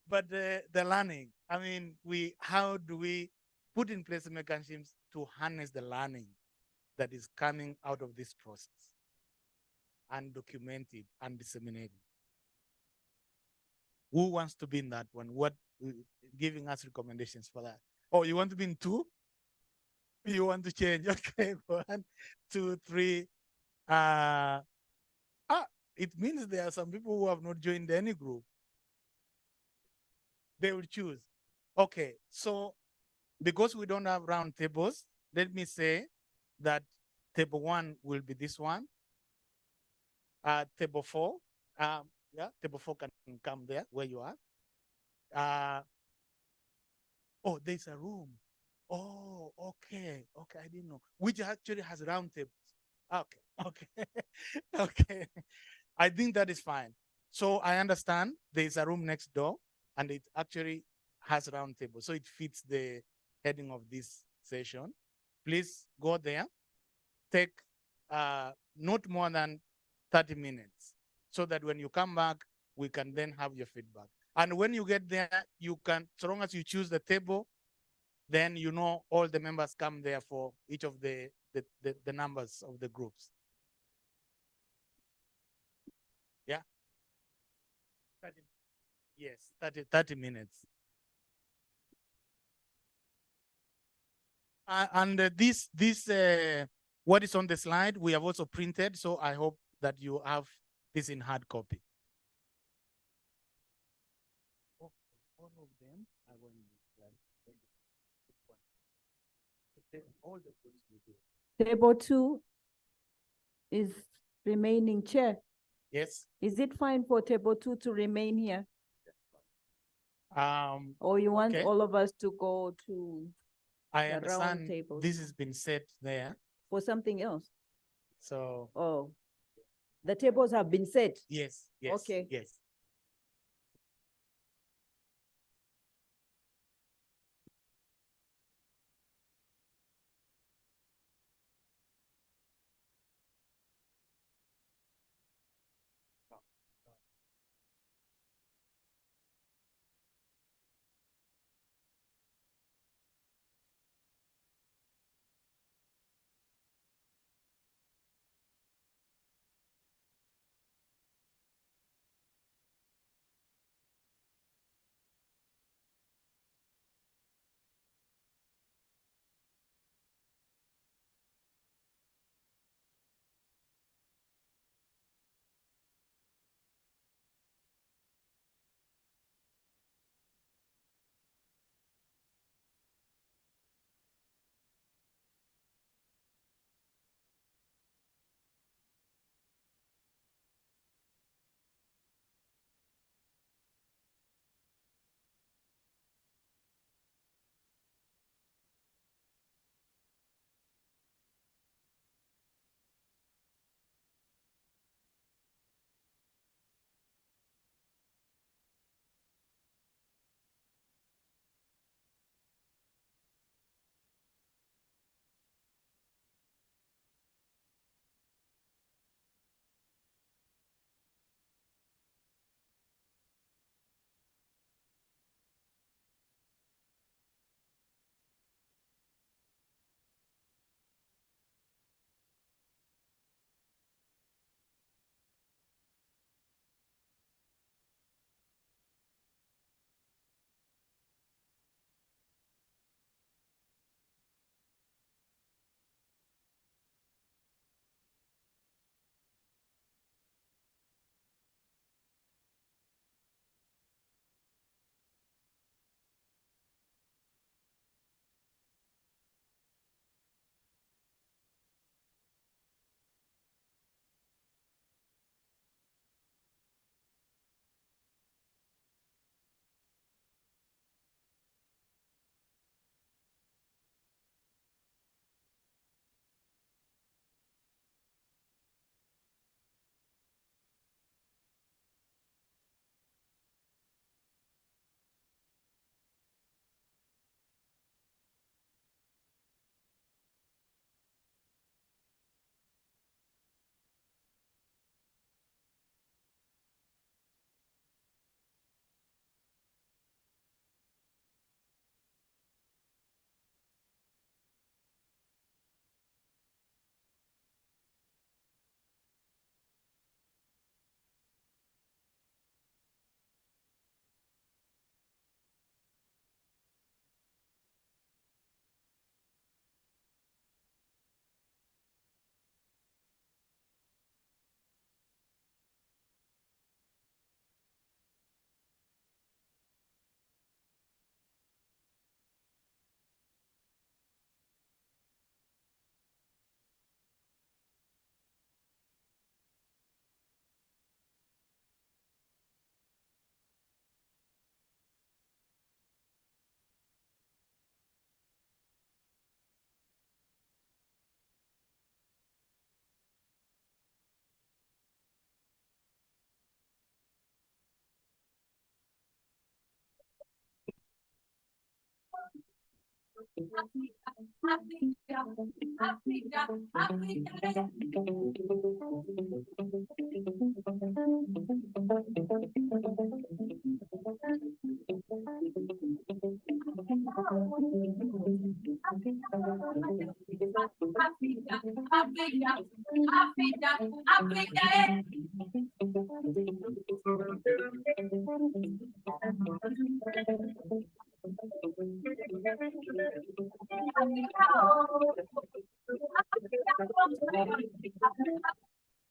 but the learning. I mean, how do we put in place mechanisms to harness the learning that is coming out of this process and document it and disseminate it? Who wants to be in that one? Giving us recommendations for that? Oh, you want to be in two? You want to change? Okay, 1, 2, 3. It means there are some people who have not joined any group. They will choose. Okay, so because we don't have round tables, let me say that table 1 will be this one. Table 4, table 4 can come there where you are. Oh, there's a room. Oh, okay, I didn't know. Which actually has round tables. Okay, okay. I think that is fine. So I understand there's a room next door and it actually has round table. So it fits the heading of this session. Please go there. Take not more than 30 minutes so that when you come back, we can then have your feedback. And when you get there, you can, so long as you choose the table, then you know all the members come there for each of the numbers of the groups. Yeah. 30, yes, 30 minutes. And this what is on the slide, we have also printed. So I hope that you have this in hard copy. All of them are going all the groups we did. Table 2 is remaining chair. Yes. Is it fine for table 2 to remain here? Or you want Okay. all of us to go to I the round understand table this has been set there. for something else? So Oh, the tables have been set. yes, Okay. yes.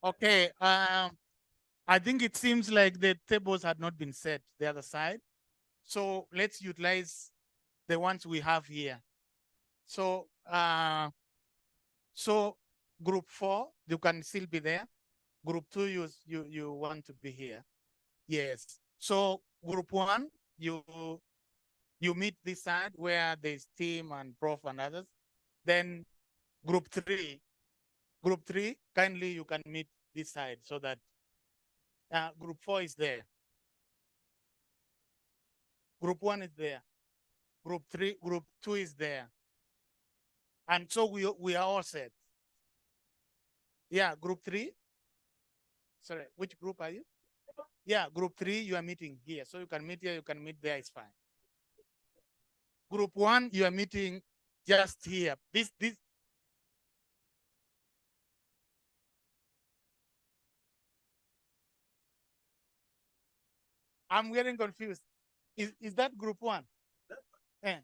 Okay, I think it seems like the tables had not been set the other side. So let's utilize the ones we have here. So, so group 4, you can still be there. Group 2, you want to be here. Yes. So group 1, you meet this side where there's team and prof and others. Then group 3, kindly you can meet this side so that group 4 is there. Group 1 is there. Group 2 is there. And so we are all set. Yeah, group 3. Sorry, which group are you? Yeah, group 3, you are meeting here. So you can meet here, you can meet there, it's fine. Group 1, you are meeting just here. This. I'm getting confused. Is that group 1? Eh.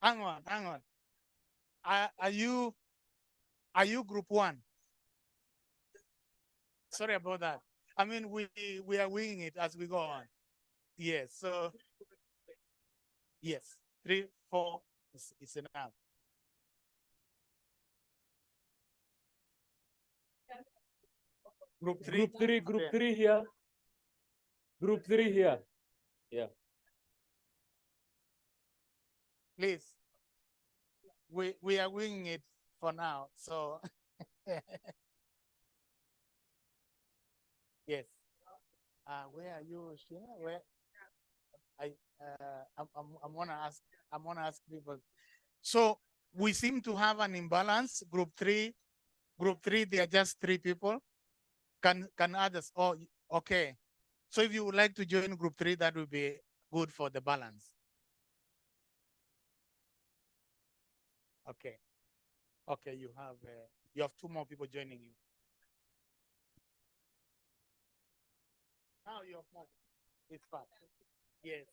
Hang on. Are you group 1? Sorry about that. I mean, we are winging it as we go on. Yes, so yes, 3, 4 is enough. Group 3 here. Group 3 here. Yeah. Please. We are winging it for now. So yes. Where are you, Sheena? Where I'm gonna ask people. So we seem to have an imbalance. Group 3, they are just 3 people. Can others? Oh, okay. So if you would like to join group 3, that would be good for the balance. Okay. Okay, you have 2 more people joining you. Now you have more. It's fine. Yes.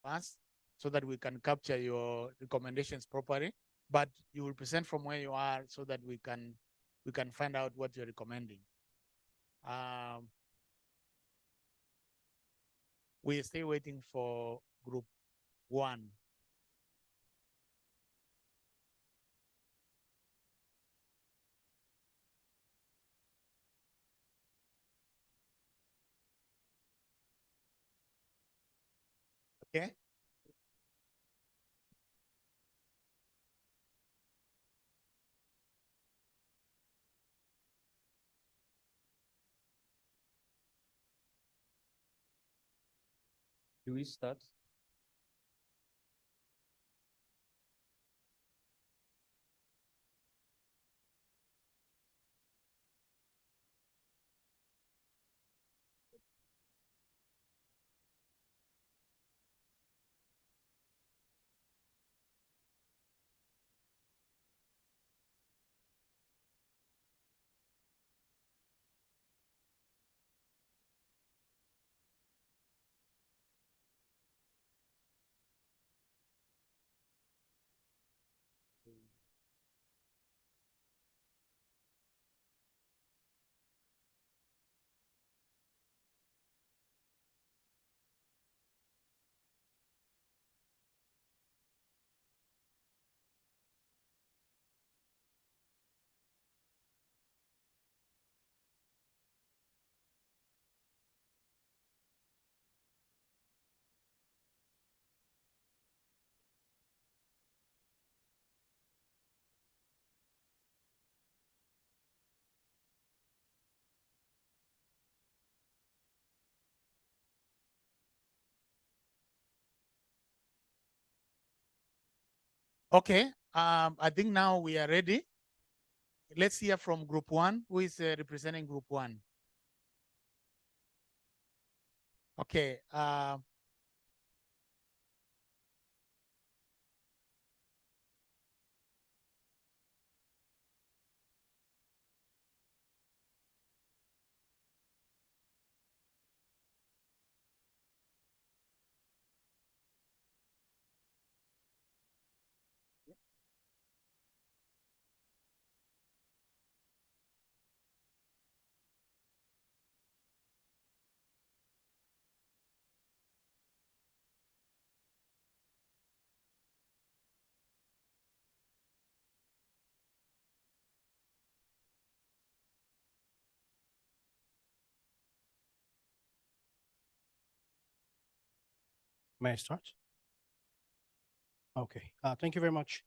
us so that we can capture your recommendations properly. But you will present from where you are so that we can find out what you're recommending. We are still waiting for group 1. Okay. Do we start? Okay, I think now we are ready. Let's hear from group 1. Who is representing group 1? Okay. May I start? Okay, thank you very much.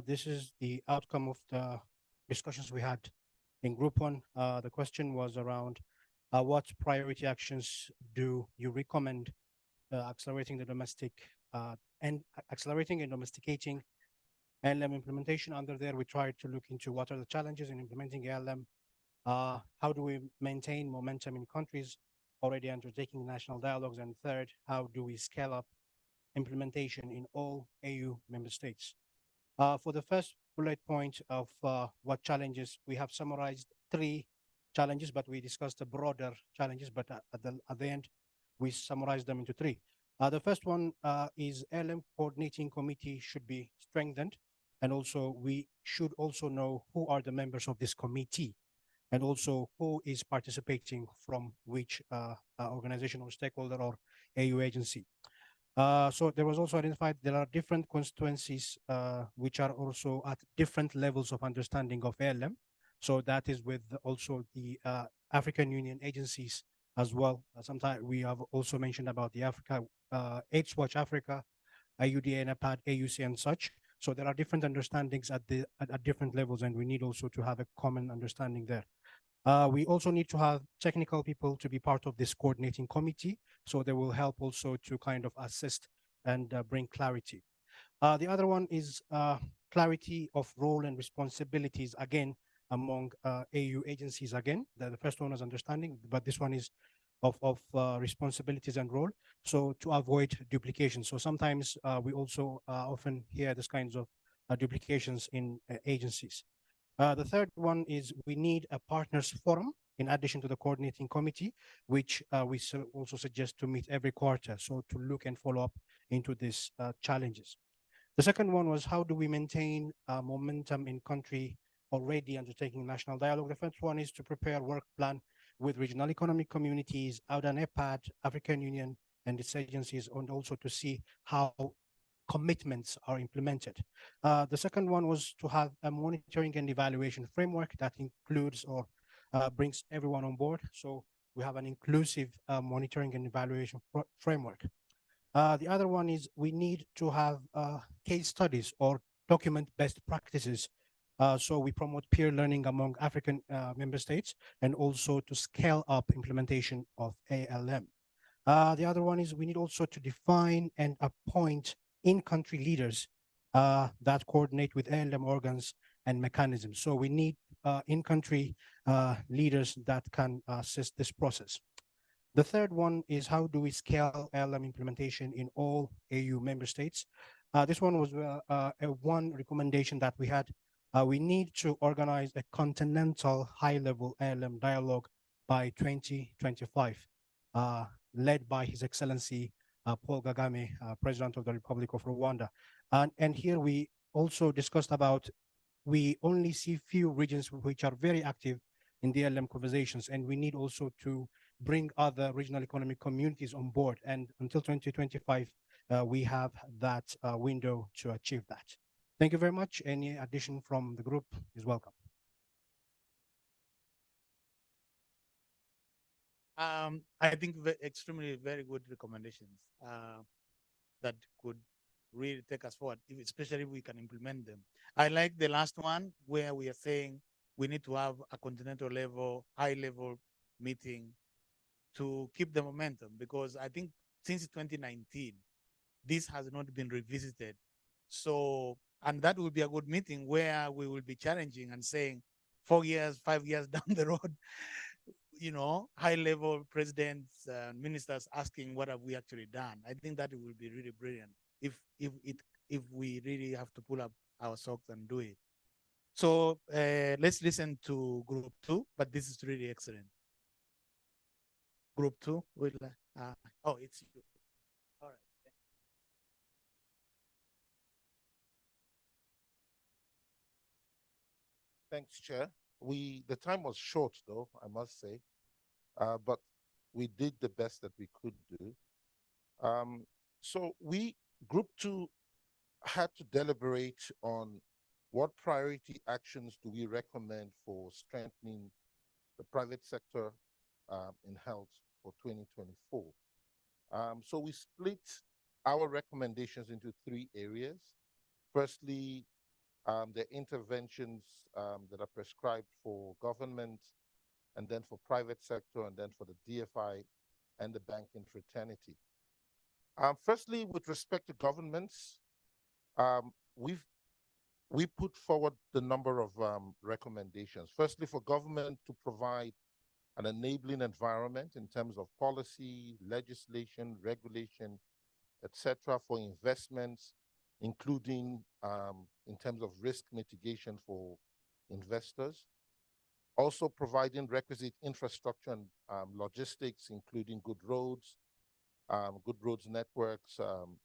This is the outcome of the discussions we had in group 1. The question was around what priority actions do you recommend accelerating the domestic and accelerating and domesticating ALM implementation. Under there, we tried to look into what are the challenges in implementing ALM. How do we maintain momentum in countries already undertaking national dialogues? And third, how do we scale up implementation in all AU member states? For the first bullet point of what challenges, we have summarized 3 challenges, but we discussed the broader challenges, but at the end, we summarized them into 3. The first one is ALM coordinating committee should be strengthened. And also we should also know who are the members of this committee and also who is participating from which organization or stakeholder or AU agency. So there was also identified there are different constituencies which are also at different levels of understanding of ALM. So that is with also the African Union agencies as well. Sometimes we have also mentioned about the Africa, AIDS Watch Africa, IUDA, NAPAD, AUC and such. So there are different understandings at different levels, and we need also to have a common understanding there. We also need to have technical people to be part of this coordinating committee, so they will help also to kind of assist and bring clarity. The other one is clarity of role and responsibilities, again, among AU agencies again. The first one is understanding, but this one is of responsibilities and role, so to avoid duplication. So sometimes we also often hear these kinds of duplications in agencies. The third one is we need a partners forum in addition to the coordinating committee, which we also suggest to meet every quarter, so to look and follow up into these challenges. The second one was how do we maintain momentum in country already undertaking national dialogue. The first one is to prepare work plan with regional economic communities, AUDA, EPAD, African Union, and its agencies, and also to see how commitments are implemented. The second one was to have a monitoring and evaluation framework that includes or brings everyone on board. So we have an inclusive monitoring and evaluation framework. The other one is we need to have case studies or document best practices. So we promote peer learning among African member states and also to scale up implementation of ALM. The other one is we need also to define and appoint in-country leaders that coordinate with ALM organs and mechanisms. So we need in-country leaders that can assist this process. The third one is how do we scale ALM implementation in all AU member states? This one was one recommendation that we had. We need to organize a continental high-level ALM dialogue by 2025, led by His Excellency Paul Kagame, President of the Republic of Rwanda. And here we also discussed about we only see few regions which are very active in the ALM conversations, and we need also to bring other regional economic communities on board. And until 2025, we have that window to achieve that. Thank you very much. Any addition from the group is welcome. I think extremely very good recommendations that could really take us forward, especially if we can implement them. I like the last one where we are saying we need to have a continental level, high level meeting to keep the momentum, because I think since 2019, this has not been revisited. So, and that will be a good meeting where we will be challenging and saying 4 years, 5 years down the road, you know, high level presidents, ministers asking what have we actually done. I think that it will be really brilliant if we really have to pull up our socks and do it. So let's listen to group 2, but this is really excellent. Group 2 will, oh, it's you. All right. Thanks, Chair. The time was short, though, I must say, but we did the best that we could do. So Group 2 had to deliberate on what priority actions do we recommend for strengthening the private sector in health for 2024. So we split our recommendations into 3 areas. Firstly, the interventions that are prescribed for government, and then for private sector, and then for the DFI and the banking fraternity. Firstly, with respect to governments, we put forward the number of recommendations. Firstly, for government to provide an enabling environment in terms of policy, legislation, regulation, etc., for investments, including in terms of risk mitigation for investors. Also providing requisite infrastructure and logistics, including good roads networks,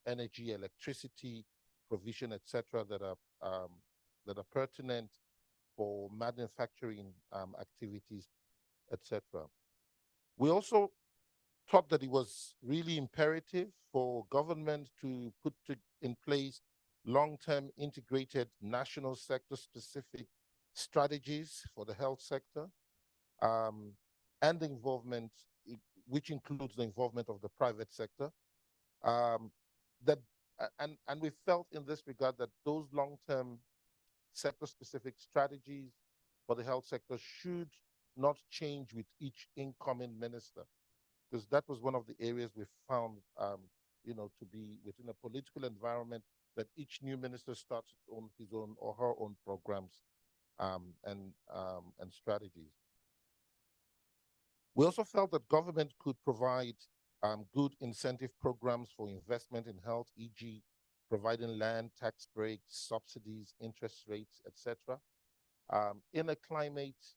energy, electricity provision, etc., that are pertinent for manufacturing activities, etc. We also thought that it was really imperative for government to put in place long-term integrated national sector-specific strategies for the health sector, and the involvement, which includes the involvement of the private sector. And we felt in this regard that those long-term sector-specific strategies for the health sector should not change with each incoming minister, because that was one of the areas we found, to be within a political environment that each new minister starts on his own or her own programs and strategies. We also felt that government could provide good incentive programs for investment in health, e.g., providing land, tax breaks, subsidies, interest rates, etc., in a climate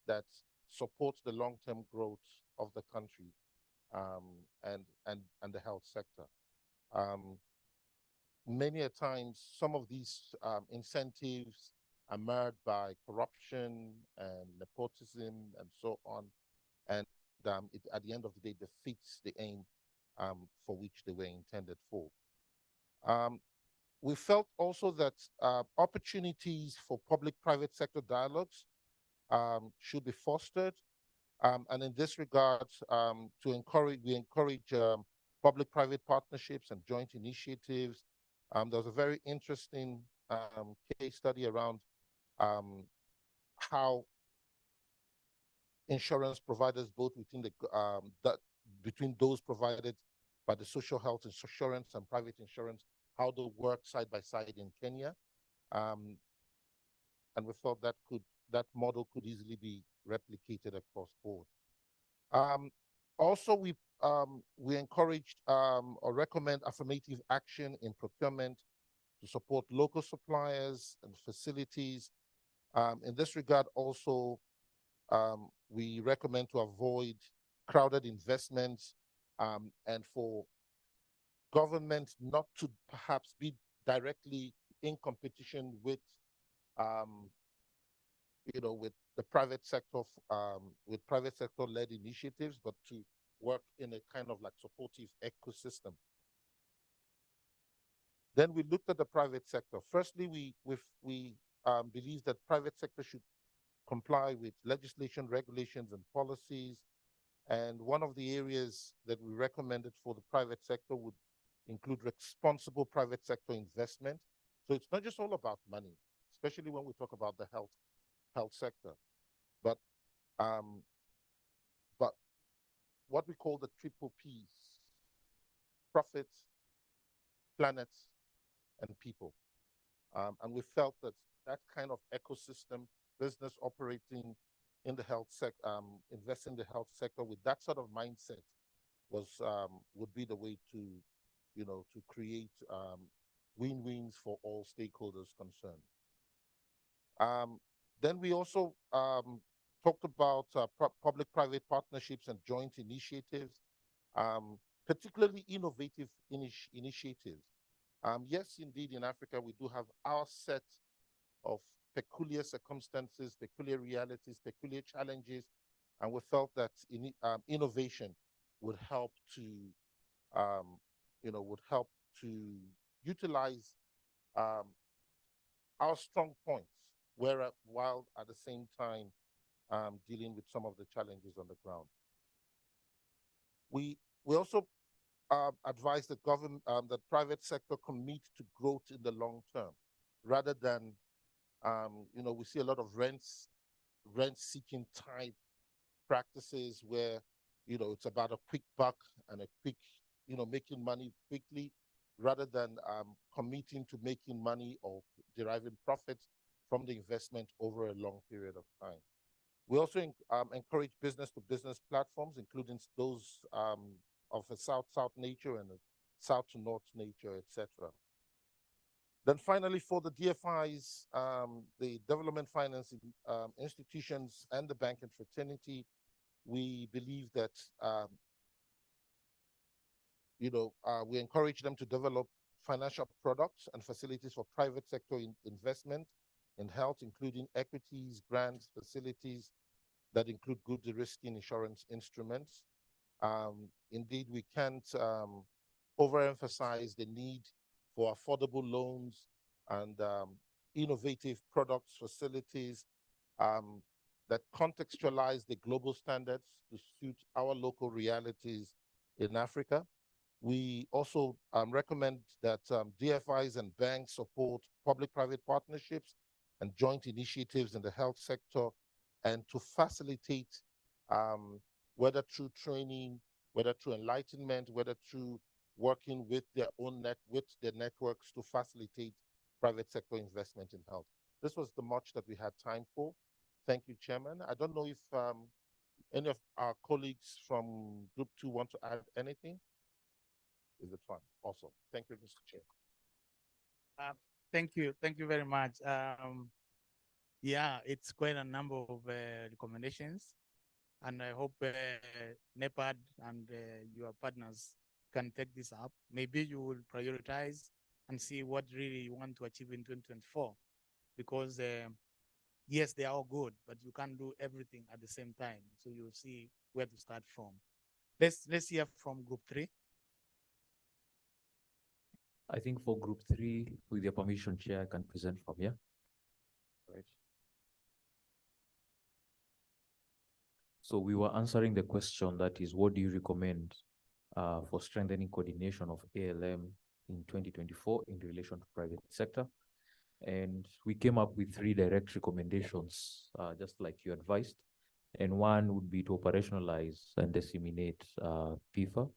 that support the long-term growth of the country and the health sector. Many a times, some of these incentives are marred by corruption and nepotism and so on, and at the end of the day defeats the aim for which they were intended for. We felt also that opportunities for public-private sector dialogues should be fostered, and in this regard, we encourage public-private partnerships and joint initiatives. There was a very interesting case study around how insurance providers, both within between those provided by the social health insurance and private insurance, how they work side by side in Kenya, and we thought that model could easily be replicated across board. Also, we encouraged or recommend affirmative action in procurement to support local suppliers and facilities. In this regard, also, we recommend to avoid crowded investments and for government not to perhaps be directly in competition with, with the private sector, with private sector-led initiatives, but to work in a kind of like supportive ecosystem. Then we looked at the private sector. Firstly, we believe that private sector should comply with legislation, regulations, and policies. And one of the areas that we recommended for the private sector would include responsible private sector investment. So it's not just all about money, especially when we talk about the health sector, but what we call the triple Ps: profit, planet, and people. And we felt that that kind of ecosystem, business operating in the health sector, investing in the health sector with that sort of mindset would be the way to, to create win-wins for all stakeholders concerned. Then we also talked about public-private partnerships and joint initiatives, particularly innovative initiatives. Yes, indeed, in Africa, we do have our set of peculiar circumstances, peculiar realities, peculiar challenges, and we felt that innovation would help to, utilize our strong points, while at the same time dealing with some of the challenges on the ground. We also advise the government, the private sector commit to growth in the long term, rather than, we see a lot of rent-seeking type practices where, it's about a quick buck and a quick, making money quickly, rather than committing to making money or deriving profits from the investment over a long period of time. We also encourage business-to-business platforms, including those of a south-south nature and a south-to-north nature, etc. Then finally, for the DFIs, the development financing institutions and the banking fraternity, we believe that, we encourage them to develop financial products and facilities for private sector investment in health, including equities, grants, facilities that include good de-risking insurance instruments. Indeed, we can't overemphasize the need for affordable loans and innovative products, facilities that contextualize the global standards to suit our local realities in Africa. We also recommend that DFIs and banks support public-private partnerships and joint initiatives in the health sector, and to facilitate, whether through training, whether through enlightenment, whether through working with their own networks to facilitate private sector investment in health. This was the much that we had time for. Thank you, Chairman. I don't know if any of our colleagues from Group 2 want to add anything. Is it fine? Awesome. Thank you, Mr. Chair. Thank you very much. Yeah, it's quite a number of recommendations. And I hope NEPAD and your partners can take this up. Maybe you will prioritize and see what really you want to achieve in 2024. Because yes, they are all good, but you can't do everything at the same time. So you'll see where to start from. Let's hear from group 3. I think for group 3, with your permission, Chair, I can present from here. Right. So we were answering the question that is, what do you recommend for strengthening coordination of ALM in 2024 in relation to private sector? And we came up with 3 direct recommendations, just like you advised. And one would be to operationalize and disseminate PIFA,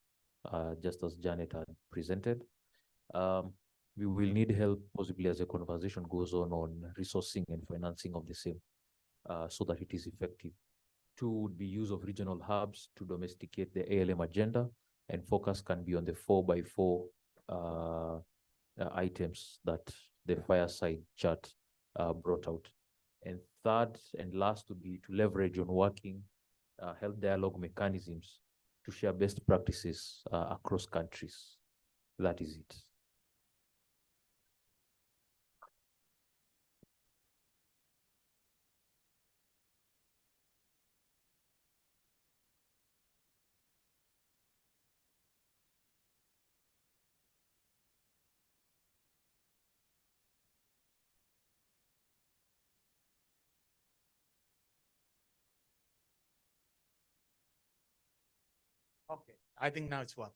just as Janet had presented. We will need help possibly as the conversation goes on resourcing and financing of the same, so that it is effective. 2 would be use of regional hubs to domesticate the ALM agenda, and focus can be on the 4x4 items that the fireside chat brought out. And 3rd and last would be to leverage on working health dialogue mechanisms to share best practices across countries. That is it. Okay, I think now it's working.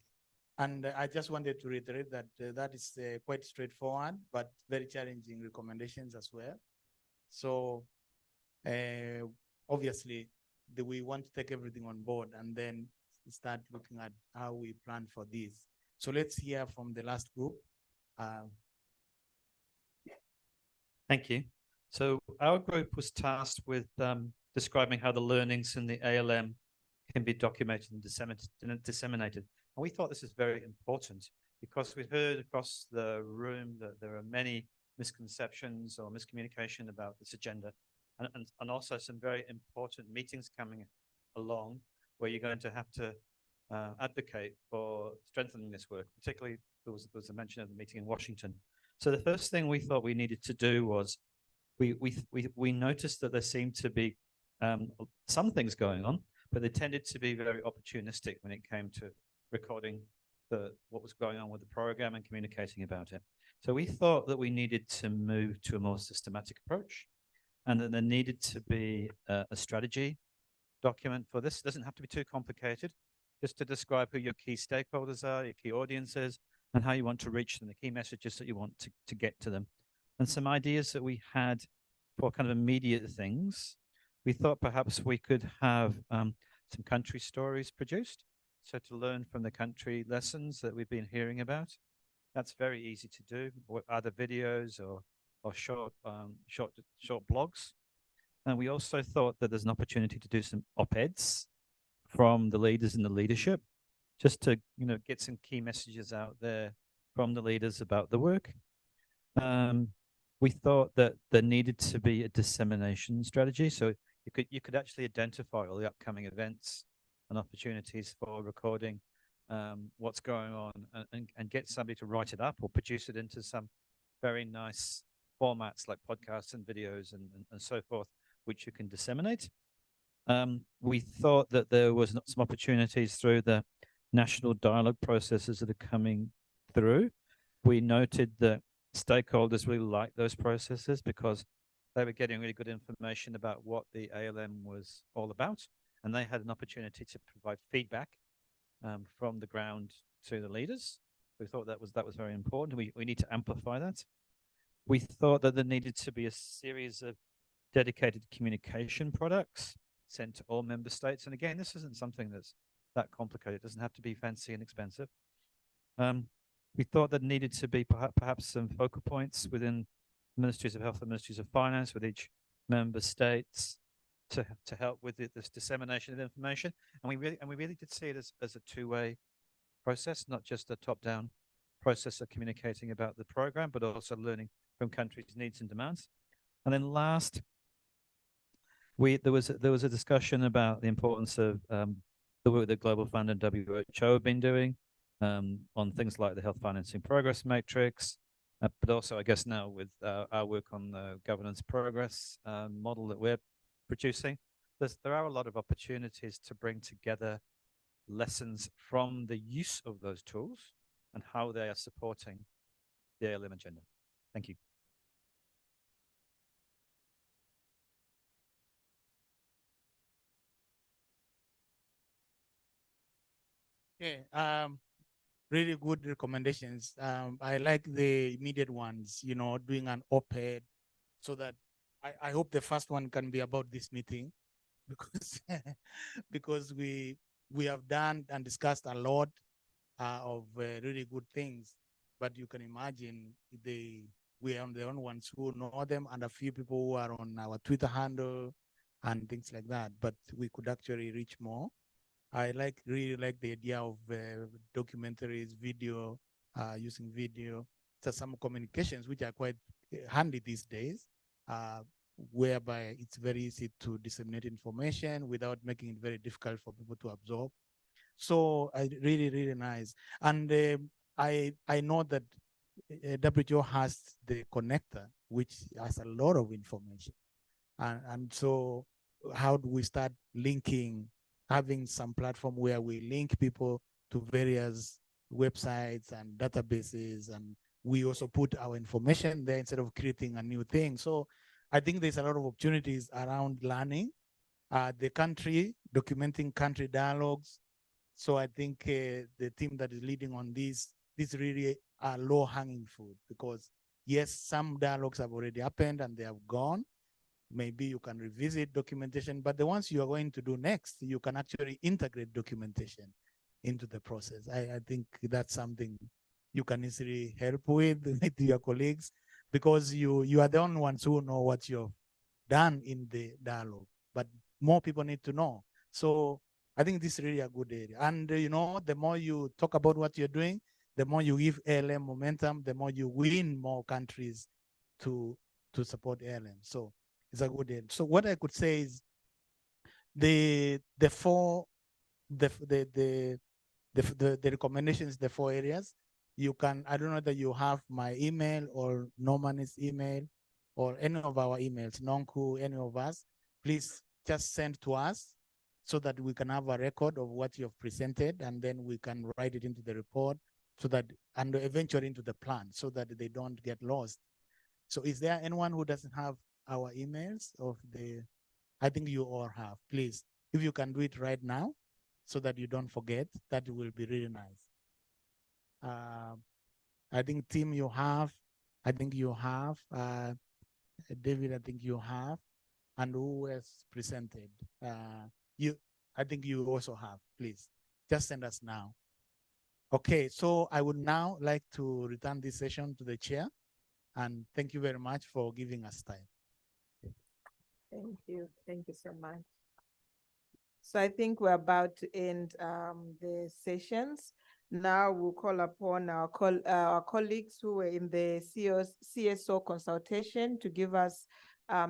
And I just wanted to reiterate that that is quite straightforward, but very challenging recommendations as well. So obviously, we want to take everything on board and then start looking at how we plan for this. So let's hear from the last group. Thank you. So our group was tasked with describing how the learnings in the ALM can be documented and disseminated. And we thought this is very important because we heard across the room that there are many misconceptions or miscommunication about this agenda, and also some very important meetings coming along where you're going to have to advocate for strengthening this work. Particularly, there was a mention of the meeting in Washington. So the first thing we thought we needed to do was we noticed that there seemed to be some things going on, but they tended to be very opportunistic when it came to recording what was going on with the program and communicating about it. So we thought that we needed to move to a more systematic approach, and that there needed to be a strategy document for this. It doesn't have to be too complicated, just to describe who your key stakeholders are, your key audiences, and how you want to reach them, the key messages that you want to get to them. And some ideas that we had for kind of immediate things. We thought perhaps we could have some country stories produced. So to learn from the country lessons that we've been hearing about. That's very easy to do, or either videos or short blogs. And we also thought that there's an opportunity to do some op-eds from the leaders in the leadership, just to get some key messages out there from the leaders about the work. We thought that there needed to be a dissemination strategy, so you could actually identify all the upcoming events and opportunities for recording what's going on, and get somebody to write it up or produce it into some very nice formats like podcasts and videos and so forth, which you can disseminate. We thought that there was some opportunities through the national dialogue processes that are coming through. We noted that stakeholders really like those processes because they were getting really good information about what the ALM was all about, and they had an opportunity to provide feedback from the ground to the leaders. We thought that was very important. We need to amplify that. We thought that there needed to be a series of dedicated communication products sent to all member states. And again, this isn't something that's that complicated. It doesn't have to be fancy and expensive. We thought there needed to be perhaps some focal points within Ministries of Health and Ministries of Finance with each member states to help with this dissemination of information. And we really did see it as a two-way process, not just a top-down process of communicating about the program, but also learning from countries' needs and demands. And then last, there was a discussion about the importance of the work that Global Fund and WHO have been doing on things like the Health Financing Progress Matrix, but also I guess now with our work on the governance progress model that we're producing, there are a lot of opportunities to bring together lessons from the use of those tools and how they are supporting the ALM agenda. Thank you. Yeah, really good recommendations. I like the immediate ones, doing an op-ed so that I hope the first one can be about this meeting because because we have done and discussed a lot of really good things, but you can imagine we are the only ones who know them and a few people who are on our Twitter handle and things like that, but we could actually reach more. I really like the idea of documentaries, video, using video. So some communications which are quite handy these days, whereby it's very easy to disseminate information without making it very difficult for people to absorb. So really nice. And I know that WHO has the connector, which has a lot of information. And so how do we start linking, having some platform where we link people to various websites and databases, and we also put our information there instead of creating a new thing. So I think there's a lot of opportunities around learning, the country, documenting country dialogues. So I think the team that is leading on this really are low-hanging fruit because yes, some dialogues have already happened and they have gone. Maybe you can revisit documentation, but the ones you are going to do next, you can actually integrate documentation into the process. I think that's something you can easily help with your colleagues because you are the only ones who know what you've done in the dialogue, but more people need to know. So I think this is really a good area. And the more you talk about what you're doing, the more you give ALM momentum, the more you win more countries to support ALM. So it's a good area. So what I could say is the recommendations, the 4 areas, you can, I don't know that you have my email or Norman's email or any of our emails, Nonku, any of us, please just send to us so that we can have a record of what you've presented, and then we can write it into the report so that, and eventually into the plan so that they don't get lost. So is there anyone who doesn't have our emails of the, I think you all have, please, if you can do it right now so that you don't forget, that will be really nice. I think Tim, you have, I think you have, David, I think you have, and who has presented? I think you also have, please, just send us now. Okay, so I would now like to return this session to the chair, and thank you very much for giving us time. Thank you so much. So I think we're about to end the sessions. Now we'll call upon our colleagues who were in the CSO consultation to give us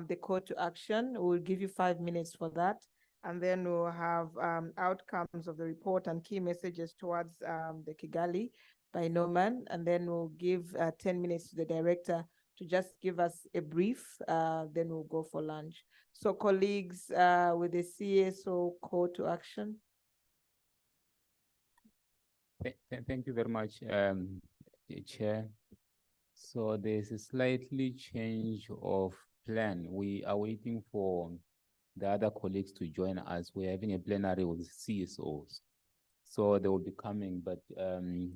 the call to action. We'll give you 5 minutes for that. And then we'll have outcomes of the report and key messages towards the Kigali by Norman. And then we'll give 10 minutes to the director to just give us a brief, then we'll go for lunch. So colleagues with the CSO call to action. Thank you very much, Chair. So there's a slightly change of plan. We are waiting for the other colleagues to join us. We're having a plenary with CSOs. So they will be coming, but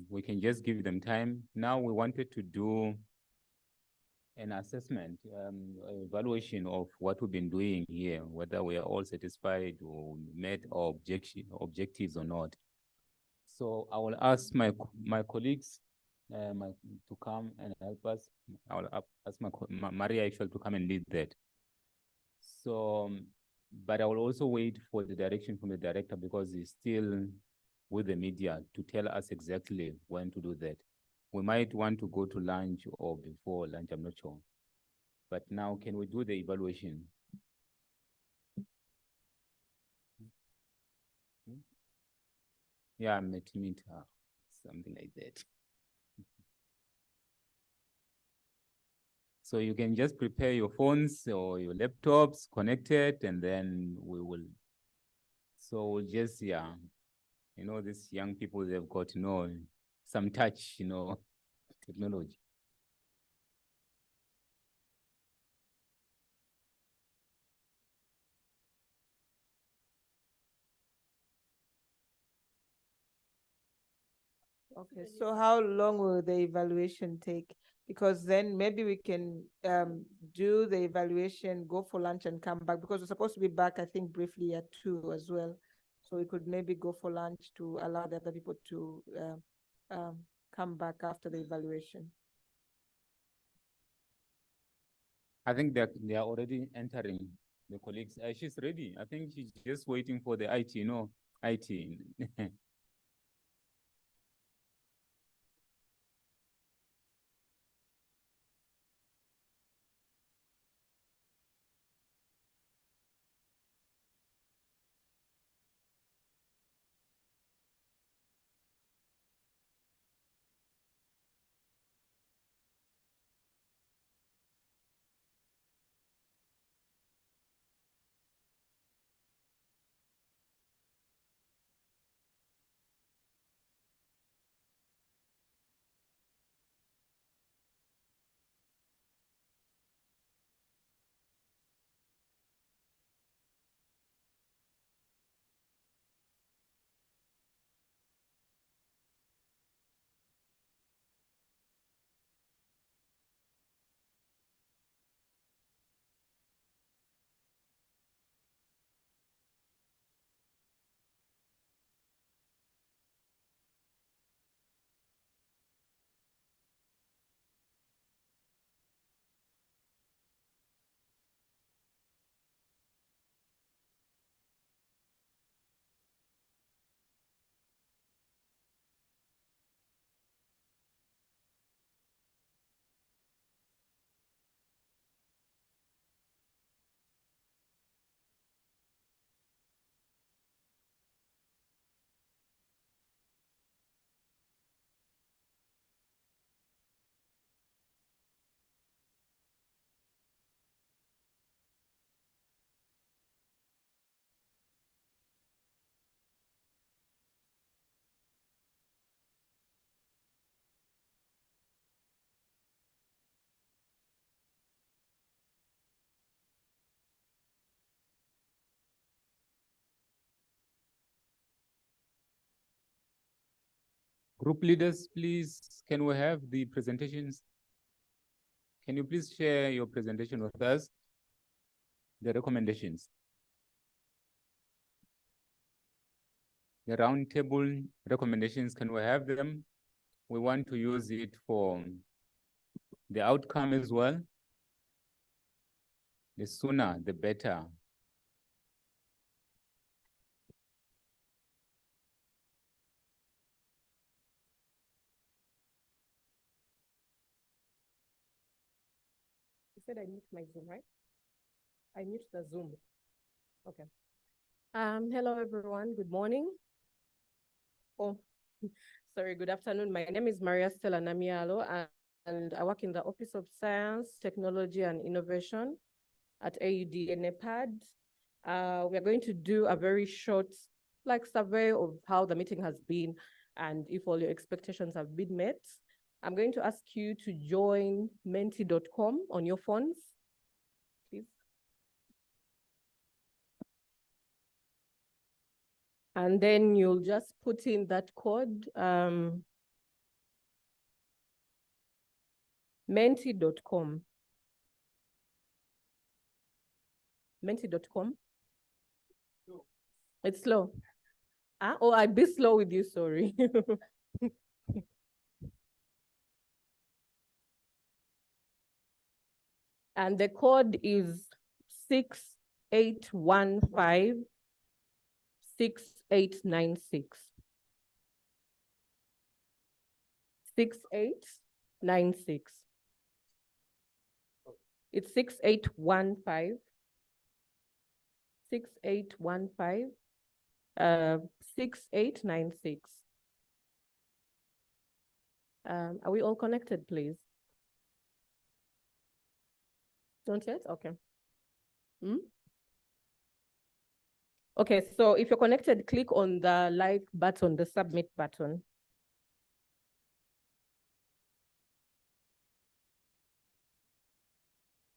we can just give them time. Now we wanted to do an assessment, evaluation of what we've been doing here, whether we are all satisfied or met our objectives or not. So I will ask my colleagues to come and help us. I will ask Maria Eiffel to come and lead that. So, but I will also wait for the direction from the director because he's still with the media to tell us exactly when to do that. We might want to go to lunch or before lunch, I'm not sure. But now, can we do the evaluation? Yeah, Metimeter, something like that. So you can just prepare your phones or your laptops, connect it, and then we will. So we'll just, yeah, these young people, they've got, some touch, technology. Okay, so how long will the evaluation take? Because then maybe we can do the evaluation, go for lunch and come back, because we're supposed to be back, I think, briefly at 2 as well. So we could maybe go for lunch to allow the other people to come back after the evaluation. I think they are already entering, the colleagues. She's ready. I think she's just waiting for the IT, IT. Group leaders, please, can we have the presentations? Can you please share your presentation with us? The recommendations. The roundtable recommendations, can we have them? We want to use it for the outcome as well. The sooner, the better. You said I mute my Zoom, right? I mute the Zoom. Okay. Hello, everyone. Good morning. Oh, sorry, good afternoon. My name is Maria Stella Namialo, and I work in the Office of Science, Technology, and Innovation at AUD NEPAD. We are going to do a very short survey of how the meeting has been and if all your expectations have been met. I'm going to ask you to join menti.com on your phones, please. And then you'll just put in that code, menti.com. Menti.com. It's slow. Oh, I'd be slow with you, sorry. And the code is 6815 6896. 6896. It's 6815 6815 6896. Are we all connected, please? Don't yet? Okay. Okay, so if you're connected, click on the like button, the submit button.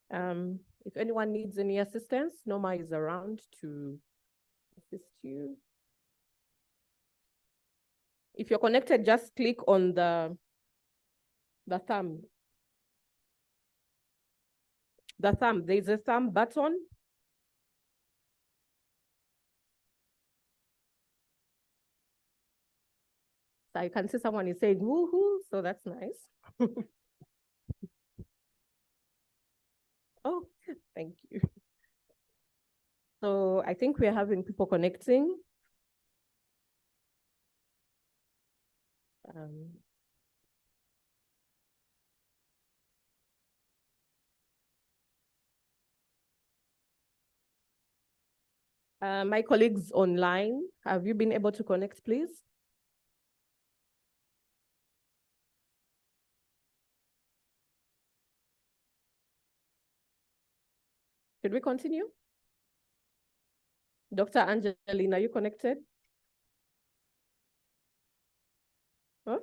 If anyone needs any assistance, Norma is around to assist you. If you're connected, just click on the thumb. The thumb, there's a thumb button. So I can see someone is saying woohoo, so that's nice. Oh, thank you. So I think we're having people connecting. My colleagues online, have you been able to connect, please? Should we continue? Dr. Angeline, are you connected? Huh?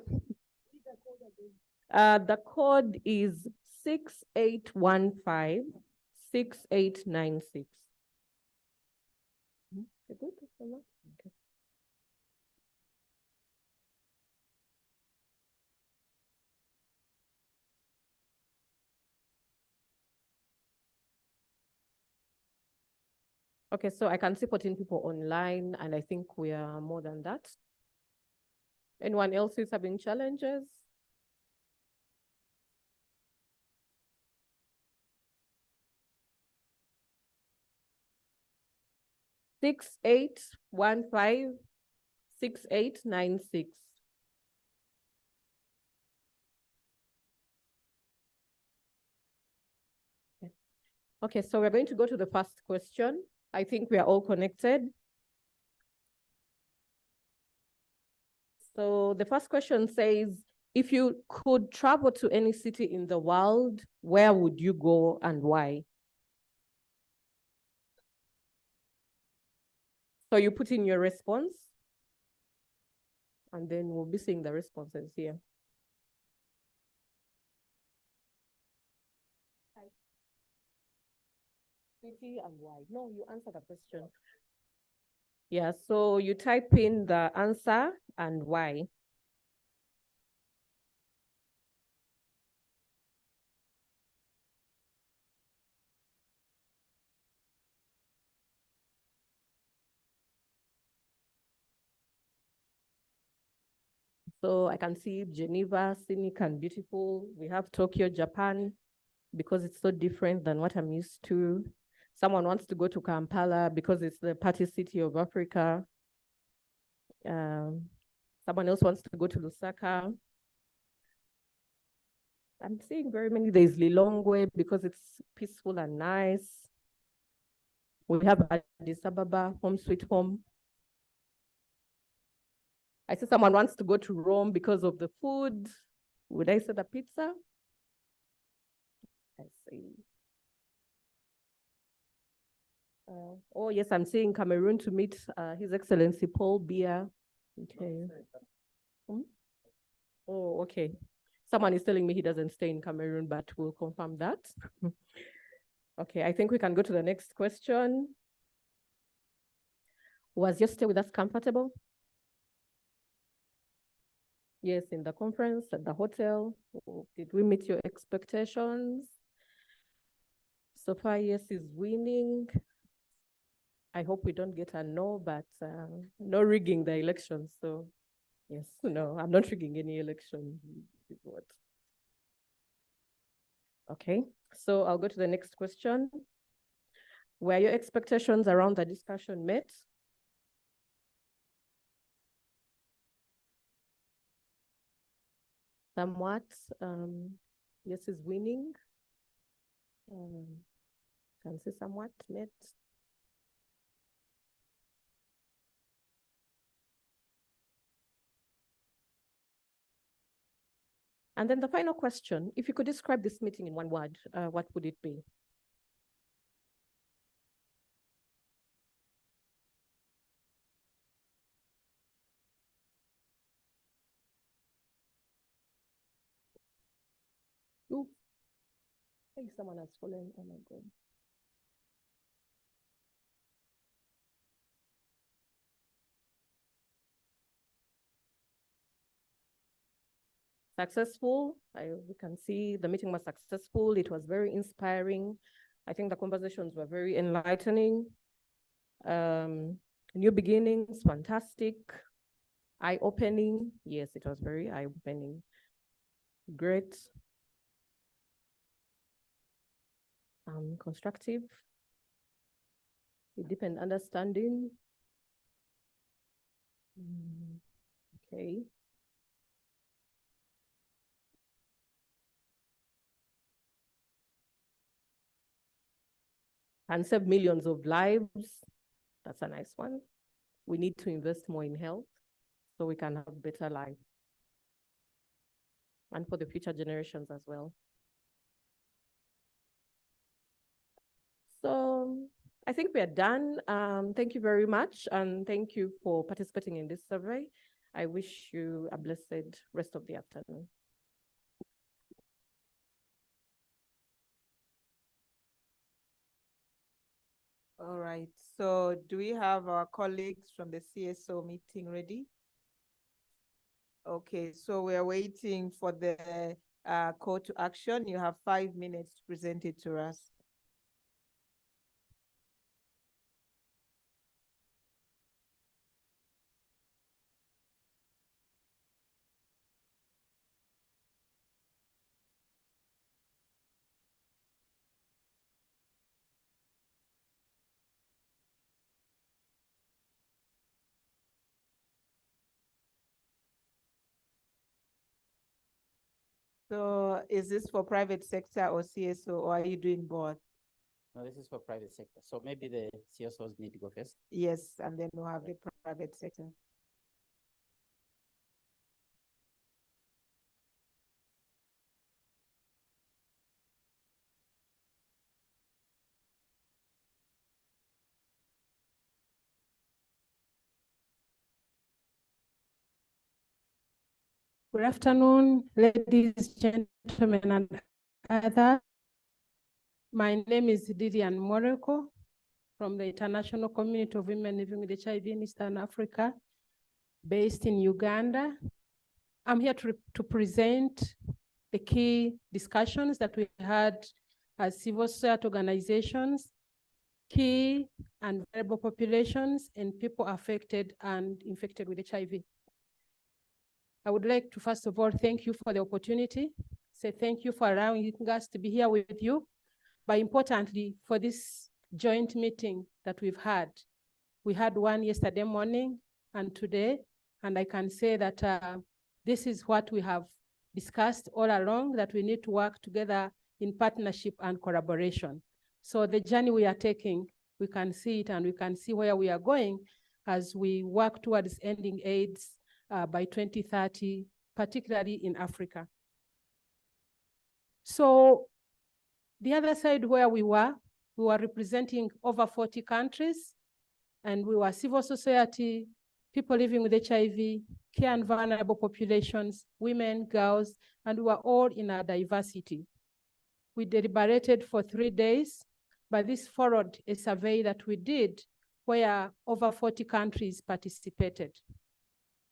The code is 6815 6896. Okay. Okay, so I can see 14 people online, and I think we are more than that. Anyone else who's having challenges? Six eight 15 6896. Okay, so we're going to go to the first question. I think we are all connected. So the first question says, if you could travel to any city in the world, where would you go and why? So you put in your response, and then we'll be seeing the responses here. City and why? No, you answer the question. Yeah, so you type in the answer and why. So I can see Geneva, scenic and beautiful. We have Tokyo, Japan, because it's so different than what I'm used to. Someone wants to go to Kampala because it's the party city of Africa. Someone else wants to go to Lusaka. I'm seeing very many. There's Lilongwe because it's peaceful and nice. We have Addis Ababa, home sweet home. I see someone wants to go to Rome because of the food. Would I say the pizza? I see. Oh, yes, I'm seeing Cameroon to meet His Excellency Paul Biya. Okay. Oh, okay. Someone is telling me he doesn't stay in Cameroon, but we'll confirm that. Okay, I think we can go to the next question. Was your stay with us comfortable? Yes, in the conference, at the hotel. Did we meet your expectations? So far, yes is winning. I hope we don't get a no, but no rigging the election. So yes, no, I'm not rigging any election. Okay, so I'll go to the next question. Were your expectations around the discussion met? Somewhat. Yes is winning. Can say somewhat met. And then the final question, if you could describe this meeting in one word, what would it be? Ooh. I think someone has fallen. Oh my God. Successful. We can see the meeting was successful. It was very inspiring. I think the conversations were very enlightening. New beginnings, fantastic. Eye-opening. Yes, it was very eye-opening. Great. Constructive. A deepened understanding. Okay. And save millions of lives. That's a nice one. We need to invest more in health so we can have better life. And for the future generations as well. So I think we are done. Thank you very much. And thank you for participating in this survey. I wish you a blessed rest of the afternoon. All right, so do we have our colleagues from the CSO meeting ready? Okay, so we are waiting for the call to action. You have 5 minutes to present it to us. So is this for private sector or CSO, or are you doing both? No, this is for private sector. So maybe the CSOs need to go first. Yes, and then we'll have the private sector. Good afternoon, ladies, gentlemen, and others. My name is Didian Moreko from the International Community of Women Living with HIV in Eastern Africa, based in Uganda. I'm here to present the key discussions that we had as civil society organizations, key and vulnerable populations, and people affected and infected with HIV. I would like to, first of all, thank you for the opportunity. Say thank you for allowing us to be here with you, but importantly, for this joint meeting that we've had. We had one yesterday morning and today, and I can say that this is what we have discussed all along, that we need to work together in partnership and collaboration. So the journey we are taking, we can see it and we can see where we are going as we work towards ending AIDS by 2030, particularly in Africa. So the other side where we were representing over 40 countries, and we were civil society, people living with HIV, care and vulnerable populations, women, girls, and we were all in our diversity. We deliberated for 3 days, but this followed a survey that we did where over 40 countries participated.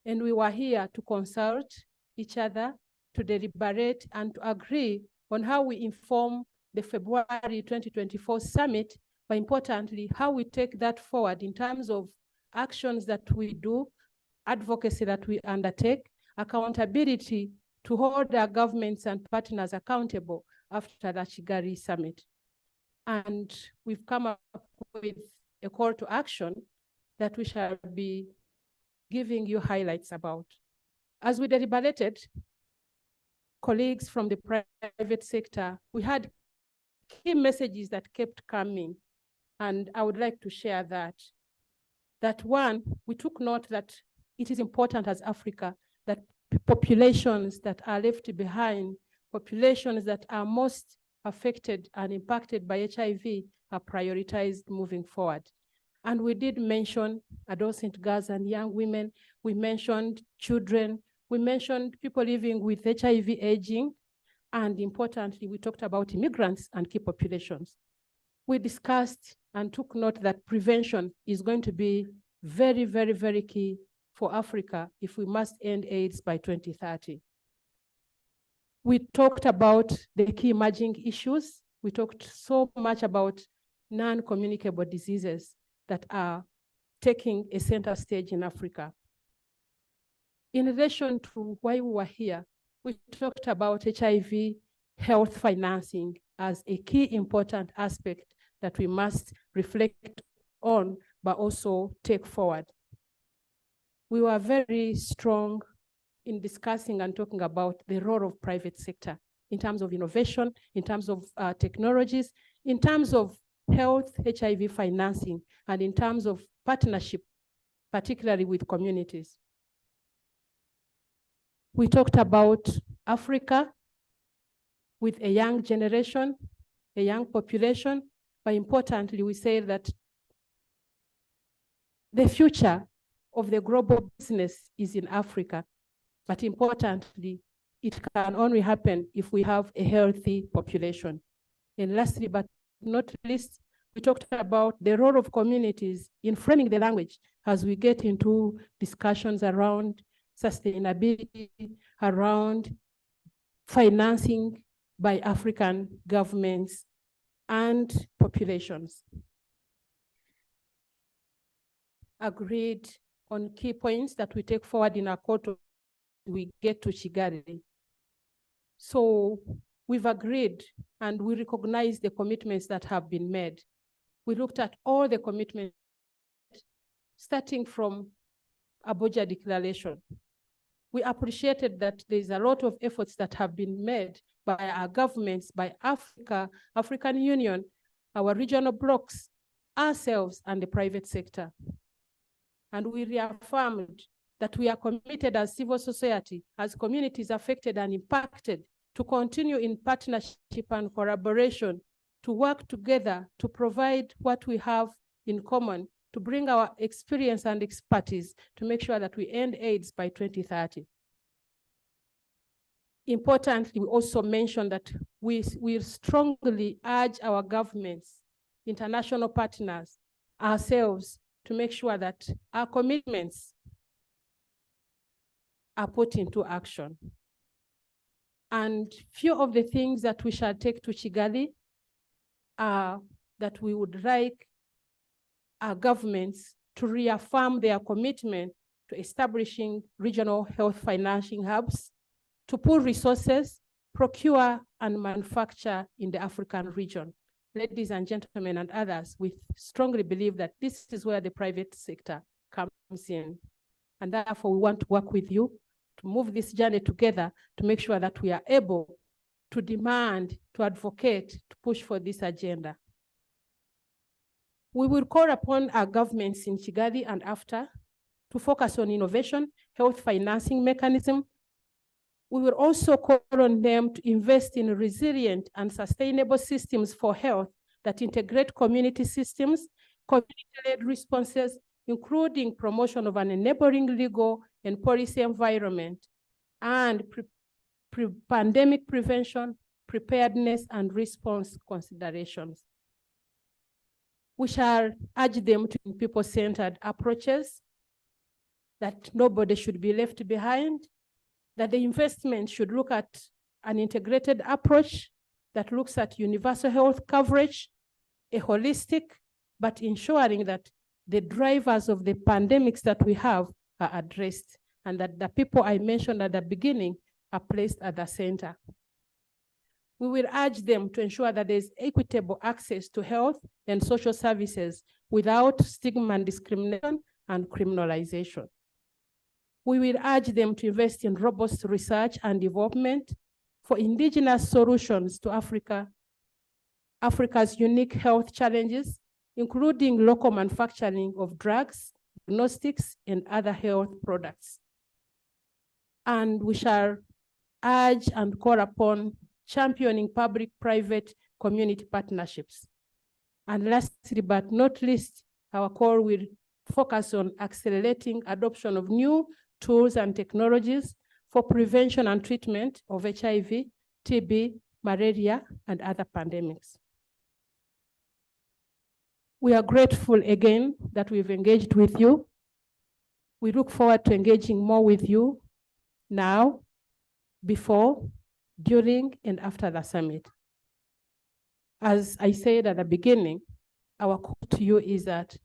And we were here to consult each other, to deliberate and to agree on how we inform the February 2024 summit, but importantly, how we take that forward in terms of actions that we do, advocacy that we undertake, accountability to hold our governments and partners accountable after the Kigali summit. And we've come up with a call to action that we shall be giving you highlights about. As we deliberated, colleagues from the private sector, we had key messages that kept coming, and I would like to share that. That one, we took note that it is important as Africa that populations that are left behind, populations that are most affected and impacted by HIV are prioritized moving forward. And we did mention adolescent girls and young women. We mentioned children. We mentioned people living with HIV aging. And importantly, we talked about immigrants and key populations. We discussed and took note that prevention is going to be very, very, very key for Africa if we must end AIDS by 2030. We talked about the key emerging issues. We talked so much about non-communicable diseases that are taking a center stage in Africa. In relation to why we were here, we talked about HIV health financing as a key important aspect that we must reflect on, but also take forward. We were very strong in discussing and talking about the role of private sector in terms of innovation, in terms of technologies, in terms of health HIV financing, and in terms of partnership, particularly with communities. We talked about Africa with a young generation, a young population, but importantly, we say that the future of the global business is in Africa, but importantly, it can only happen if we have a healthy population. And lastly, but not least, we talked about the role of communities in framing the language as we get into discussions around sustainability, around financing by African governments and populations. Agreed on key points that we take forward in our call to we get to Kigali. So we've agreed and we recognize the commitments that have been made. We looked at all the commitments starting from Abuja Declaration. We appreciated that there's a lot of efforts that have been made by our governments, by Africa, African Union, our regional blocs, ourselves, and the private sector. And we reaffirmed that we are committed as civil society, as communities affected and impacted, to continue in partnership and collaboration, to work together, to provide what we have in common, to bring our experience and expertise to make sure that we end AIDS by 2030. Importantly, we also mentioned that we strongly urge our governments, international partners, ourselves, to make sure that our commitments are put into action. And few of the things that we shall take to Kigali are that we would like our governments to reaffirm their commitment to establishing regional health financing hubs, to pool resources, procure and manufacture in the African region. Ladies and gentlemen and others, we strongly believe that this is where the private sector comes in. And therefore, we want to work with you to move this journey together to make sure that we are able to demand, to advocate, to push for this agenda. We will call upon our governments in Kigali and after to focus on innovation, health financing mechanism. We will also call on them to invest in resilient and sustainable systems for health that integrate community systems, community-led responses, including promotion of an enabling legal and policy environment, and pandemic prevention, preparedness, and response considerations. We shall urge them to people-centered approaches, that nobody should be left behind, that the investment should look at an integrated approach that looks at universal health coverage, a holistic, but ensuring that the drivers of the pandemics that we have are addressed, and that the people I mentioned at the beginning are placed at the center. We will urge them to ensure that there's equitable access to health and social services without stigma and discrimination and criminalization. We will urge them to invest in robust research and development for indigenous solutions to Africa's unique health challenges, including local manufacturing of drugs, diagnostics, and other health products. and we shall urge and call upon championing public-private community partnerships. And lastly, but not least, our call will focus on accelerating adoption of new tools and technologies for prevention and treatment of HIV, TB, malaria, and other pandemics. We are grateful again that we've engaged with you. We look forward to engaging more with you now, before, during, and after the summit. As I said at the beginning, our call to you is that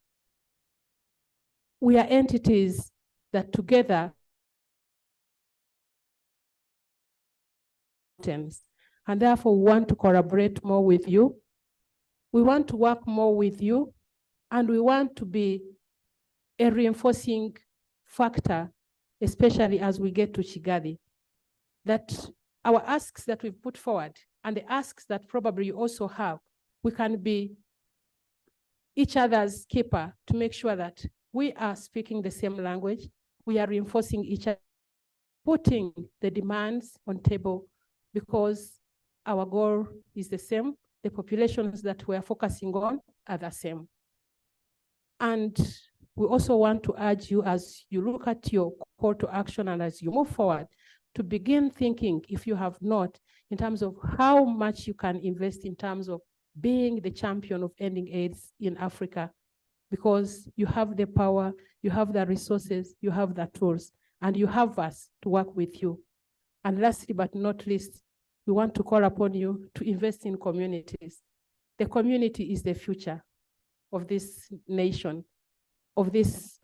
we are entities that together and therefore we want to collaborate more with you. We want to work more with you, and we want to be a reinforcing factor, especially as we get to Kigali, that our asks that we've put forward and the asks that probably you also have, we can be each other's keeper to make sure that we are speaking the same language, we are reinforcing each other, putting the demands on table, because our goal is the same. The populations that we are focusing on are the same. And we also want to urge you, as you look at your call to action and as you move forward, to begin thinking, if you have not, in terms of how much you can invest in terms of being the champion of ending AIDS in Africa, because you have the power, you have the resources, you have the tools, and you have us to work with you. And lastly, but not least, we want to call upon you to invest in communities. The community is the future of this nation, of this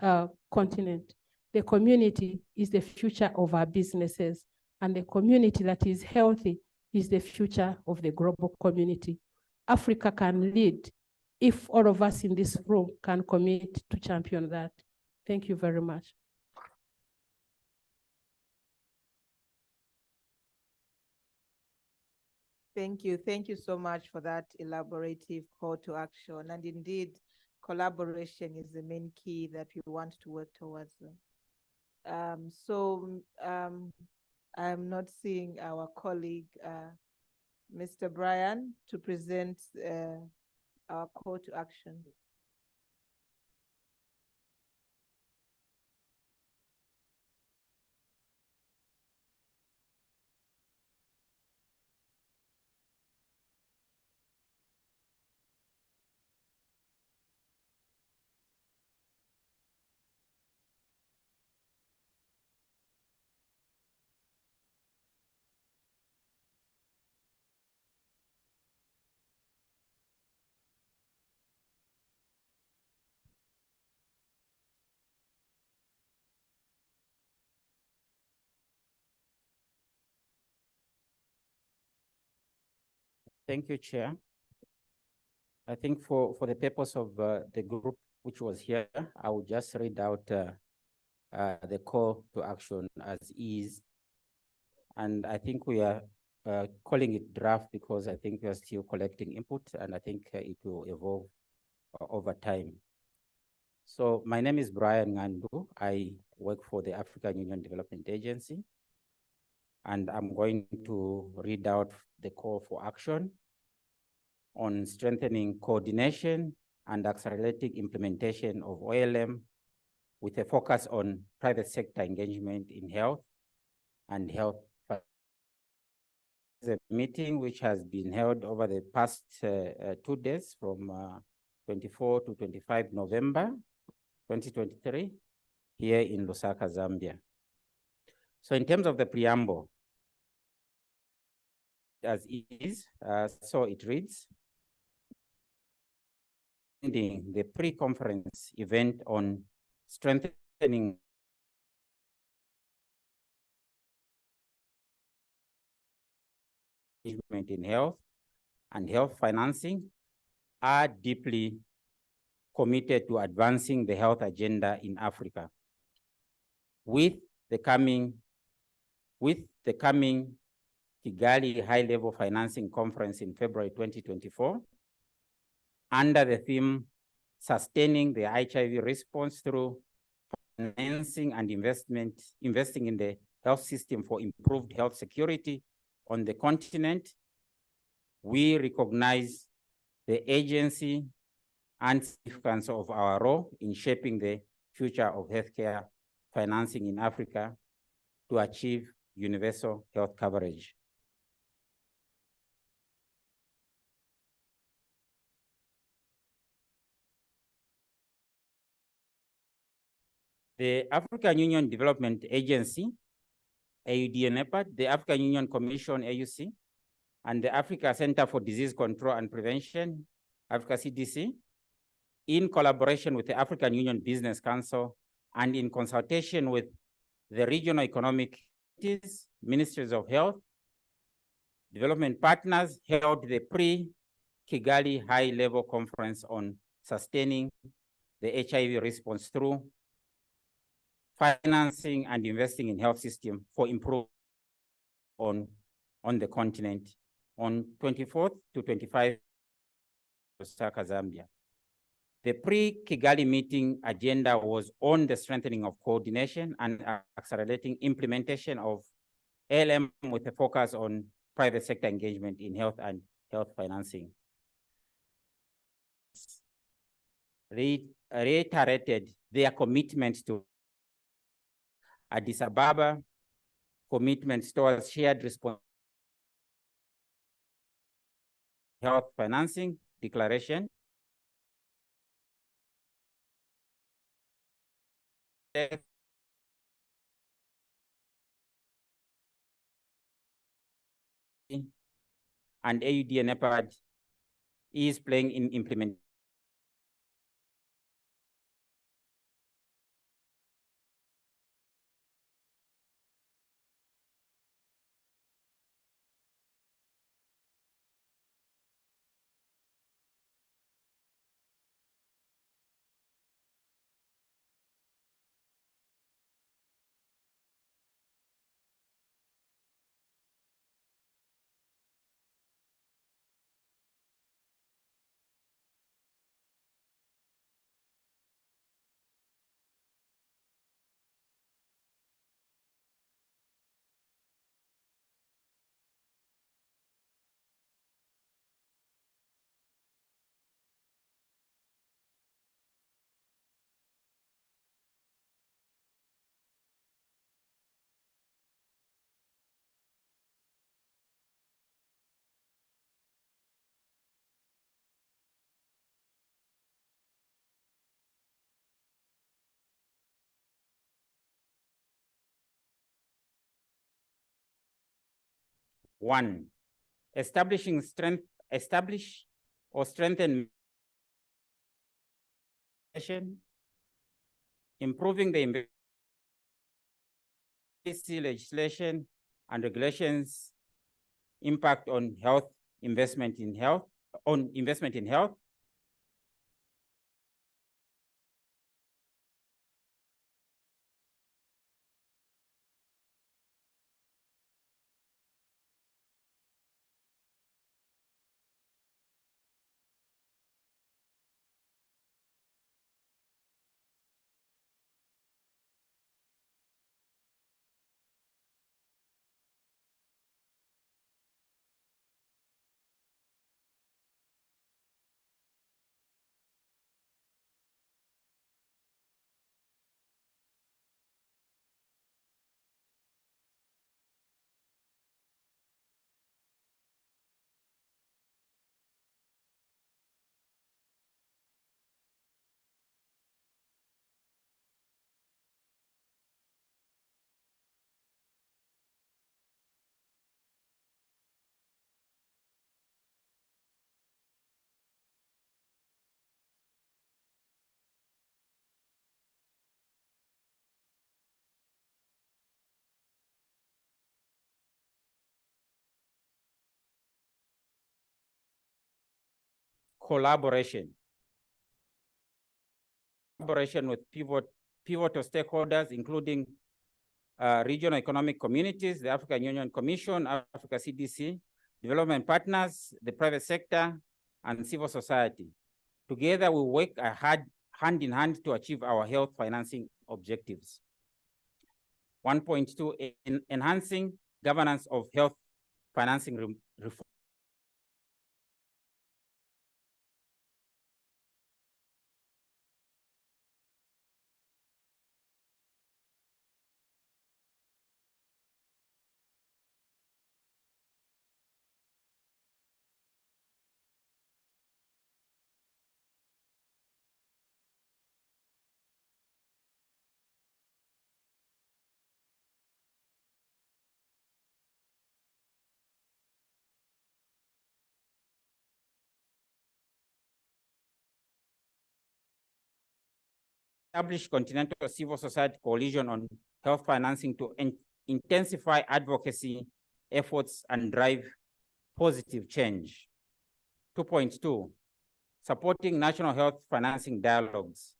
continent. The community is the future of our businesses, and the community that is healthy is the future of the global community. Africa can lead if all of us in this room can commit to champion that. Thank you very much. Thank you. Thank you so much for that elaborative call to action. And indeed, collaboration is the main key that we want to work towards. I'm not seeing our colleague, Mr. Brian, to present our call to action. Thank you, Chair. I think for the purpose of the group which was here, I will just read out the call to action as is. And I think we are calling it draft because I think we are still collecting input, and I think it will evolve over time. So my name is Brian Ngandu. I work for the African Union Development Agency, and I'm going to read out the call for action on strengthening coordination and accelerating implementation of OLM with a focus on private sector engagement in health and health. The meeting which has been held over the past 2 days from 24 to 25 November 2023 here in Lusaka, Zambia. So in terms of the preamble, as is, so it reads, the pre-conference event on strengthening management in health and health financing are deeply committed to advancing the health agenda in Africa. With the coming Kigali High-Level Financing Conference in February 2024, under the theme, Sustaining the HIV Response Through Financing and Investing in the health system for improved health security on the continent. We recognize the agency and significance of our role in shaping the future of healthcare financing in Africa to achieve universal health coverage. The African Union Development Agency, AUD, the African Union Commission, AUC, and the Africa Center for Disease Control and Prevention, Africa CDC, in collaboration with the African Union Business Council and in consultation with the regional economic ministries of health, development partners, held the pre-Kigali high-level conference on sustaining the HIV response through financing and investing in health system for improvement on the continent on 24th to 25th Osaka, Zambia. The pre-Kigali meeting agenda was on the strengthening of coordination and accelerating implementation of ALM with a focus on private sector engagement in health and health financing. Reiterated their commitment to Addis Ababa, commitments towards shared responsibility, health financing declaration, and AUD and NEPAD is playing in implementation. One, establishing or strengthen improving the legislation and regulations impact on investment in health. Collaboration with pivotal stakeholders, including regional economic communities, the African Union Commission, Africa CDC, development partners, the private sector, and civil society. Together, we work hand in hand to achieve our health financing objectives. 1.2, enhancing governance of health financing reform. Establish Continental Civil Society Coalition on Health Financing to intensify advocacy efforts and drive positive change. 2.2, supporting national health financing dialogues.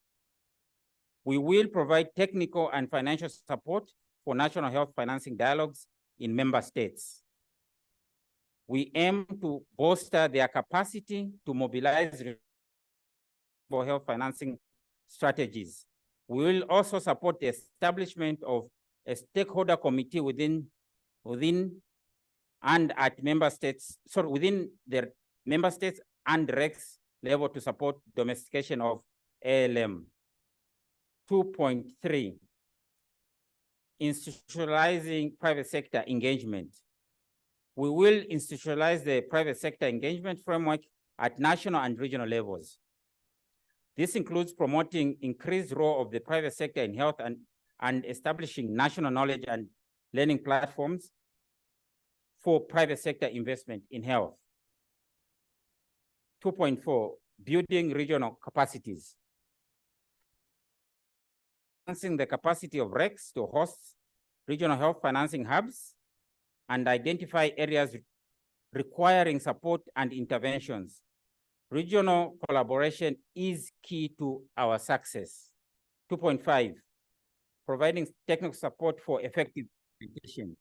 We will provide technical and financial support for national health financing dialogues in member states. We aim to bolster their capacity to mobilize for health financing strategies. We will also support the establishment of a stakeholder committee within and at member states, sorry, within the member states and REX level to support domestication of ALM. 2.3, institutionalizing private sector engagement. We will institutionalize the private sector engagement framework at national and regional levels. This includes promoting increased role of the private sector in health and establishing national knowledge and learning platforms for private sector investment in health. 2.4, building regional capacities. Enhancing the capacity of REX to host regional health financing hubs and identify areas requiring support and interventions. Regional collaboration is key to our success. 2.5, providing technical support for effective implementation.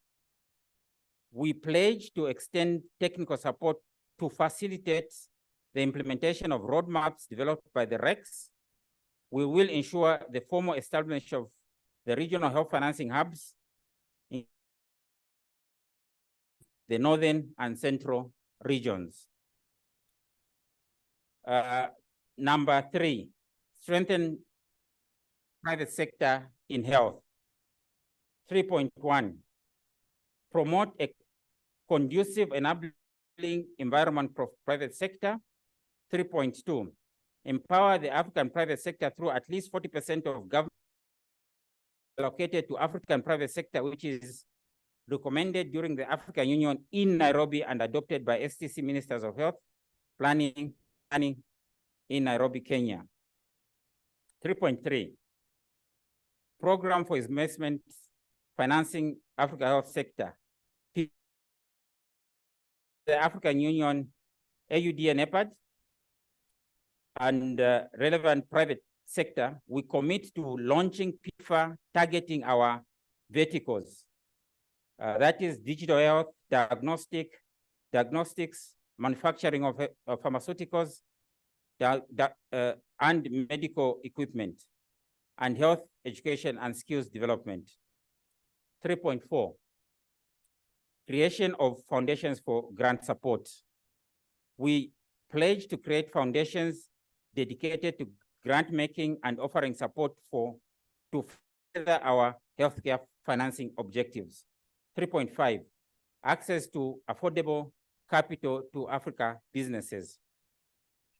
We pledge to extend technical support to facilitate the implementation of roadmaps developed by the REX. We will ensure the formal establishment of the regional health financing hubs in the northern and central regions. Number 3, strengthen private sector in health. 3.1, promote a conducive enabling environment for private sector. 3.2, empower the African private sector through at least 40% of government allocated to African private sector, which is recommended during the African Union in Nairobi and adopted by STC Ministers of Health Planning in Nairobi, Kenya. 3.3, program for investment financing Africa health sector. The African Union, AUD and EPAD, and relevant private sector, we commit to launching PIFA targeting our verticals. That is digital health, diagnostics, manufacturing of pharmaceuticals, and medical equipment, and health education and skills development. 3.4, creation of foundations for grant support. We pledge to create foundations dedicated to grant making and offering support to further our healthcare financing objectives. 3.5, access to affordable capital to Africa businesses.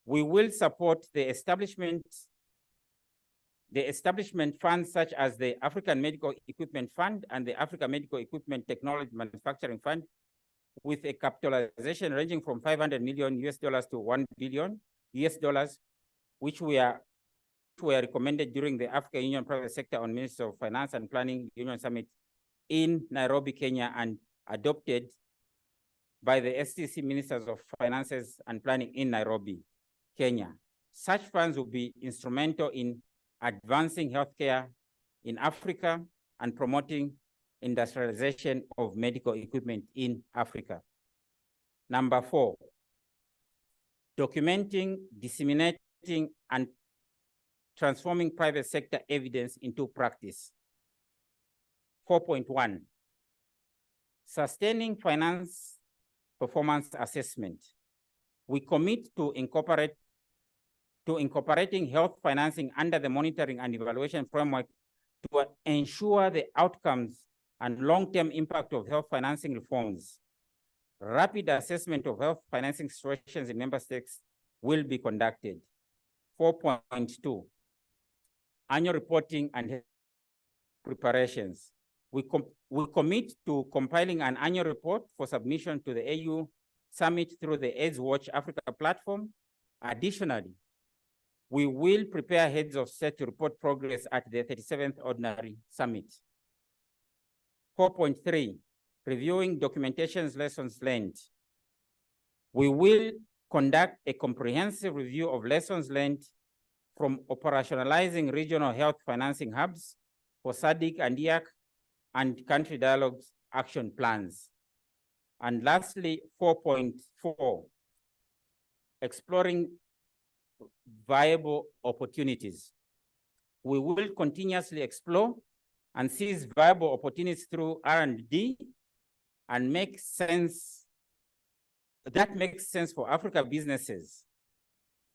We will support the establishment funds such as the African Medical Equipment Fund and the Africa Medical Equipment Technology Manufacturing Fund with a capitalization ranging from $500 million US to $1 billion US, which were recommended during the African Union Private Sector on Minister of Finance and Planning Union Summit in Nairobi, Kenya, and adopted by the STC Ministers of Finances and Planning in Nairobi, Kenya. Such funds will be instrumental in advancing healthcare in Africa and promoting industrialization of medical equipment in Africa. Number 4, documenting, disseminating, and transforming private sector evidence into practice. 4.1, sustaining finance performance assessment. We commit to incorporating health financing under the monitoring and evaluation framework to ensure the outcomes and long-term impact of health financing reforms. Rapid assessment of health financing situations in member states will be conducted. 4.2, annual reporting and preparations. We commit to compiling an annual report for submission to the AU Summit through the AIDS Watch Africa platform. Additionally, we will prepare heads of state to report progress at the 37th Ordinary Summit. 4.3, reviewing documentation's lessons learned. We will conduct a comprehensive review of lessons learned from operationalizing regional health financing hubs for SADC and IAC and country dialogues action plans. And lastly, 4.4, exploring viable opportunities. We will continuously explore and seize viable opportunities through R&D and makes sense for Africa businesses,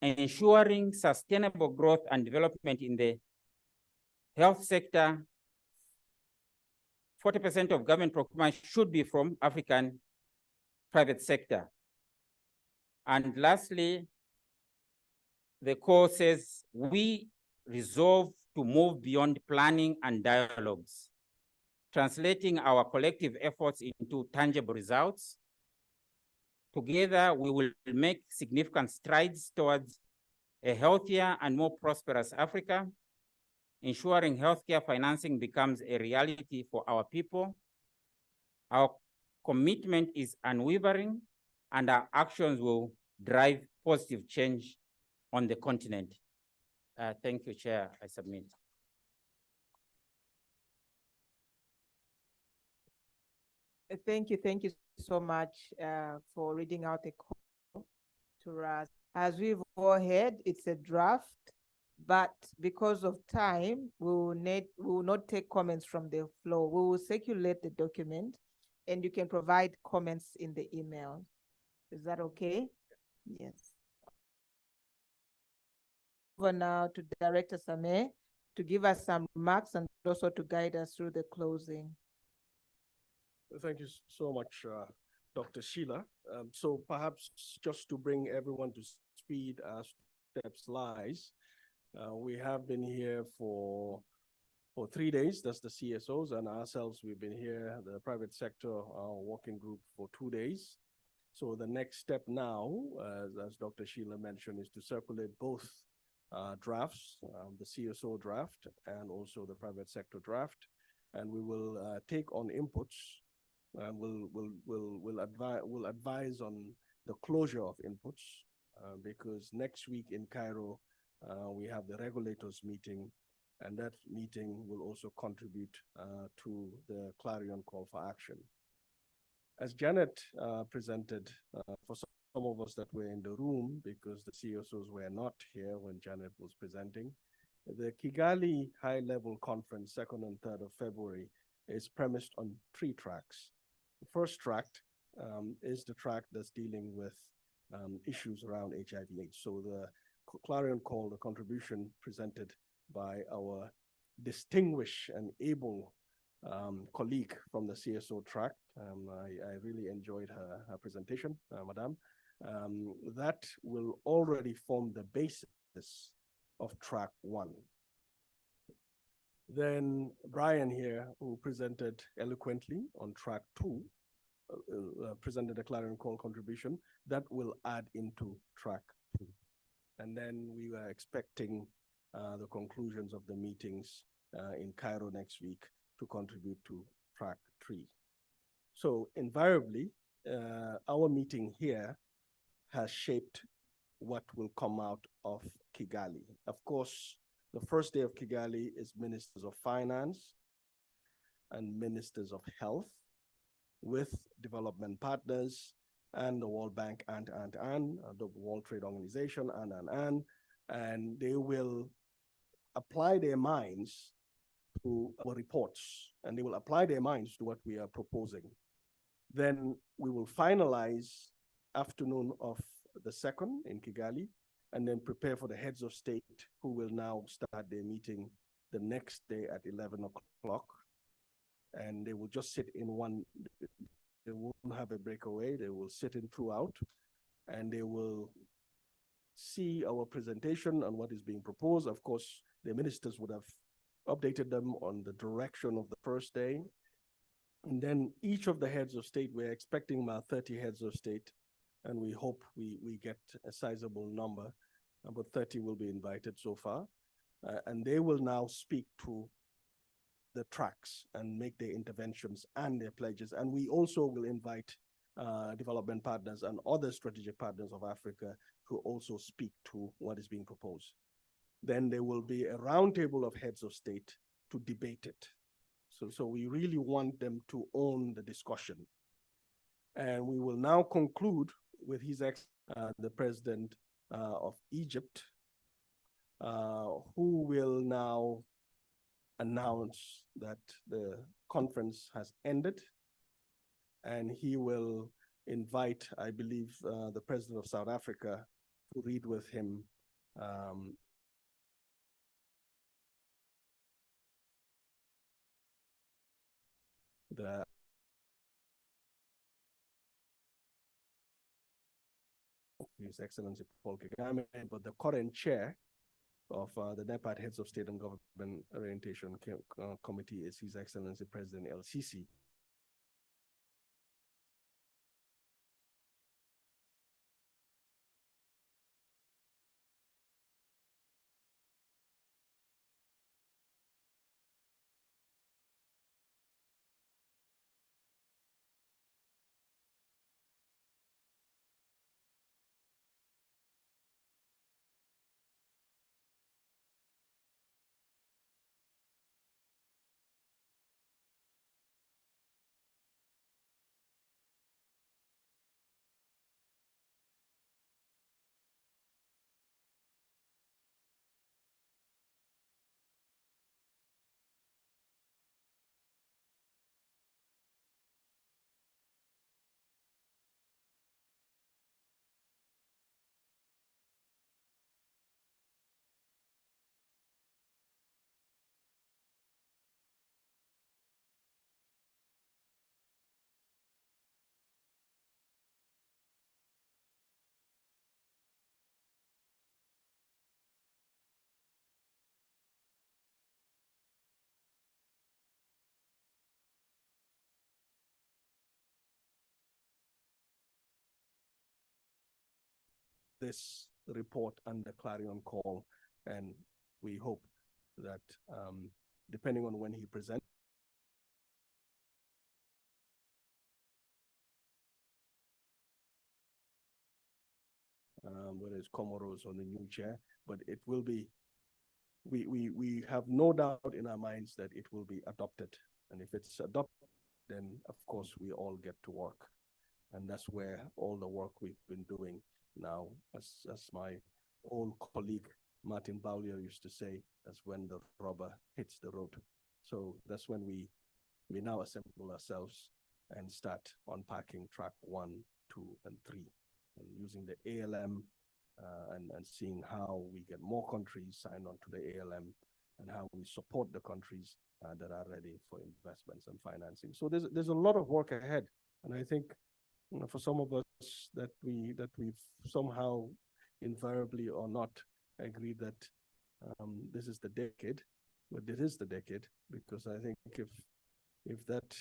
ensuring sustainable growth and development in the health sector. 40% of government procurement should be from African private sector. And lastly, the core says we resolve to move beyond planning and dialogues, translating our collective efforts into tangible results. Together, we will make significant strides towards a healthier and more prosperous Africa, ensuring healthcare financing becomes a reality for our people. Our commitment is unwavering, and our actions will drive positive change on the continent. Thank you, Chair. I submit. Thank you so much for reading out the call to us. As we go ahead, it's a draft, but because of time, we will not take comments from the floor. We will circulate the document, and you can provide comments in the email. Is that okay? Yes. Over now to Director Sameh to give us some remarks and also to guide us through the closing. Thank you so much, Dr. Sheila. So perhaps just to bring everyone to speed as steps lies, we have been here for 3 days. That's the CSOs and ourselves. We've been here, the private sector, our working group, for 2 days. So the next step now, as Dr. Sheila mentioned, is to circulate both drafts, the CSO draft and also the private sector draft, and we will take on inputs. We'll advise on the closure of inputs because next week in Cairo we have the regulators meeting, and that meeting will also contribute to the clarion call for action. As Janet presented, for some of us that were in the room, because the CSOs were not here when Janet was presenting, the Kigali high-level conference, 2nd and 3rd of February, is premised on 3 tracks. The first track is the track that's dealing with issues around HIV/AIDS. So the clarion call, the contribution presented by our distinguished and able colleague from the CSO track. I really enjoyed her presentation, Madam. That will already form the basis of track 1. Then Brian here, who presented eloquently on track 2, presented a clarion call contribution that will add into track 2. And then we were expecting the conclusions of the meetings in Cairo next week to contribute to track 3. So invariably, our meeting here has shaped what will come out of Kigali. Of course, the first day of Kigali is Ministers of Finance and Ministers of Health with development partners and the World Bank and the World Trade Organization and they will apply their minds to our reports and they will apply their minds to what we are proposing. Then we will finalize afternoon of the 2nd in Kigali, and then prepare for the heads of state who will now start their meeting the next day at 11 o'clock. And they will just sit in one, they won't have a breakaway, they will sit in throughout, and they will see our presentation on what is being proposed. Of course, the ministers would have updated them on the direction of the first day. And then each of the heads of state, we're expecting about 30 heads of state, and we hope we get a sizable number. About 30 will be invited so far. And they will now speak to the tracks and make their interventions and their pledges. And we also will invite development partners and other strategic partners of Africa to also speak to what is being proposed. Then there will be a roundtable of heads of state to debate it. So we really want them to own the discussion. And we will now conclude with the President of Egypt, who will now announce that the conference has ended. And he will invite, I believe, the President of South Africa to read with him His Excellency Paul Kagame, but the current chair of the NEPAD Heads of State and Government Orientation Committee is His Excellency President El-Sisi. This report under Clarion Call, and we hope that depending on when he presents, whether it's Comoros or the new chair, but it will be, we have no doubt in our minds that it will be adopted. And if it's adopted, then of course we all get to work. And that's where all the work we've been doing now, as my old colleague Martin Baulier used to say, that's when the rubber hits the road. So that's when we now assemble ourselves and start unpacking track 1, 2, and 3, and using the ALM and seeing how we get more countries signed on to the ALM and how we support the countries that are ready for investments and financing. So there's a lot of work ahead, and I think for some of us that we've somehow invariably or not agreed that this is the decade, but it is the decade, because I think if that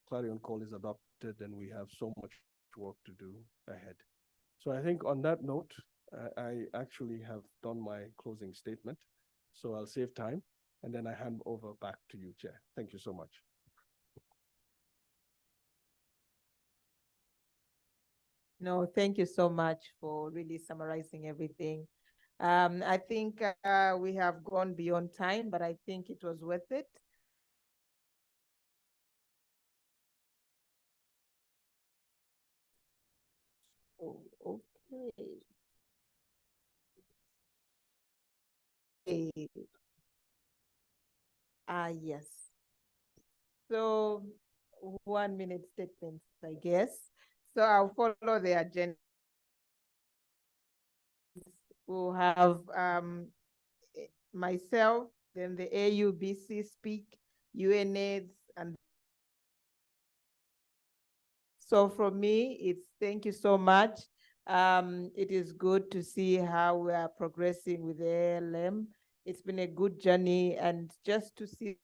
Clarion Call is adopted, then we have so much work to do ahead. So I think on that note, I actually have done my closing statement, so I'll save time, and then I hand over back to you, Chair. Thank you so much. No, thank you so much for really summarizing everything. I think we have gone beyond time, but I think it was worth it. Oh, okay. Yes. So 1 minute statements, I guess. So I'll follow the agenda. We'll have myself, then the AUBC speak, UNAIDS, and so from me, it's thank you so much. It is good to see how we are progressing with the ALM. It's been a good journey, and just to see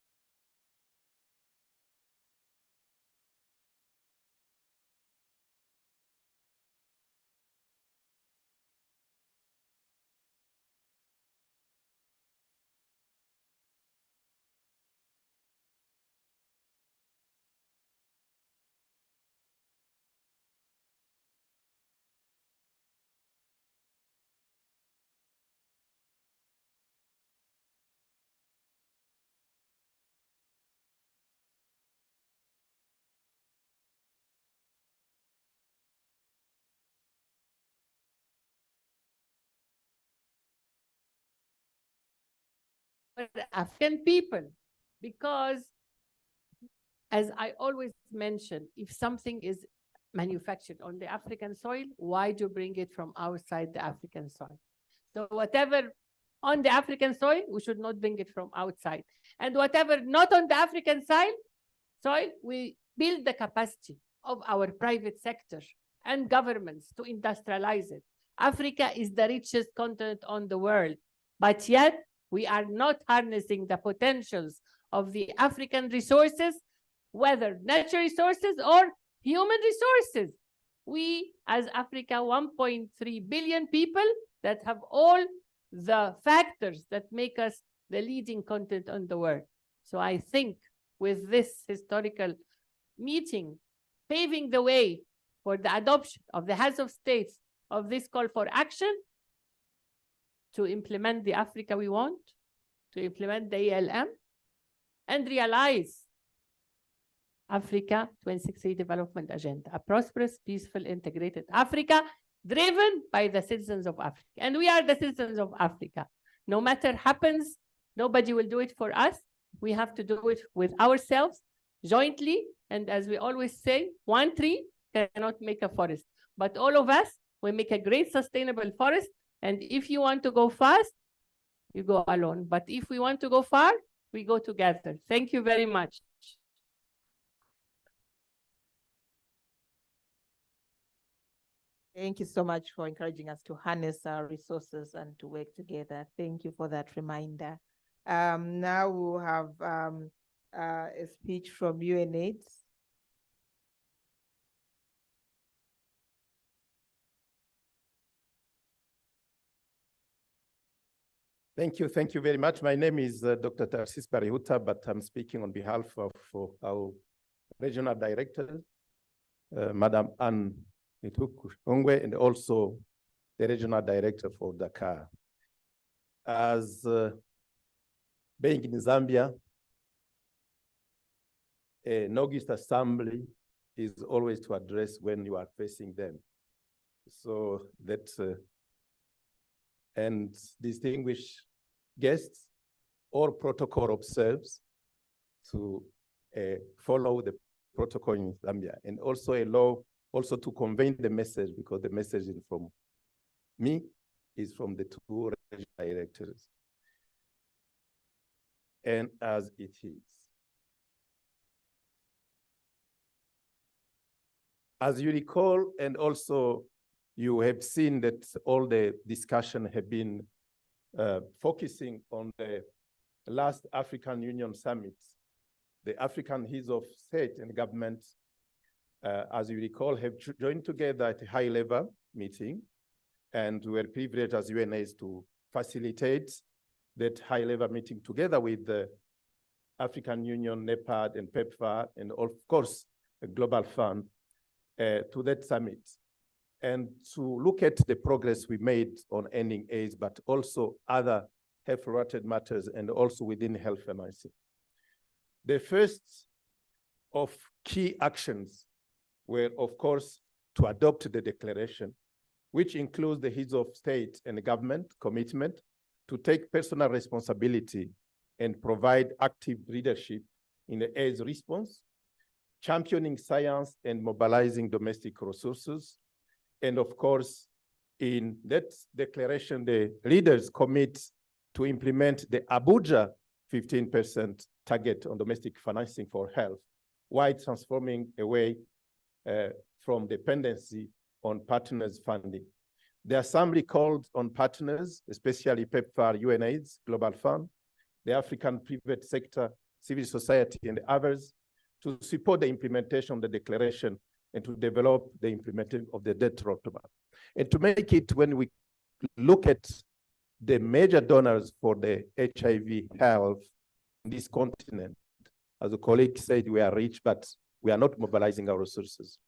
the African people, because as I always mention, if something is manufactured on the African soil, why do you bring it from outside the African soil? So whatever on the African soil, we should not bring it from outside. And whatever not on the African soil, we build the capacity of our private sector and governments to industrialize it. Africa is the richest continent on the world, but yet we are not harnessing the potentials of the African resources, whether natural resources or human resources. We, as Africa, 1.3 billion people that have all the factors that make us the leading continent on the world. So I think with this historical meeting, paving the way for the adoption of the heads of states of this call for action to implement the Africa we want, to implement the ALM, and realize Africa 2060 Development Agenda, a prosperous, peaceful, integrated Africa driven by the citizens of Africa. And we are the citizens of Africa. No matter happens, nobody will do it for us. We have to do it with ourselves, jointly. And as we always say, one tree cannot make a forest, but all of us, we make a great sustainable forest. And if you want to go fast, you go alone. But if we want to go far, we go together. Thank you very much. thank you so much for encouraging us to harness our resources and to work together. Thank you for that reminder. Now we'll have a speech from UNAIDS. Thank you very much. My name is Dr. Tarsis Barihuta, but I'm speaking on behalf of our regional director, Madam Anne Ongwe, and also the regional director for Dakar. As being in Zambia, an August assembly is always to address when you are facing them. So that, and distinguished guests, all protocol observes to follow the protocol in Zambia, and also allow also to convey the message, because the message is from me, is from the two regional directors. And as it is. As you recall, and also you have seen that all the discussion have been focusing on the last African Union Summit. The African heads of state and government, as you recall, have joined together at a high-level meeting, and we were privileged as UNAIDS to facilitate that high-level meeting together with the African Union, NEPAD, and PEPFAR, and of course, the Global Fund, to that summit, and to look at the progress we made on ending AIDS, but also other health-related matters, and also within health financing. The first of key actions were, of course, to adopt the declaration, which includes the heads of state and government commitment to take personal responsibility and provide active leadership in the AIDS response, championing science and mobilizing domestic resources. And of course, in that declaration, the leaders commit to implement the Abuja 15% target on domestic financing for health, while transforming away from dependency on partners' funding. The Assembly called on partners, especially PEPFAR, UNAIDS, Global Fund, the African private sector, civil society, and others to support the implementation of the declaration and to develop the implementation of the debt roadmap. And to make it, when we look at the major donors for the HIV health in this continent, as a colleague said, we are rich, but we are not mobilizing our resources.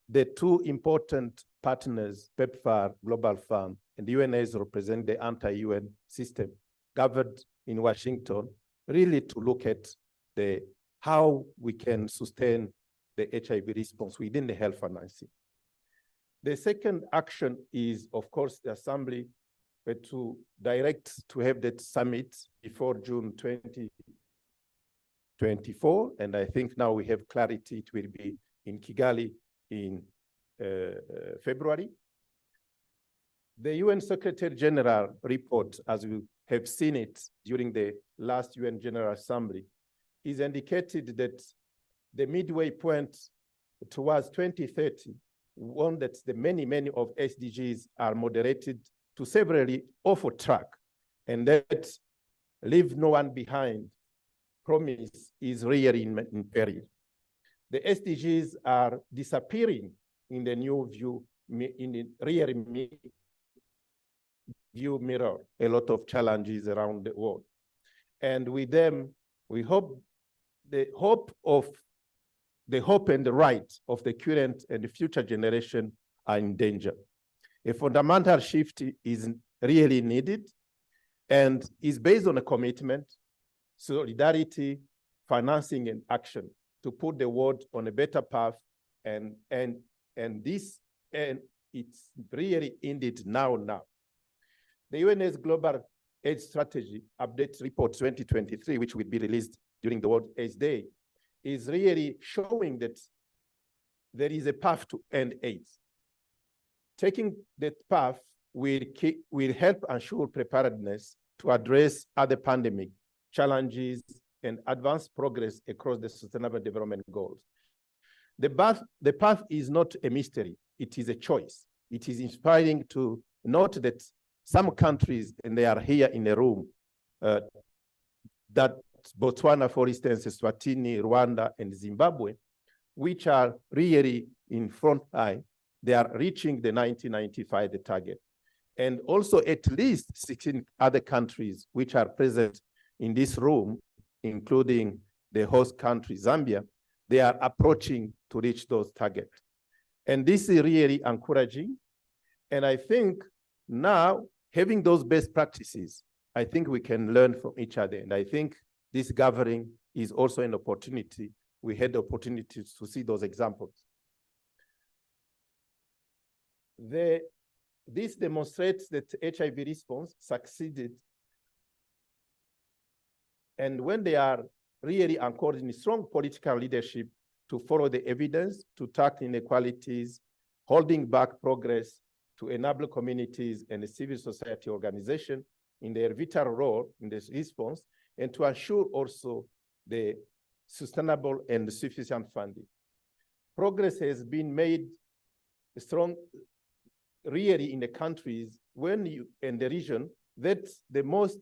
The two important partners, PEPFAR, Global Fund, and UNAIDS represent the anti-UN system governed in Washington, really to look at how we can sustain the HIV response within the health financing. The second action is, of course, the Assembly to direct to have that summit before June 2024. And I think now we have clarity, it will be in Kigali in February. The UN Secretary General report, as we have seen it during the last UN General Assembly, is indicated that the midway point towards 2030, one that the many of SDGs are moderated to severely off track, and that leave no one behind promise is really in peril. The SDGs are disappearing in the new view, in the rear view mirror, a lot of challenges around the world. And with them, we hope the hope and the right of the current and the future generation are in danger. A fundamental shift is really needed and is based on a commitment, solidarity, financing, and action to put the world on a better path. And it's really indeed now. The UN's Global AIDS Strategy Update Report 2023, which will be released during the World AIDS Day, is really showing that there is a path to end AIDS. Taking that path will help ensure preparedness to address other pandemic challenges and advance progress across the Sustainable Development Goals. The path is not a mystery, it is a choice. It is inspiring to note that some countries, and they are here in the room, that Botswana, for instance, Eswatini, Rwanda, and Zimbabwe, which are really in front line, they are reaching the 1995 target. And also at least 16 other countries which are present in this room, including the host country, Zambia, they are approaching to reach those targets. And this is really encouraging. And I think now, having those best practices, I think we can learn from each other. And I think this gathering is also an opportunity. We had the opportunity to see those examples. This demonstrates that HIV response succeeded. And when they are really anchored in strong political leadership to follow the evidence, to tackle inequalities, holding back progress, to enable communities and the civil society organization in their vital role in this response, and to ensure also the sustainable and sufficient funding. Progress has been made strong really in the countries in the region that the most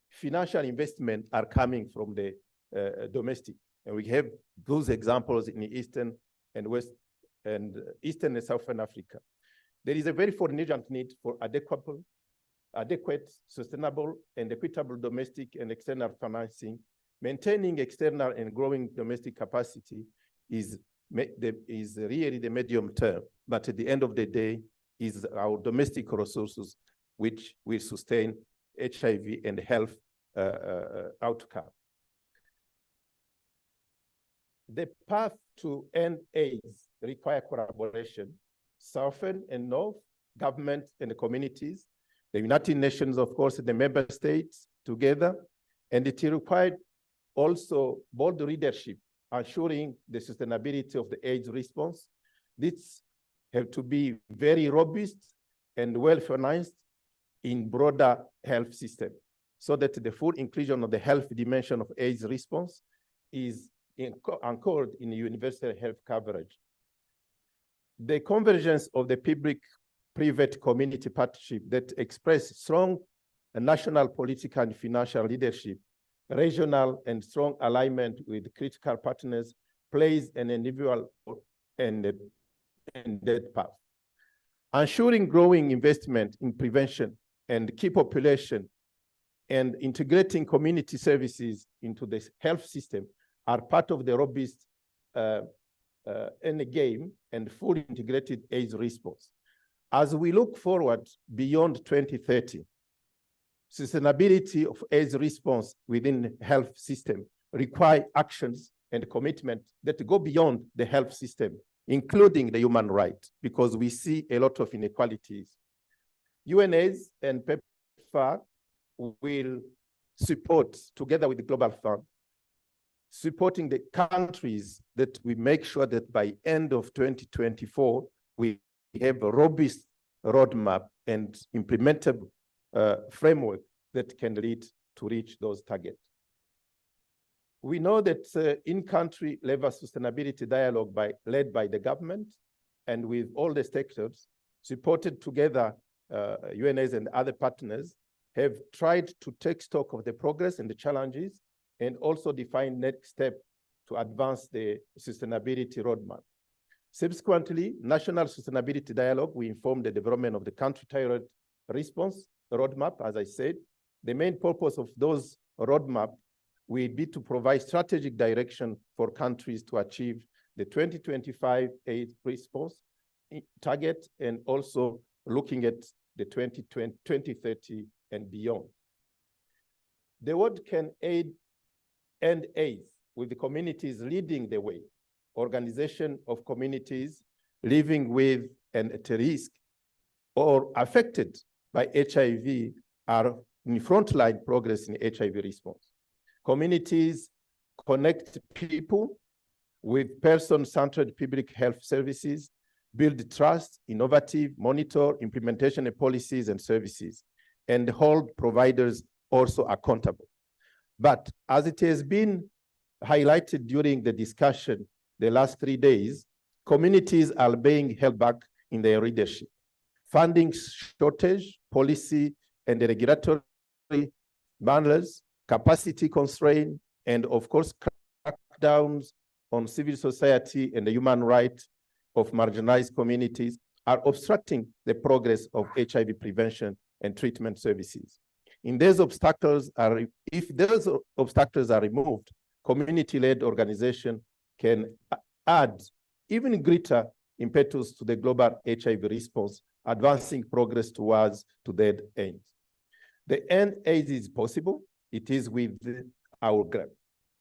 financial investment are coming from the domestic. And we have those examples in the Eastern and West and Eastern and Southern Africa. There is a very urgent need for adequate, sustainable, and equitable domestic and external financing. Maintaining external and growing domestic capacity is really the medium term, but at the end of the day, is our domestic resources which will sustain HIV and health outcome. The path to end AIDS require collaboration, Southern and North, government and the communities, the United Nations, of course, the member states together, And it required also bold leadership, ensuring the sustainability of the AIDS response. This have to be very robust and well-financed in broader health system, so that the full inclusion of the health dimension of AIDS response is anchored in universal health coverage. The convergence of the public-private community partnership that express strong national political and financial leadership, regional and strong alignment with critical partners plays an individual and that path. Ensuring growing investment in prevention and key population and integrating community services into the health system are part of the robust end game and fully integrated AIDS response. As we look forward beyond 2030, sustainability of AIDS response within health system require actions and commitment that go beyond the health system, including the human right, because we see a lot of inequalities. UNAIDS and PEPFAR will support, together with the Global Fund, supporting the countries that we make sure that by end of 2024, we have a robust roadmap and implementable framework that can lead to reach those targets. We know that in-country level sustainability dialogue led by the government and with all the stakeholders, supported together UNAIDS and other partners, have tried to take stock of the progress and the challenges and also define next step to advance the sustainability roadmap. Subsequently, National Sustainability Dialogue, we informed the development of the country-tailored response roadmap, as I said. The main purpose of those roadmap will be to provide strategic direction for countries to achieve the 2025 AIDS response target and also looking at the 2030 and beyond. The world can end AIDS with the communities leading the way. Organization of communities living with and at risk or affected by HIV are in frontline progress in HIV response. Communities connect people with person-centered public health services, build trust, innovative, monitor, implementation of policies and services, and hold providers also accountable. But as it has been highlighted during the discussion the last 3 days, communities are being held back in their leadership. Funding shortage, policy and regulatory barriers, capacity constraint, and of course, crackdowns on civil society and the human rights of marginalized communities are obstructing the progress of HIV prevention and treatment services. If those obstacles are removed, community-led organization can add even greater impetus to the global HIV response, advancing progress towards that end. The end AIDS is possible. It is with our grant,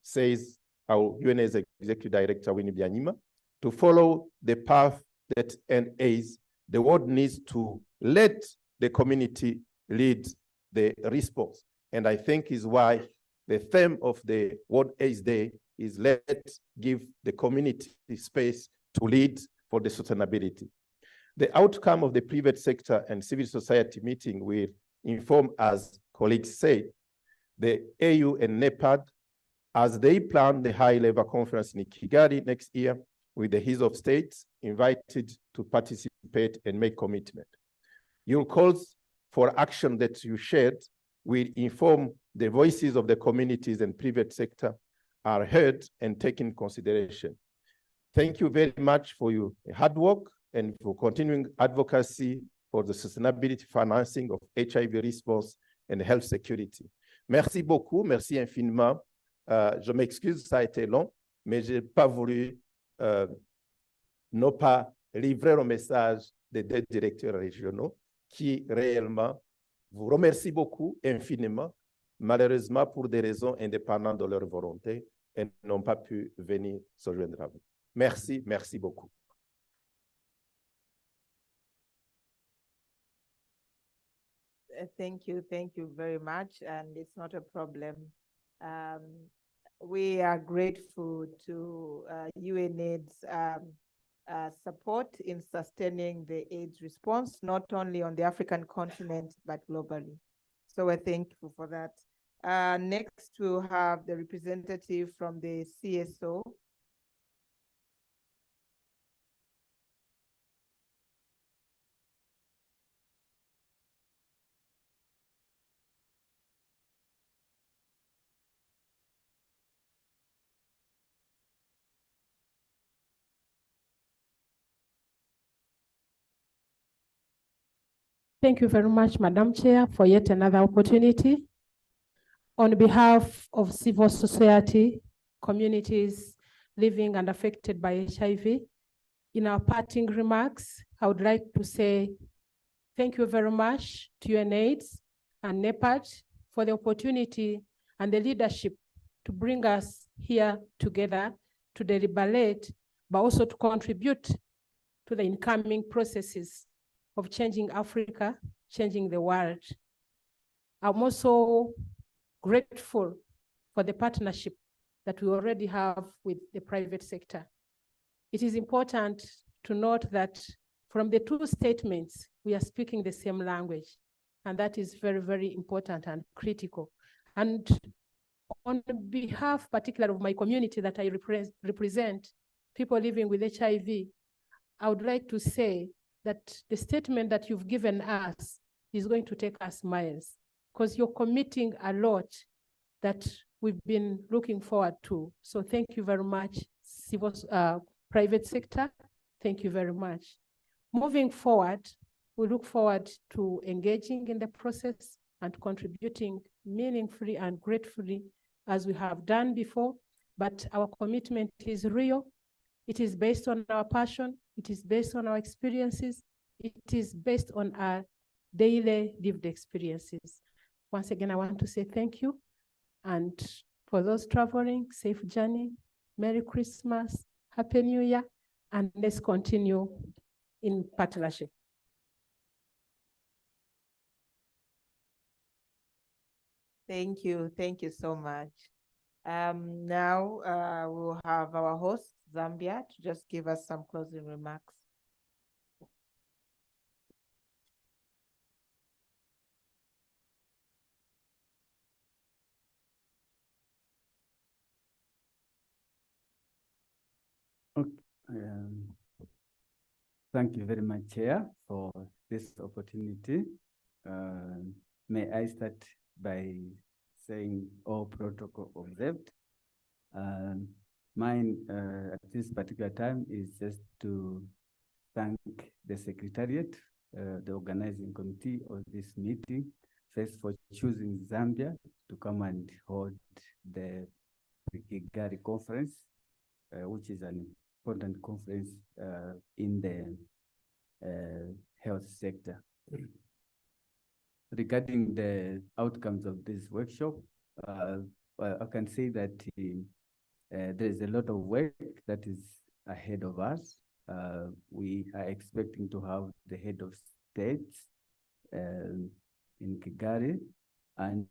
says our UNAIDS Executive Director, Winnie Byanyima. To follow the path that end AIDS, the world needs to let the community lead the response. And I think is why the theme of the World AIDS Day is let's give the community space to lead for the sustainability. The outcome of the private sector and civil society meeting will inform, as colleagues said, the AU and NEPAD as they plan the high-level conference in Kigali next year with the heads of states invited to participate and make commitment. Your calls for action that you shared will inform the voices of the communities and private sector are heard and taken into consideration. Thank you very much for your hard work and for continuing advocacy for the sustainability financing of HIV response and health security. Merci beaucoup, merci infiniment. Je m'excuse, ça a été long, mais je n'ai pas voulu ne pas livrer le message des deux directeurs régionaux qui réellement vous remercient beaucoup infiniment, malheureusement pour des raisons indépendantes de leur volonté, et n'ont pas pu venir se joindre à vous. Merci, merci beaucoup. Thank you very much, and it's not a problem. We are grateful to UNAIDS support in sustaining the AIDS response, not only on the African continent, but globally. So we're thankful for that. Next, we'll have the representative from the CSO. Thank you very much, Madam Chair, for yet another opportunity. On behalf of civil society, communities living and affected by HIV, in our parting remarks, I would like to say thank you very much to UNAIDS and NEPAD for the opportunity and the leadership to bring us here together to deliberate, but also to contribute to the incoming processes of changing Africa, changing the world. I'm also grateful for the partnership that we already have with the private sector. It is important to note that from the two statements, we are speaking the same language, and that is very, very important and critical. And on behalf, particularly of my community that I represent, people living with HIV, I would like to say that the statement that you've given us is going to take us miles, because you're committing a lot that we've been looking forward to. So thank you very much, civil, private sector. Thank you very much. Moving forward, we look forward to engaging in the process and contributing meaningfully and gratefully as we have done before, but our commitment is real. It is based on our passion. It is based on our experiences. It is based on our daily lived experiences. Once again, I want to say thank you. And for those traveling, safe journey, Merry Christmas, Happy New Year, and let's continue in partnership. Thank you so much. Now we'll have our host, Zambia, to just give us some closing remarks. Okay. Thank you very much, Chair, for this opportunity. May I start by saying all protocol observed. Mine at this particular time is just to thank the Secretariat, the organizing committee of this meeting, first for choosing Zambia to come and hold the Kigali conference, which is an important conference in the health sector. Regarding the outcomes of this workshop, well, I can say that there is a lot of work that is ahead of us. We are expecting to have the head of states in Kigali, and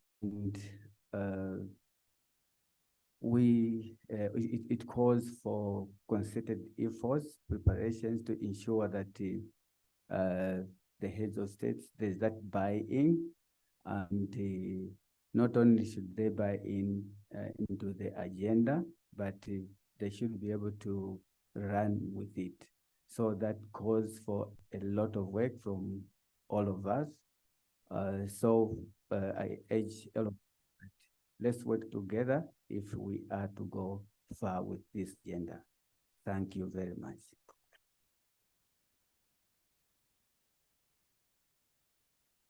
it calls for concerted efforts, preparations to ensure that the heads of states, there's that buy-in, and not only should they buy in into the agenda, but they should be able to run with it. So that calls for a lot of work from all of us. I urge all of us, let's work together if we are to go far with this agenda. Thank you very much.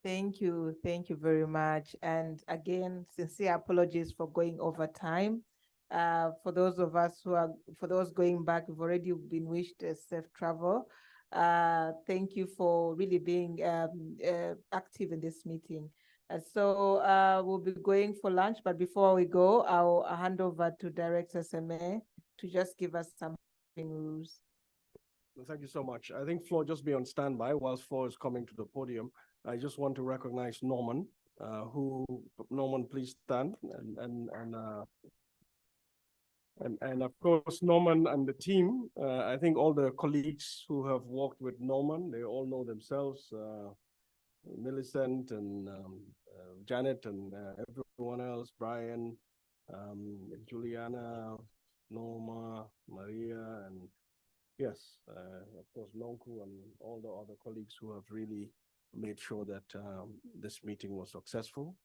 Thank you very much. And again, sincere apologies for going over time. For those going back, we've already been wished a safe travel. Thank you for really being active in this meeting. So we'll be going for lunch, but before we go, I'll hand over to Director SMA to just give us some rules. Thank you so much. I think Flo, just be on standby whilst Flo is coming to the podium. I just want to recognize Norman who, Norman, please stand, and of course, Norman and the team, I think all the colleagues who have worked with Norman, they all know themselves, Millicent and Janet and everyone else, Brian, Juliana, Norma, Maria, and yes, of course, Nonku and all the other colleagues who have really made sure that this meeting was successful.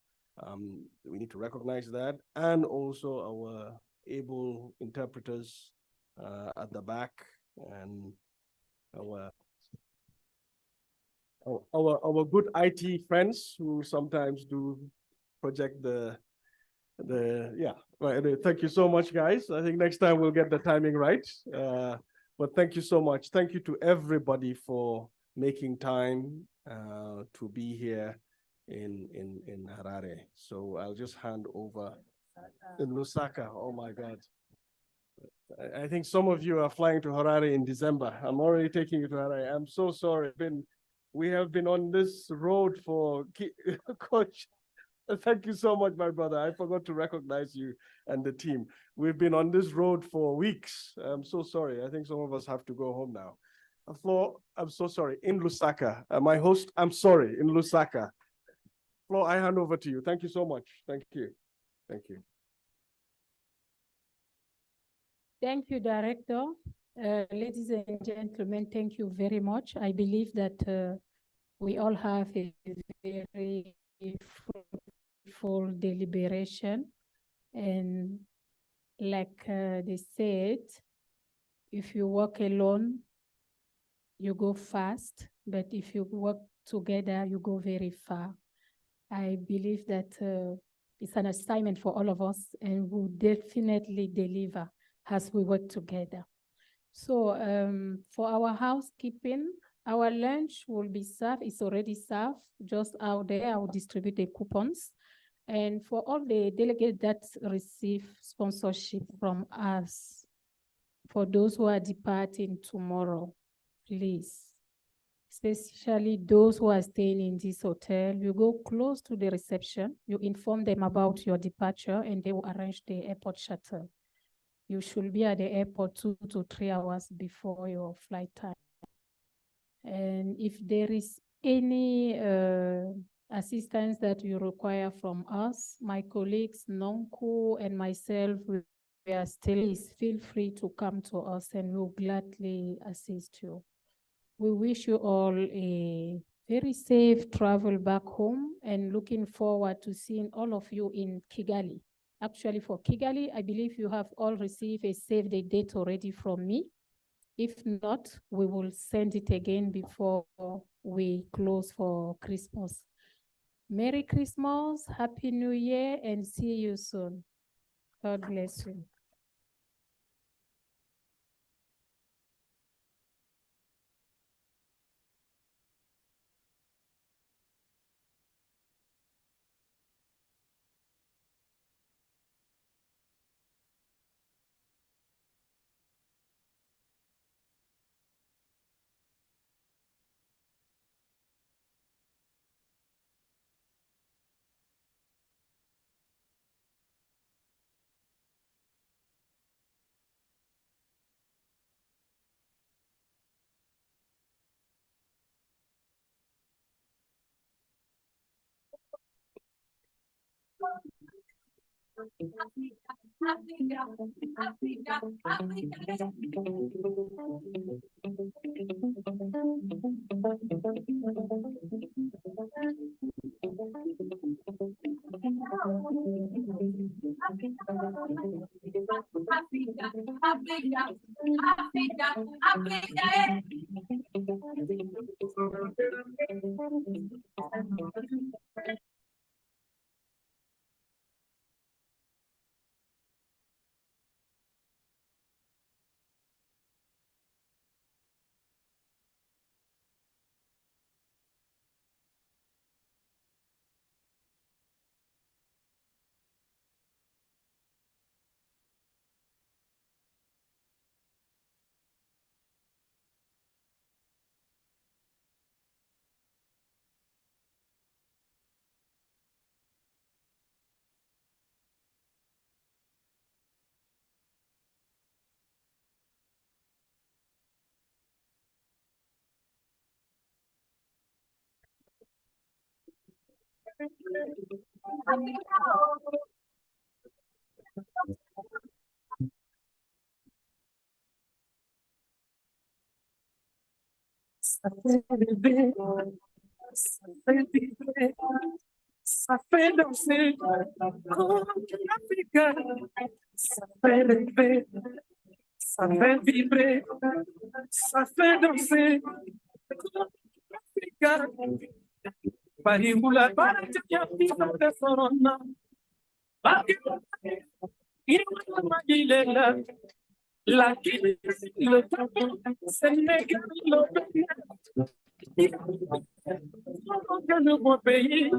We need to recognize that, and also our able interpreters at the back, and our good IT friends who sometimes do project yeah. Right. Thank you so much, guys. I think next time we'll get the timing right. But thank you so much. Thank you to everybody for making time to be here in Harare. So I'll just hand over in Lusaka. Oh my God. I think some of you are flying to Harare in December. I'm already taking you to Harare. I'm so sorry. We have been on this road for Coach. Thank you so much, my brother. I forgot to recognize you and the team. We've been on this road for weeks. I'm so sorry. I think some of us have to go home now. Flo, I'm so sorry. In Lusaka, my host, I'm sorry, in Lusaka. Flo, I hand over to you. Thank you so much. Thank you. Thank you. Thank you, Director. Ladies and gentlemen, thank you very much. I believe that we all have a very fruitful deliberation. And like they said, if you work alone, you go fast, but if you work together, you go very far. I believe that it's an assignment for all of us, and we'll definitely deliver as we work together. So for our housekeeping, our lunch will be served. It's already served just out there. I will distribute the coupons. And for all the delegates that receive sponsorship from us, for those who are departing tomorrow, please, especially those who are staying in this hotel, you go close to the reception, you inform them about your departure, and they will arrange the airport shuttle. You should be at the airport 2 to 3 hours before your flight time. And if there is any assistance that you require from us, my colleagues, Nonku and myself, we are still, feel free to come to us and we'll gladly assist you. We wish you all a very safe travel back home and looking forward to seeing all of you in Kigali. Actually, for Kigali, I believe you have all received a save the date already from me. If not, we will send it again before we close for Christmas. Merry Christmas, Happy New Year, and see you soon. God bless you. Ça fait rêver, ça fait vibrer, ça fait danser, comme l'Afrique. Ça fait rêver, ça fait vibrer, ça fait danser, comme l'Afrique. Parihula Baratia Pisa de Sorona, Bakila, Magilela, La Kili, le Tapo, Sénégal, le beau pays,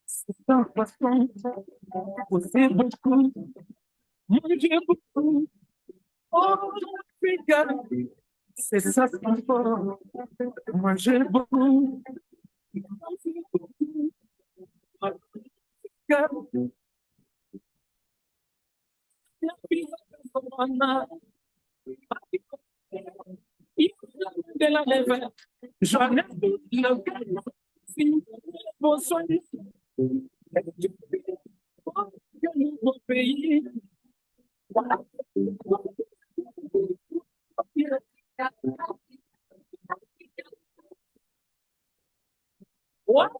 c'est un poisson, c'est beaucoup, manger beaucoup, oh, Africa, c'est ça ce qu'il faut, manger beaucoup, manger beaucoup, Africa, de la lèvre, j'en ai le cœur, fini, besoin, que nouveau pays. What?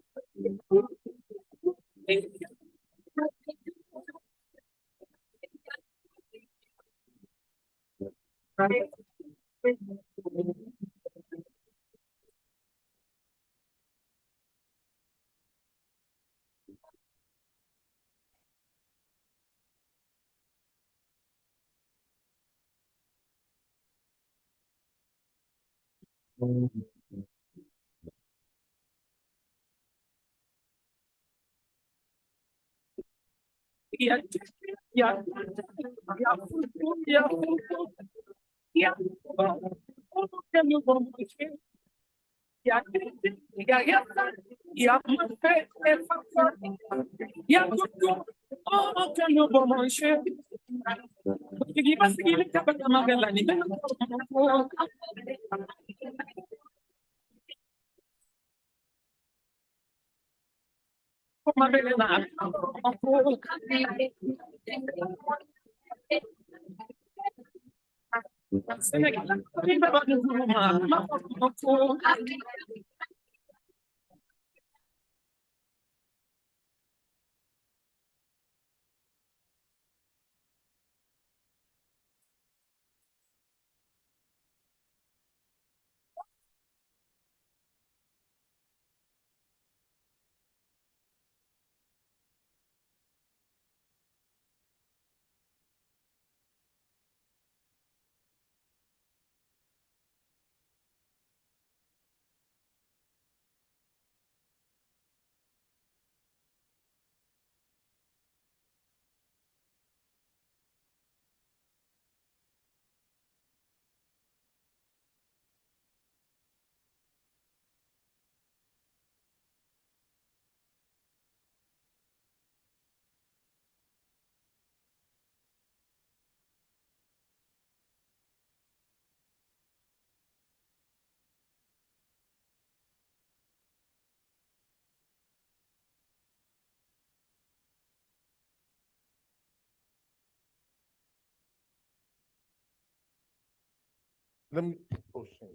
Let me,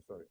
sorry.